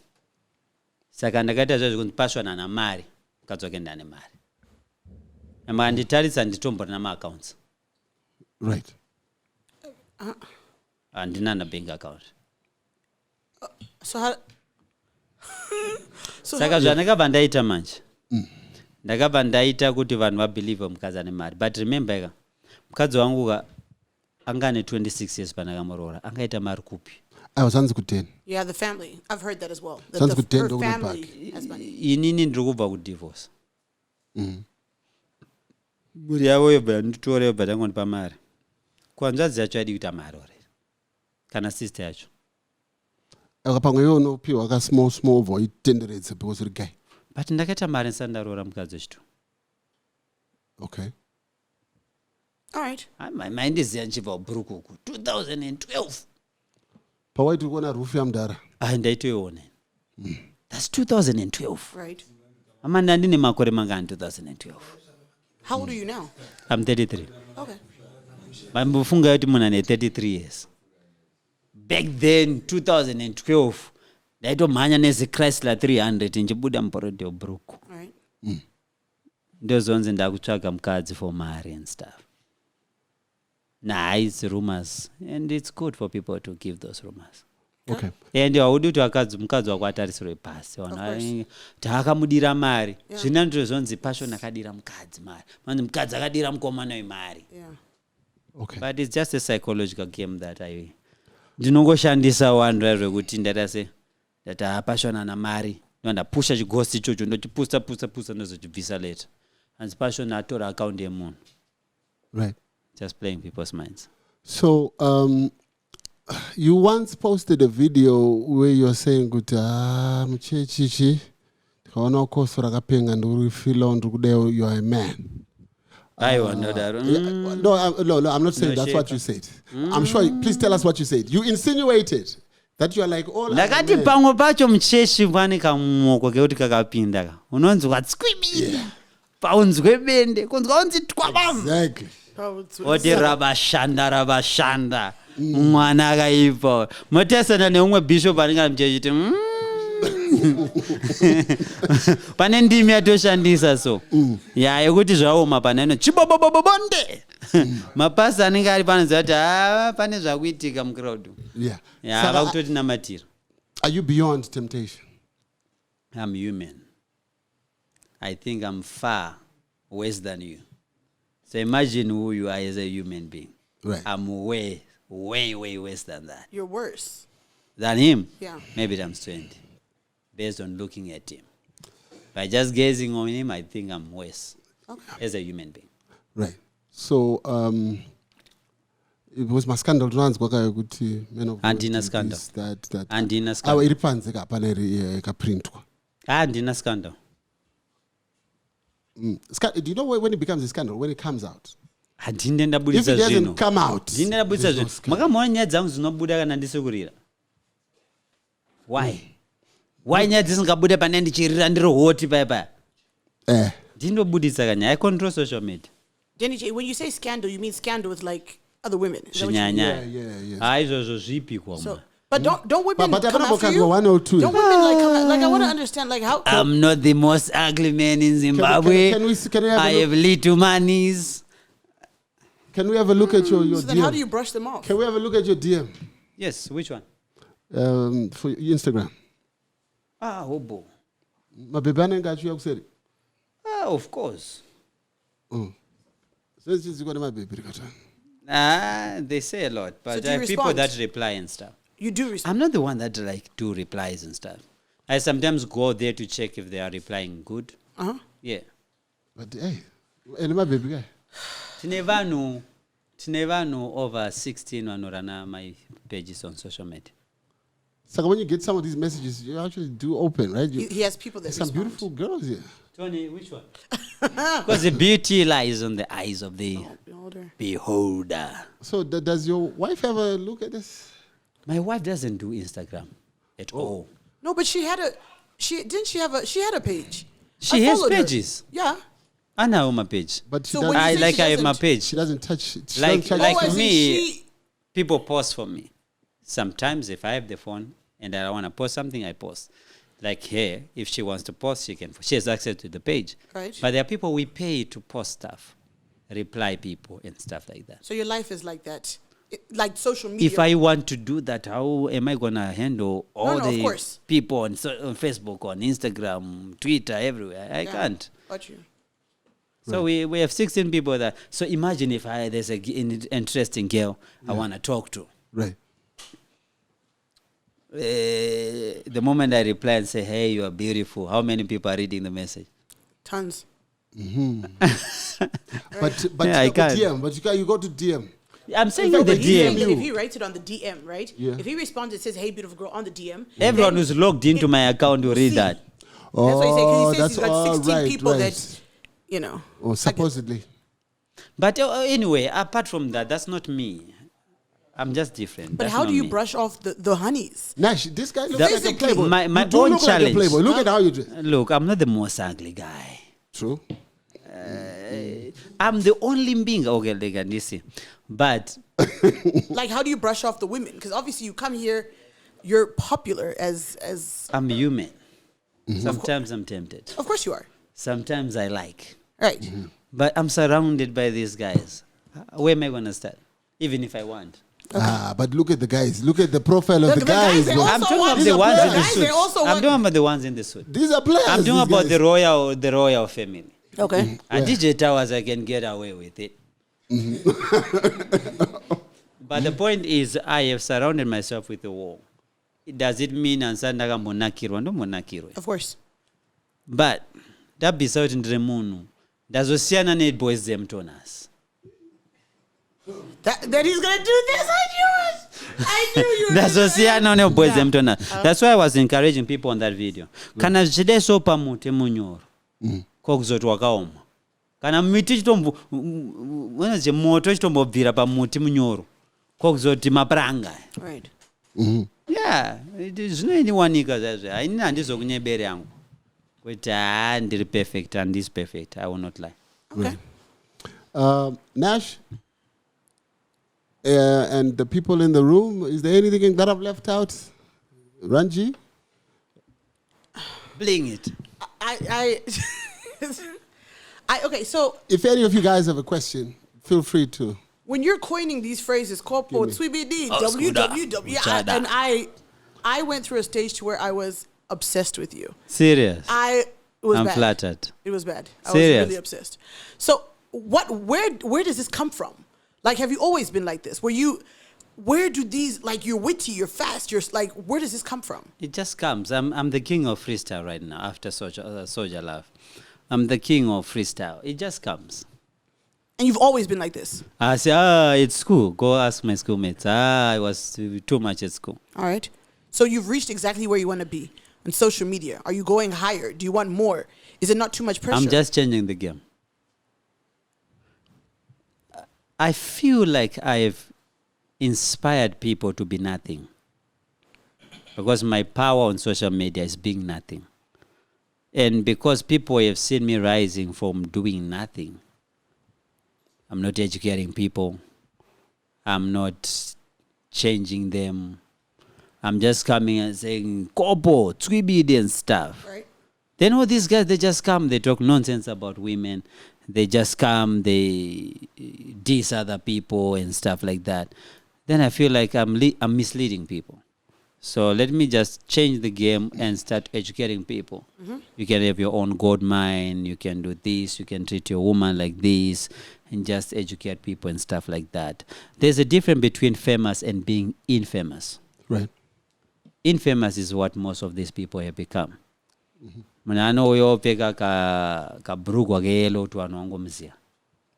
Saka ndakaita zvazvo passion na mari, kadzoke ndane mari. Amba nditaritsa nditombora na accounts. Right. Andina na bank account. So how Saka zvanakabva ndaita manje. Ndakabva ndaita kuti vanhu vabelieve mukadzi ane mari. But remember mukadzi wangu anga ane 26 years panakamuroora. Angaita mari kupi? I was hands good. Yeah, the family. I've heard that as well. Sounds good. Her family has money. Inini ndiri kubva kudivorce. Muri yavo yobva nditore yobva tangonipa mari. Kwanzvadzi yacho yadi kuita mari ore. Kana sister yacho. Pamwe iwo unopiwa ka small voitenderedze because uri guy. But ndakaita mari nsandaroora mukadzi wechitu. Okay. All right. My mind is yanchibva kubhurukuku 2012. Pawaiti kuona roof yamudhara. Ndaitoiona. That's 2012. Right. Amanda ndine makore mangani 2012. How old are you now? I'm 33. Okay. Mambofunga kuti munhu ane 33 years. Back then 2012 ndaitomhanya nezi Chrysler 300 nchibuda muparodhi webhuruku. Right. Ndozonzi ndakutsvaga mukadzi for mari and stuff. Nah, it's rumors and it's good for people to give those rumors. Okay. And haudi kuti mukadzi wako atarisirwe pasi taakamudira mari zvina ndozonzi passion akadira mukadzi mari manzi mukadzi akadira mukomana wemari. Okay. But it's just a psychological game that I ndinongoshandisa wandu zvekuti ndatase ndati passion ana mari ndandapusha chigosi ichocho ndochipusa ndozochibvisa later and passion atora account yemunhu. Right. Just playing people's minds. So you once posted a video where you're saying kuti muchechichi ndikaona ukosora kapenga ndurifila ndikudeo you are a man. I wonder that. No, I'm not saying that's what you said. I'm sure. Please tell us what you said. You insinuated that you are like all. Ndakati pamwe pacho mucheshi pane kamwoko kekuti kakapinda ka unonzi watskwimi paunzwe bende kunzwa unzi twabam. Exactly. Oti rabashanda mwana akaipa motesana neumwe bishop anenge muchechi pane ndimi yatoshandisa so yekuti zvaoma panaino chibobobobonde mapasi anenge ari panoziva kuti pane zvakuitika mucrowd vakutoti namatira. Are you beyond temptation? I'm human. I think I'm far worse than you. So imagine who you are as a human being. Right. I'm way worse than that. You're worse Than him? Yeah. Maybe times 20. Based on looking at him. By just gazing on him, I think I'm worse. Okay. As a human being. Right. So it was my scandal runs kuti men of Andina God scandal. that Andina scandal. iri panze kapana ikaprintwa. Andina scandal. Do you know when it becomes a scandal? When it comes out? If it Ndabudisa doesn't come out, ndabudisa zvino makamuona nyaya dzangu dzinobuda kana ndisikurira. Why nyaya dzisingabuda pane ndichirira ndiri hoti paya ndinobudisa kanya. I control social media. Denny J, when you say scandal, you mean scandal with like other women? Is that what you mean? Zvinyanya izvozvo zvipi So, kwamwa. but don't women but come after you? one or two. Don't women like come like I want to understand like how I'm not the most ugly man in Zimbabwe. Can we have I have little monies. Can we have a look at your so then DM? how do you brush them off? Can we have a look at your DM? Yes, which one? For your Instagram. Hobo. Mababy anenge achiuya kuseri. Of course. They say a lot, but So do you people respond? that reply and stuff. You do respond. I'm not the one that like do replies and stuff. I sometimes go there to check if they are replying good. Yeah. But hey, and my baby guy. Tine vanhu over 16 vanorana my pages on social media. So when you get some of these messages, you actually do open, right? He has people that Some respond. beautiful girls here. Tony, which one? Because the beauty lies on the eyes of the beholder. So does your wife ever look at this? My wife doesn't do Instagram at all. No, but she had a she had a page. She I has followed her. pages. Yeah. I know my page. But she So doesn't, when you I say like she I have my doesn't- page. she doesn't touch. She Like doesn't touch as in me, she- people post for me. Sometimes if I have the phone and I want to post something, I post. Like here, if she wants to post, she has access to the page. Right. But there are people we pay to post stuff, reply people and stuff like that. So your life is like that. Like social media. If I want to do that, how am I going to handle all No, of the course. people on Facebook, on Instagram, Twitter, everywhere? I can't. Got you. So we have 16 people that. So imagine if there's an interesting girl I want to talk to. right. The moment I reply and say, "Hey, you are beautiful," how many people are reading the message? Tons. But Yeah, I you go can't. DM. But you go to DM. I'm saying In in fact, the the Saying DM. that if he writes it on the DM, right? Yeah. If he responds and says, "Hey, beautiful girl," on the DM, Everyone then who's logged into my account will read see. that. That's what he said. Because he says that's he's got all 16 right, people right. that, you know. Or supposedly. But anyway, apart from that, that's not me. I'm just different. But That's how not do you me. brush off the honeys? Nash, this guy looks That- like a playboy. my You do own look challenge. like a playboy. Look at how you dress. Look, I'm not the most ugly guy. True. I'm the only being. Okay, they can see. But Like, how do you brush off the women? Because obviously you come here, you're popular as. I'm human. Mm-hmm. Sometimes I'm tempted. Of course you are. Sometimes I like. Right. Mm-hmm. But I'm surrounded by these guys. Where am I going to start? Even if I want. But look at the guys. Look at the profile of Look, the the guys, guys. they bro. also I'm talking want- about the ones in the guys, they suit. also I'm want- talking about the ones in the suit. These are players. I'm talking these about guys. the royal family. Okay. At DJ Towers, I can get away with it. But the point is, I have surrounded myself with a wall. Does it mean ansandaga monakirwa? Ndo monakirwe. Of course. But that be certain remunu. Ndazosiyana ne boys zemtonas. That he's gonna do this. I knew it. I knew you. were gonna do Ndazosiyana ne boys Yeah. zemtonas. That's why I was encouraging people on that video. Kana chideso pamute munyoro. Kokuzoti wakaoma. Kana miti chitombo mwenaje moto chitombobvira pamuti munyoro. Kokuzoti mapranga. Right. Yeah, zvinoiniwanika zvazvo. Haini handizokunyebere yangu. Kuti ndiri perfect and this perfect. I will not lie. Okay. Nash, and the people in the room, is there anything that I've left out? Ranji? Bling it. Okay, so If any of you guys have a question, feel free to. when you're coining these phrases, Kopo, Twibidi, Oh, WWW, Skuda. and I went through a stage to where I was obsessed with you. Serious. It was I'm bad. flattered. It was bad. I Serious? was really obsessed. So where does this come from? Like, have you always been like this? Where do these, like, you're witty, you're fast, you're like, where does this come from? It just comes. I'm the king of freestyle right now after Soldier Love. I'm the king of freestyle. It just comes. And you've always been like this. I say, it's school. Go ask my schoolmates. I was too much at school. All right. So you've reached exactly where you want to be on social media. Are you going higher? Do you want more? Is it not too much pressure? I'm just changing the game. I feel like I've inspired people to be nothing. Because my power on social media is being nothing. And because people have seen me rising from doing nothing, I'm not educating people. I'm not changing them. I'm just coming and saying, Kopo, Twibidi and stuff. Right. Then all these guys, they just come, they talk nonsense about women. They just come, they diss other people and stuff like that. Then I feel like I'm misleading people. So let me just change the game and start educating people. You can have your own God mind. You can do this. You can treat your woman like this and just educate people and stuff like that. There's a difference between famous and being infamous. Right. Infamous is what most of these people have become. Mwana uyopeka ka brugu akelo tu anongomzia.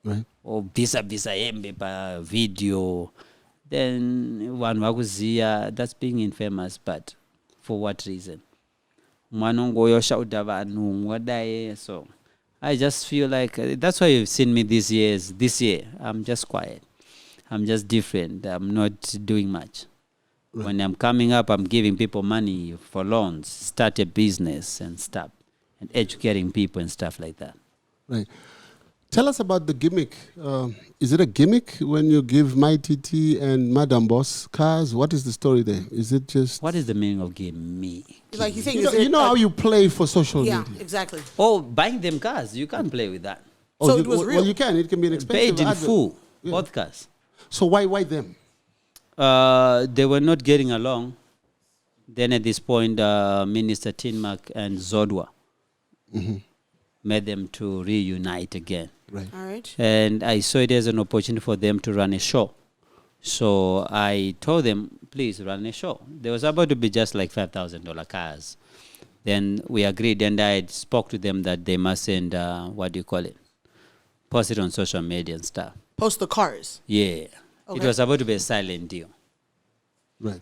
Right. Or bisa embe pa video. Then one wakuzia, that's being infamous, but for what reason? Mwanongo yoshauta vanhu wadaye. So I just feel like that's why you've seen me this year. I'm just quiet. I'm just different. I'm not doing much. Right. When I'm coming up, I'm giving people money for loans, start a business and stuff, and educating people and stuff like that. Right. Tell us about the gimmick. Is it a gimmick when you give Mighty T and Madam Boss cars? What is the story there? Is it just... What is the meaning of giving me? Like you think, You know how you play for social yeah, media? exactly. Oh, buying them cars. You can't play with that. Oh, So it was real. Well, you can. It can be an expensive Paid in advert. full. Yeah. Podcast. So why them? They were not getting along. Then at this point, Minister Tinmak and Zodwa made them to reunite again. Right. All right. And I saw it as an opportunity for them to run a show. So I told them, please run a show. There was about to be just like $5,000 cars. Then we agreed, and I spoke to them that they mustn't, post it on social media and stuff. Post the cars. Yeah. Okay. It was about to be a silent deal. Right.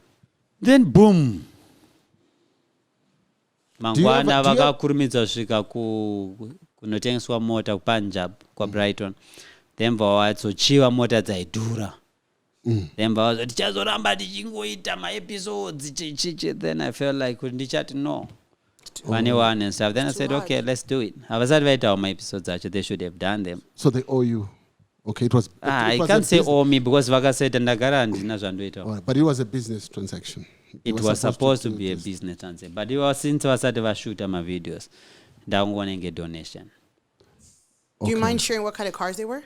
Then boom. Do you have Mangwana a- do you have- vakakurumidza kusvika kunotengeswa mota kuPunjab kwaBrighton. Then vawadzochiva mota dzaidhura. Then I was tichazoramba tichingoita maepisodes chichichi. Then I felt like ndichati no. One and stuff. Then I said, okay, let's do it. I was advised on my episodes actually they should have done them. So they owe you. Okay, it was. I can't say owe me because Vaga said ndagara ndinazvandoita. All right, but it was a business transaction. It was supposed to be a business transaction, but it was since I started to shoot my videos, that I'm going to get donation. Do you mind sharing what kind of cars they were?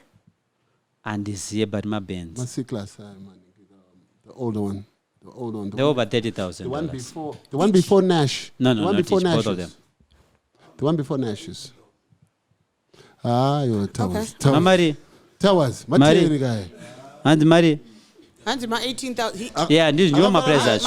And this year, but my Benz. My C-Class, the older one. The older one. They're over $30,000. The one before. The one before Nash. No, the one not before each, both of them. The one before Nash's. You're Towers. Okay. Mari. Towers. Mari. Guy. And Mari. And my 18,000. Yeah, this is my pleasures.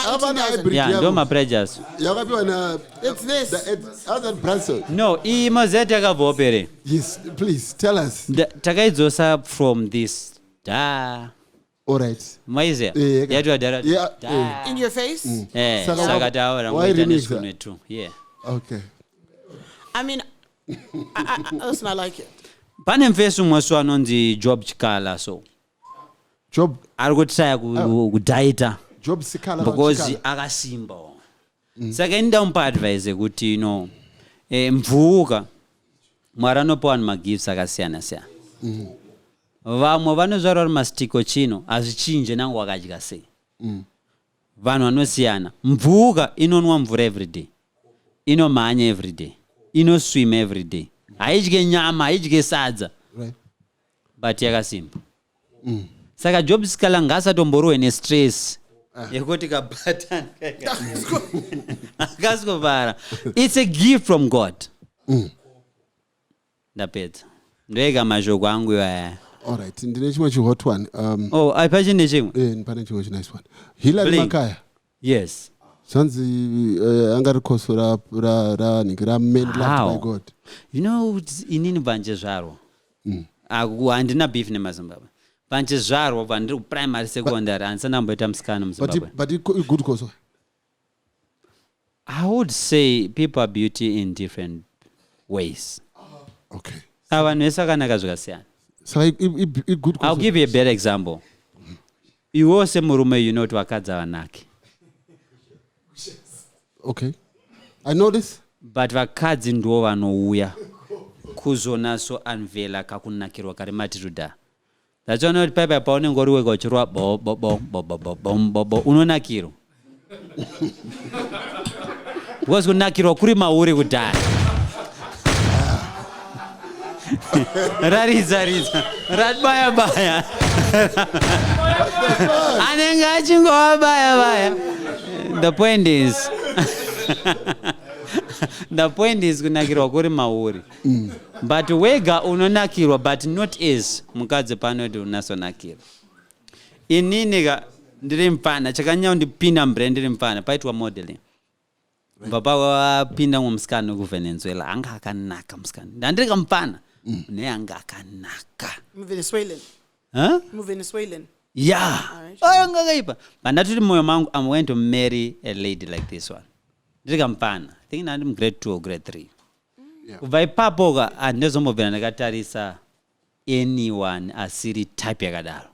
Yeah, do my pleasures. It's this. Other Branson. No, Imazeta. Yes, please tell us. Takaizosa from this. Da. All right. Maize. Yeah. In your face? Eh, Sagata. Why remix that? Too. Yeah. Okay. I mean, listen, I like it. Pane mfesu mwaswano ndi job chikala so. Job. Arikutsaya kudaita. Job sikala. Because akasimba. Saka ndampa advise kuti mvuka mwaranopa ma gifts akasiyana siyana. Vamwe vanozvara mastiko chino azvichinje nangu wakadya sei. Vanhu vanosiyana. Mvuka inonwa mvura every day. Inomhanya every day. Swim every day. Haidye nyama, haidye sadza. Right. But yakasimba. Saka job sikala ngasatomborwe nestress. Yekuti kabata. Akasikobara. It's a gift from God. Ndapedza. Ndoega mashoko angu iwaya. All right. Ndine chimwe hot one. Apachine chimwe. Ndipane chimwe nice one. Hilary Makaya. Yes. Sanzi angarikosora ra men loved by God. You know inini banje zvaro. Handina beef neMazimbabwe. Banje zvaro vandiri primary secondary handisandamboita musikana muZimbabwe. But good koso. I would say people are beauty in different ways. Okay. Vanhu vese vakanaka zvakasiyana. So good koso. I'll give you a better example. Iwe semurume you know kuti vakadzi havanaki. Okay. I know this. But vakadzi ndo vanouya kuzonaso unveila kakunakirwa kari matiruda. That's why not paipa paunenge uri wega uchirwa unonakirwa. Because kunakirwa kuri mauri kudhaya. Raridza ratbaya anenge achingowabaya. The point is kunakirwa kuri mauri. But wega unonakirwa but not as mukadzi panoti unasonakirwa. Inini ndiri mpana chakanyanya ndipinda mbrand ndiri mpana paitwa modeling. Baba wapinda musikana kuVenezuela anga akanaka musikana. Ndandiri kampana neanga akanaka. Venezuelan. Huh? Venezuelan. Yeah. Anga kaipa. Bandatuti moyo mangu I'm going to marry a lady like this one. Ndiri kampana. I think I'm grade 2 or grade 3. Kubva ipapo handizomubvira ndakatarisa anyone asiri type yakadaro.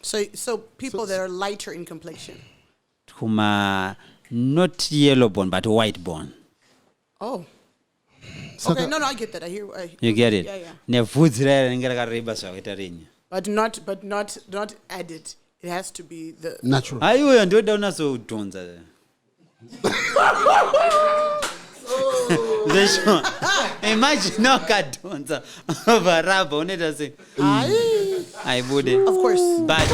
So people that are lighter in complexion. Not yellow bone but white bone. Oh. Okay, no, I get that. I hear. You get it? Yeah. Nevudzi raya rinenge rakareba zvakaita rinye. But not added. It has to be the natural. Aiwe ndoda unazodhonza. Imagine wakadhonza varabha unoita sei. Aibude. Of course. But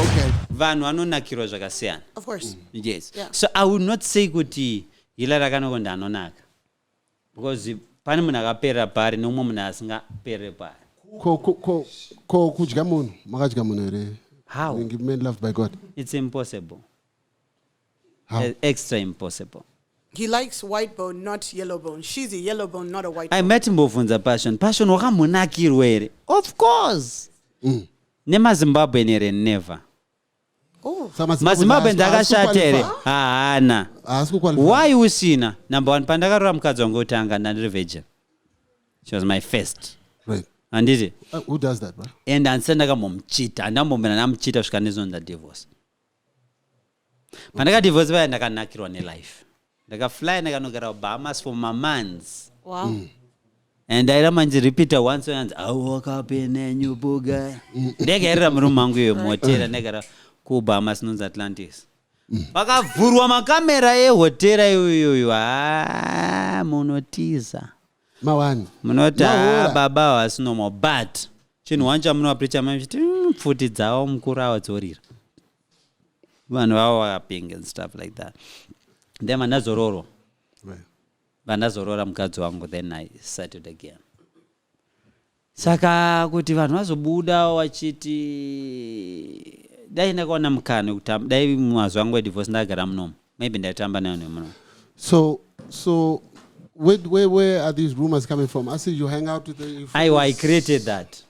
vanhu vanonakirwa zvakasiyana. Of course. Yes. Yeah. So I would not say kuti Hilary akanokonda anonaka. Because pane munhu akaperera pari nomumwe munhu asingaperere pari. Ko kudya munhu makadya munhu here. How? Men loved by God. It's impossible. How? Extra impossible. He likes white bone, not yellow bone. She's a yellow bone, not a white bone. I met mbovunza Passion wakamunakirwa here. Of course. NeMaZimbabwe here never. Oh. MaZimbabwe ndakashata here. Haana. Why usina? Number 1 pandakarora mukadzi wangu utanga ndandiri virgin. She was my first. Right. Anditi? Who does that, bro? And ansenda kamomuchita. Andambomena namuchita kusvika ndizonda divorce. pandakadivorce paya ndakanakirwa nelife ndakafly ndakanogara Bahamas for my months. Wow. And ndairamba ndichiripita once and I woke up in a new buga. Ndakaerera murume wangu iyo muhotera ndagara kuBahamas nonzi Atlantis. Pakavhurwa makamera ehotera iyoyo munotiza. Mawani. Munoti baba was normal but chinhu wancha munowaprecha machiti pfuti dzawo mukuru awadzorira. Vanhu vavo vakapinga and stuff like that. Then mandazororo. Right. Vandazorora mukadzi wangu then I settled again. Saka kuti vanhu vazobuda wachiti dai ndakaona mukana kuti dai mazuva angu edivorce ndagara munomu maybe ndaitamba nayo nemunomu. So where are these rumors coming from? I see you hang out with the I created that.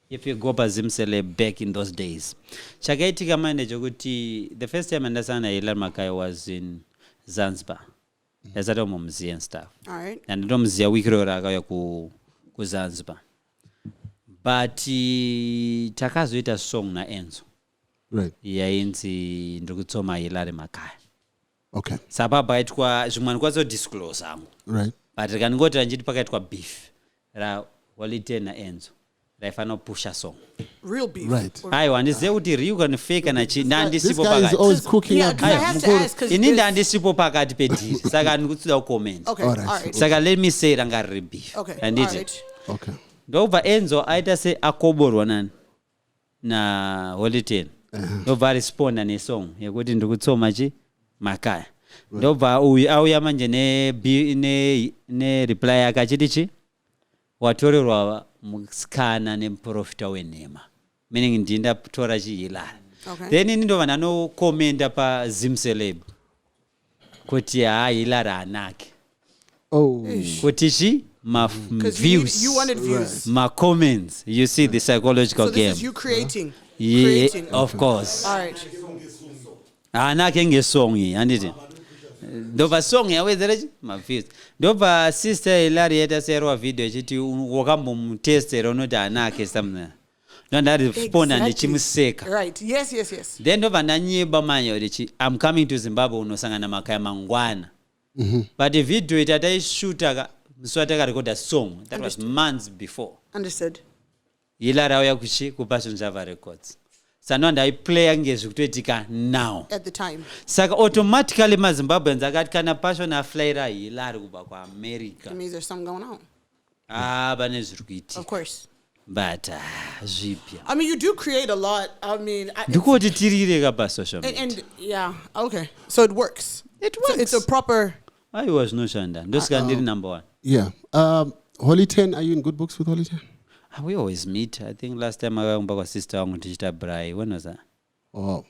If you go Zimsele back in those days. Chakaitika manje chokuti the first time andasana Hilary Makai was in Zanzibar. Ndazata mumzi and stuff. All right. And ndomziya wikirora akauya ku Zanzibar. But takazoita song na Enzo. Right. Yainzi ndikutsoma Hilary Makai. Okay. Sababa aitwa zvimwe kwazo disclose angu. Right. But kaningoti njiti pakaitwa beef. Ra Holiday na Enzo. Raifano pusha song. Real beef. Right. Aiwa ndizive kuti riu kana fake na chi ndandisipo This guy is pakati. always cooking Yeah, up. 'cause I have to ask because Ini ndandisipo pakati pediri. Saka ndikutsida comment. Okay. All All right. right. Saka let me say rangari beef. Okay. And All it. right. Okay. Ndobva Enzo aita se akoborwa nani na Holiday. Ndobva responda ne song yekuti ndikutsoma chi Makaya. Ndobva uyu auya manje ne reply akachiti chi watorerwa musikana nemuprofita wenhema. Meaning ndinda tora chi Hilary. Okay. Then ini ndova nano commenta pa Zimceleb kuti Hilary anake. Oh. Kuti chi ma Because views. you wanted views. My comments, you see the psychological So game. this is you creating. Yeah, Creating. of course. All right. Anake ngesong hii, anditi. Ndova song yawezera ma views. Ndova sister Hilary yeta serwa video chiti wakambo mtestera unoti anake something. Ndanda respond and chimuseka. Right. Yes, yes, yes. Then ndova nanyeba manya urichi I'm coming to Zimbabwe unosangana Makaya mangwana. But the video ita shoot Mswataka record a song that was months before. Understood. Hilary auya kuchi ku Passion Java Records. Sano ndai play ngezvi kutoitika now. At the time. Saka automatically maZimbabweans akati kana Passion aflyira Hilary kubva ku America. That means there's something going on. Pane zviri kuitika. Of course. But zvipya. I mean, you do create a lot. I mean, Ndikoti tirire ka social media. and yeah, okay. So it works. It So works. it's a proper. I was no shanda. Ndosika ndiri number 1. Yeah. Holy 10, are you in good books with Holy 10? We always meet. I think last time I went back with sister wangu tichita Brai. When was that? Oh.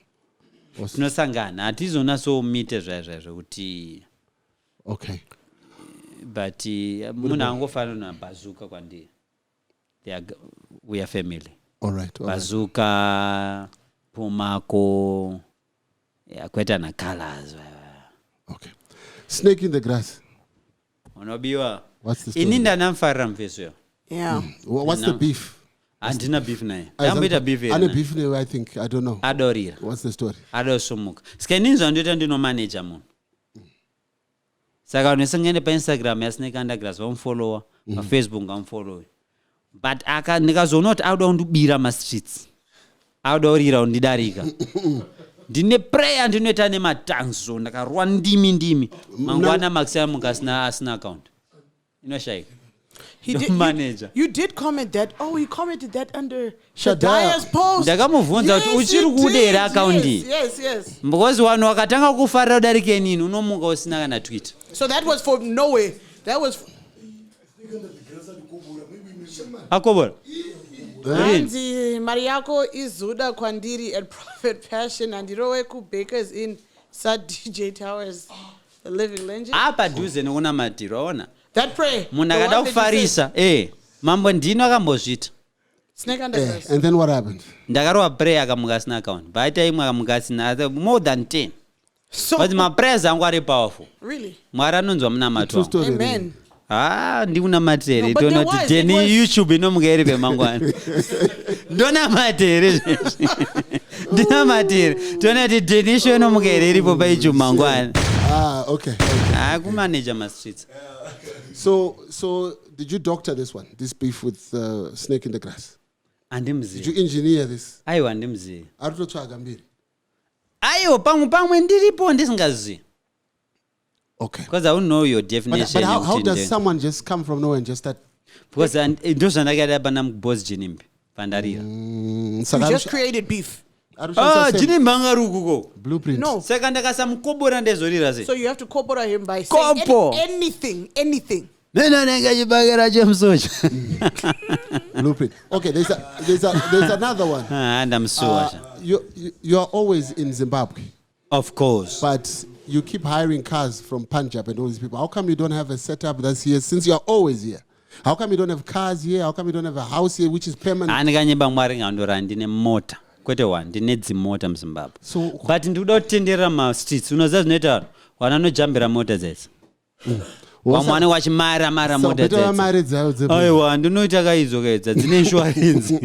Tinosangana. Atizona so meet zvaizvo kuti Okay. but munhu angofana na Bazuka kwandiri. We are family. All right. Bazuka, Pomako, kweta na colors. Okay. Snake in the grass. Unobiwa. What's the story? Ininda namfarira mfeso yo. Yeah. What's the beef? Andina beef naye. Ndambita beef Ana ena. beef I think. I don't know. Adorira. What's the story? Adosumuka. Sikeninzwa ndoita ndino manager munhu. Saka unosangene pa Instagram ya Snake Undergrass wamfollower, pa Facebook ngamfollow. But ndikazoona kuti auda kundibira ma streets. Auda kurira undidarika. Ndine prayer ndinoita nematanzo ndakarwa ndimi mangwana maximum asina account. Inoshayika. He The did. manager. You did comment that. Oh, he commented that under Shadaya. Shadaya's post. Ndakamubvunza kuti uchiri you kudera did. account iyi. Yes. Because wanu wakatanga kufarira kudarika inini unomuka usina kana tweet. So that was for Norway. That was. Akobora. Anzi Mariako izuda kwandiri at Prophet Passion and Irowe Bakers in Sad DJ Towers, the living legend. Apa dhuze nekuna matiro waona. That prayer. Munhu the akada one that you said. kufarisa mambo ndino akambozvita. Snake Undergrass. And then what happened? Ndakarova prayer akamuka asina account. Baita imwe akamuka asina more than 10. So But my prayers angu ari powerful. really, Mwari anonzwa munamato True wangu. story. amen. Ndikuna matere. No, but Tono there was, kuti it Denny was- YouTube inomuka iri pemangwana. Ndona matere. ndinamatiri tonati denisho nomukere iripo paijumangwana Okay. kumanage ma-streets. So did you doctor this one? This beef with snake in the grass? Did you Andimzivi. engineer this? Aiwa andimzivi. Arutotsvaga mbiri. Aiwa pamwe ndiripo ndisingazivi. Okay. Because I don't know your But definition. how does someone just come from nowhere and just start? Because ndozvandakaita pana muboss jinimbi pandarira. You just created beef. Jinimbi angari ukuko. Blueprint. No. Saka ndakasamukobora ndezorira sei. So you have to cobble him by saying Kobo. anything. Nenonenge chibagera chemusocha. Blueprint. Okay, there's another one. Ndamsuwa. You are always in Zimbabwe, Of course. but you keep hiring cars from Punjab and all these people. How come you don't have a setup that's here since you are always here? How come you don't have cars here? How come you don't have a house here which is permanent? Andikanyeba mwari ngandora ndine mota. Kwete one, ndine dzimota muZimbabwe. So But ndikuda kutenderera ma-streets. Unoziva zvinoita vanhu vanojambira mota dzedzi. Vamwe wachimara mota dzedzi. mari dzayo Aiwa ndinoita kaizvokaedza dzine insurance.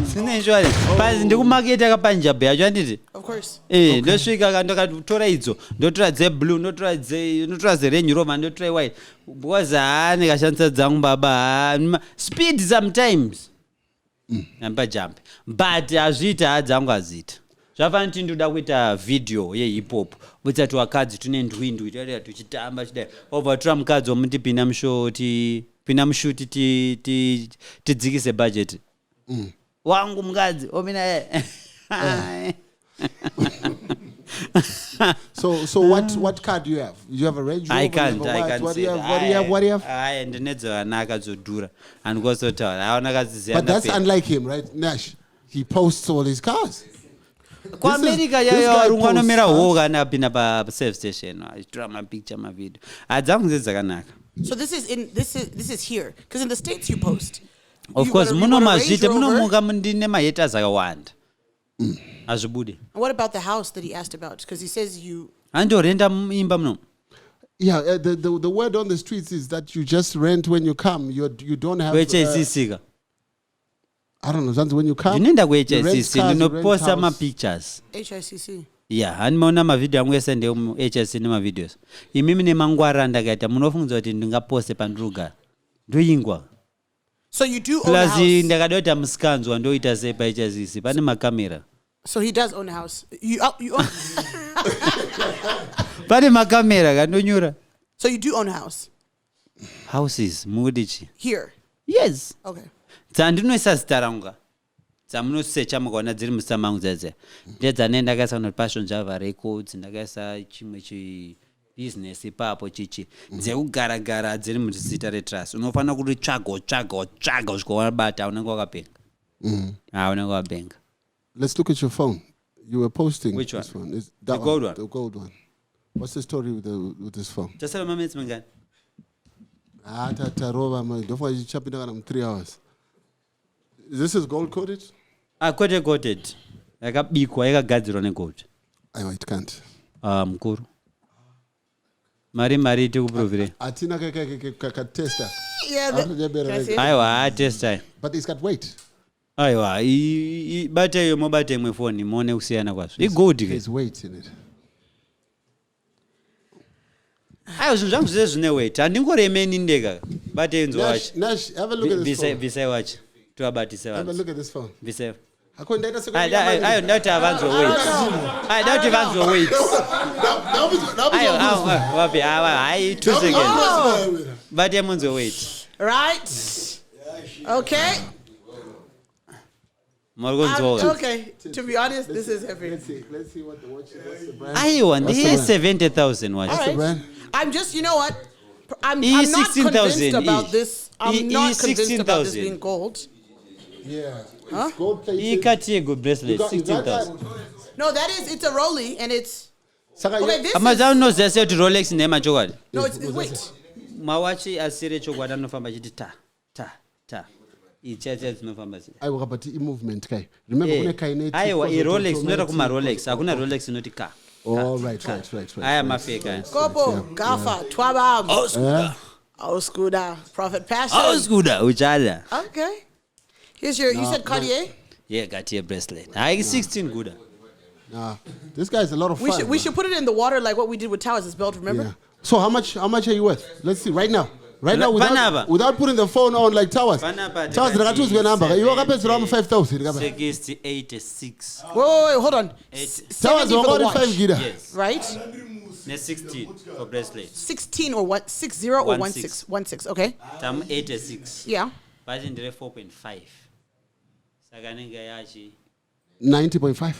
Dzine insurance. Basi ndikumaketa kapanjab yacho anditi. Of course. Ndosvika ndakatora idzo ndotora dzeblue ndotora zerange rover ndotora white because ndikashandisa dzangu baba speed sometimes pajump but hazviita dzangu hazviita zvafanira kuti ndoda kuita video yehip hop butsati wakadzi tune ndwindwi taria tuchitamba chidai obva tora mukadzi womutipinda mushuti tidzikise budget wangu mukadzi omina So what car do you have? Do you have a Range Rover? I can't What do say you have? What do you have? I ndinedzana akadzodhura andikosotaura aona kaziziya But that's unlike him, right? Nash, he posts all his cars. kuamerica yayo anomera hoka anapinda paserve station achitora mapicture mavideo adzangu dzedzi dzakanaka. So this is here because in the States you post. Of You course got a muno Range mazvite Rover. munomuka ndine mahaters akawanda hazvibudi. And what about the house that he asked about? Because he says you. andorenda imba muno. Yeah, the word on the streets is that you just rent when you come. You don't have. kuhsc I don't know. Sometimes when you come, ndinoenda you rent kuhsc cars, you rent ndinoposta house. mapictures. HICC. Yeah, handimaona mavideo angu ese ndehsc nemavideos imimi nemangwara ndakaita munofungudza kuti ndingaposte pandirugara ndoingwa. So you do own a plus house. ndakada kuti hamusikanzwa ndoita sei pahsc pane makamera. So he does own a house. You own. pane makamera kandonyura. So you do own a house houses mudichi. here. Yes. Okay. dzandinoisa zita ranga dzamunosecha mukaona dziri musita mangu dzedze ndedzane ndakaisa kuti Passion Java records ndakaisa chimwe chibusiness ipapo chichi dzekugaragara dziri muzita retrust unofanira kuti tsvaga usvika wabata unenge wakapenga. Unenge wapenga. Let's look at your phone. You were posting Which this one? one. Is that The gold one? The gold one. What's the story with this phone? tasara maminitsi mangani. Tarova, don't forget you chopping down in 3 hours. Is this is gold coated? Kwete coated yakabikwa yakagadzirwa negold. Aiwa, it can't. Mukuru mari tikuprovire. Atina tester. Yeah. Can I see it? aiwa testai. But it's got weight. aiwa bata iyo mobata imwe foni muone kusiyana kwazvo igold ke. There's weight in it. aiwa zvinhu zvangu zvese zvine weight handingoremeni ndega bata inzwa wacho Nash, have a look at this phone. visai wacho tiwabatise Have a vanhu look at this phone. visai. Now ndati avanzwe weight ndati vanzwe weight wapi hai 2 seconds bata yemunzwe weight Right. Okay. muri kunzwa. Okay. To be honest, this is heavy. Let's see what the watch is. What's the brand? aiwa ndiye 70,000 wacho. All right. brand? I'm just, you know what? I'm E not 16,000 convinced about E. this. I'm E not convinced about this 16,000. being gold. Yeah. It's gold plated. ikatiego bracelet You got 16,000. No, it's a Rolly and it's. Saka, Okay, this is. amazaunoziva sei kuti rolex ndemachokwadi. No, it's wait. mawachi asiri echokwadi anofamba achiti ta ichacha dzinofamba sei. aiwa but movement kai. Remember kune kinetic. aiwa irolex inoita automatic. kumarolex hakuna rolex inoti ka. Oh, right. aya mafeka. Kopo, Gafa, Twabam, Oskuda, Prophet Passion. auskuda uchada. Okay. Here's your. You said Cartier. Yeah, got your bracelet. I 16 good. Nah, this guy's a lot of fun. We should put it in the water like what we did with Towers' belt. Remember? Yeah. So how much are you worth? Let's see right now. Right now, Vanaba. without putting the phone on like Towers. Vanaba, Towers, the two is going number. You got paid around 5,000. 86. Wait, hold on. Towers, 70 you for the got 5 watch, gida. Yes. right? Ne 16 for bracelet. 16 or what? 60 or 16? 16, okay. Tam 86. Yeah. But in the 4.5. Saganinga yachi. 90.5.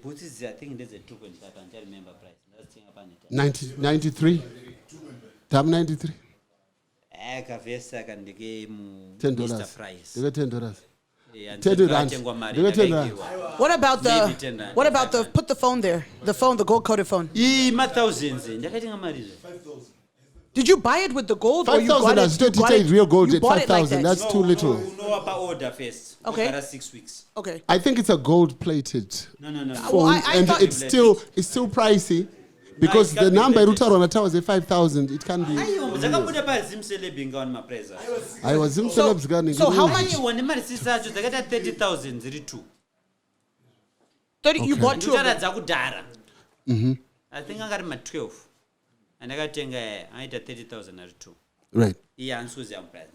Boots is I think there's a 2.5. I can't remember price. That's thing about it. 93. Tam 93. Kavesa can the game $10. Mr. Price. They got $10. Yeah, $10 rand. They got $10. What about Maybe 10 rand. what about the put the phone there? The phone, the gold coated phone. Ma thousands. Ndakatinga mari. Did you buy it with the gold or you got 5,000 it? as you got it real gold you at bought it like 5,000. that? That's too little. No about order first. Okay. For 6 weeks. Okay. I think it's a gold plated No. phone, Well, I and thought- it's still pricey because it can't the be number plated. router on a tower is 5,000. It can be. Zakabuda pa zimsele binga on mapreza. I was in celebs gunning. So how much? One mari sisacho zakata 30,000 ziri 2. 30, you bought two of Ndutara them. dzakudhara. I think I got my 12. And I got tenga I had 30,000 or 2. Right. Yeah, and Suzy am price.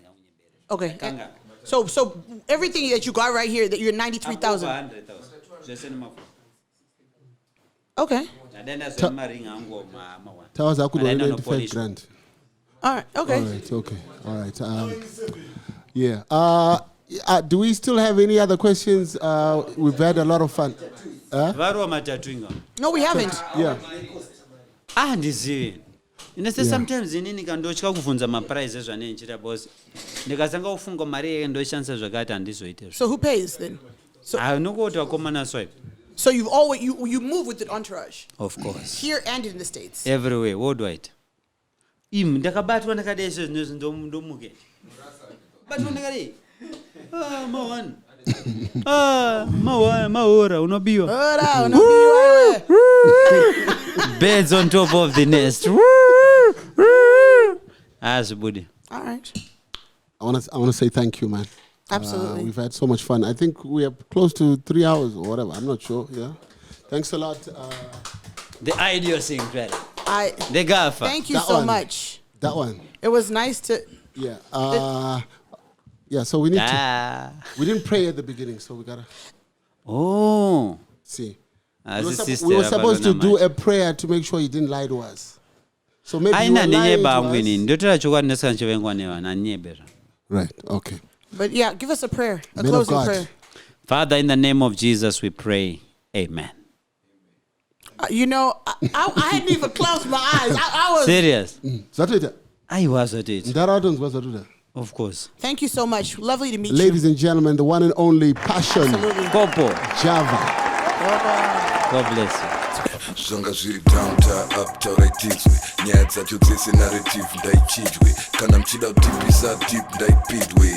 Okay. Kanga. So everything that you got right here, that you're 93,000. 100,000. Just send them Okay. and then as a marrying ango ma. Towers I could And I only don't know 95 polish. grand. All right. Okay. All right. Okay. All right. Yeah. Do we still have any other questions? We've had a lot of fun. Varo matatuinga. No, we haven't. Yeah. Ndizivi. Inese sometimes inini kandochika kuvunza maprice ezvanenchira boss. Ndikasanga ufunga mari ndoshandisa zvakati handizoite. So who pays then? Nokoti wakomana swipe. So you've always you move with the entourage Of course. here and in the States. Everywhere worldwide. Ndakabatwa ndakadai sezvinozvi ndomuke. Batwa ndakadai. Mawan. Maora unobiwa. Birds on top of the nest. Buddy. All right. I want to say thank you, man. Absolutely. We've had so much fun. I think we are close to 3 hours or whatever. I'm not sure. Yeah. Thanks a lot. The idiosyncratic. The gaffer. Thank you That so one. much. That one. It was nice to. Yeah. Yeah. So we need to. We didn't pray at the beginning, so we gotta see. We were supposed to do a prayer to make sure he didn't lie to us. So maybe you were lying to us. Right. Okay. But yeah, give us a prayer, a Men of closing God. prayer. Father, in the name of Jesus, we pray. Amen. You know, I hadn't even closed my eyes. I was Serious? Zatita. I was at it. Ndaradons was Zatita. Of course. Thank you so much. Lovely to meet Ladies you. and gentlemen, the one and only Passion Popo. Java. God bless you. zvanga zviri downta up tauraitinzwe nyaya dzacho dzese narrative ndaichidwe kana muchida kutipisa deep ndaipidwe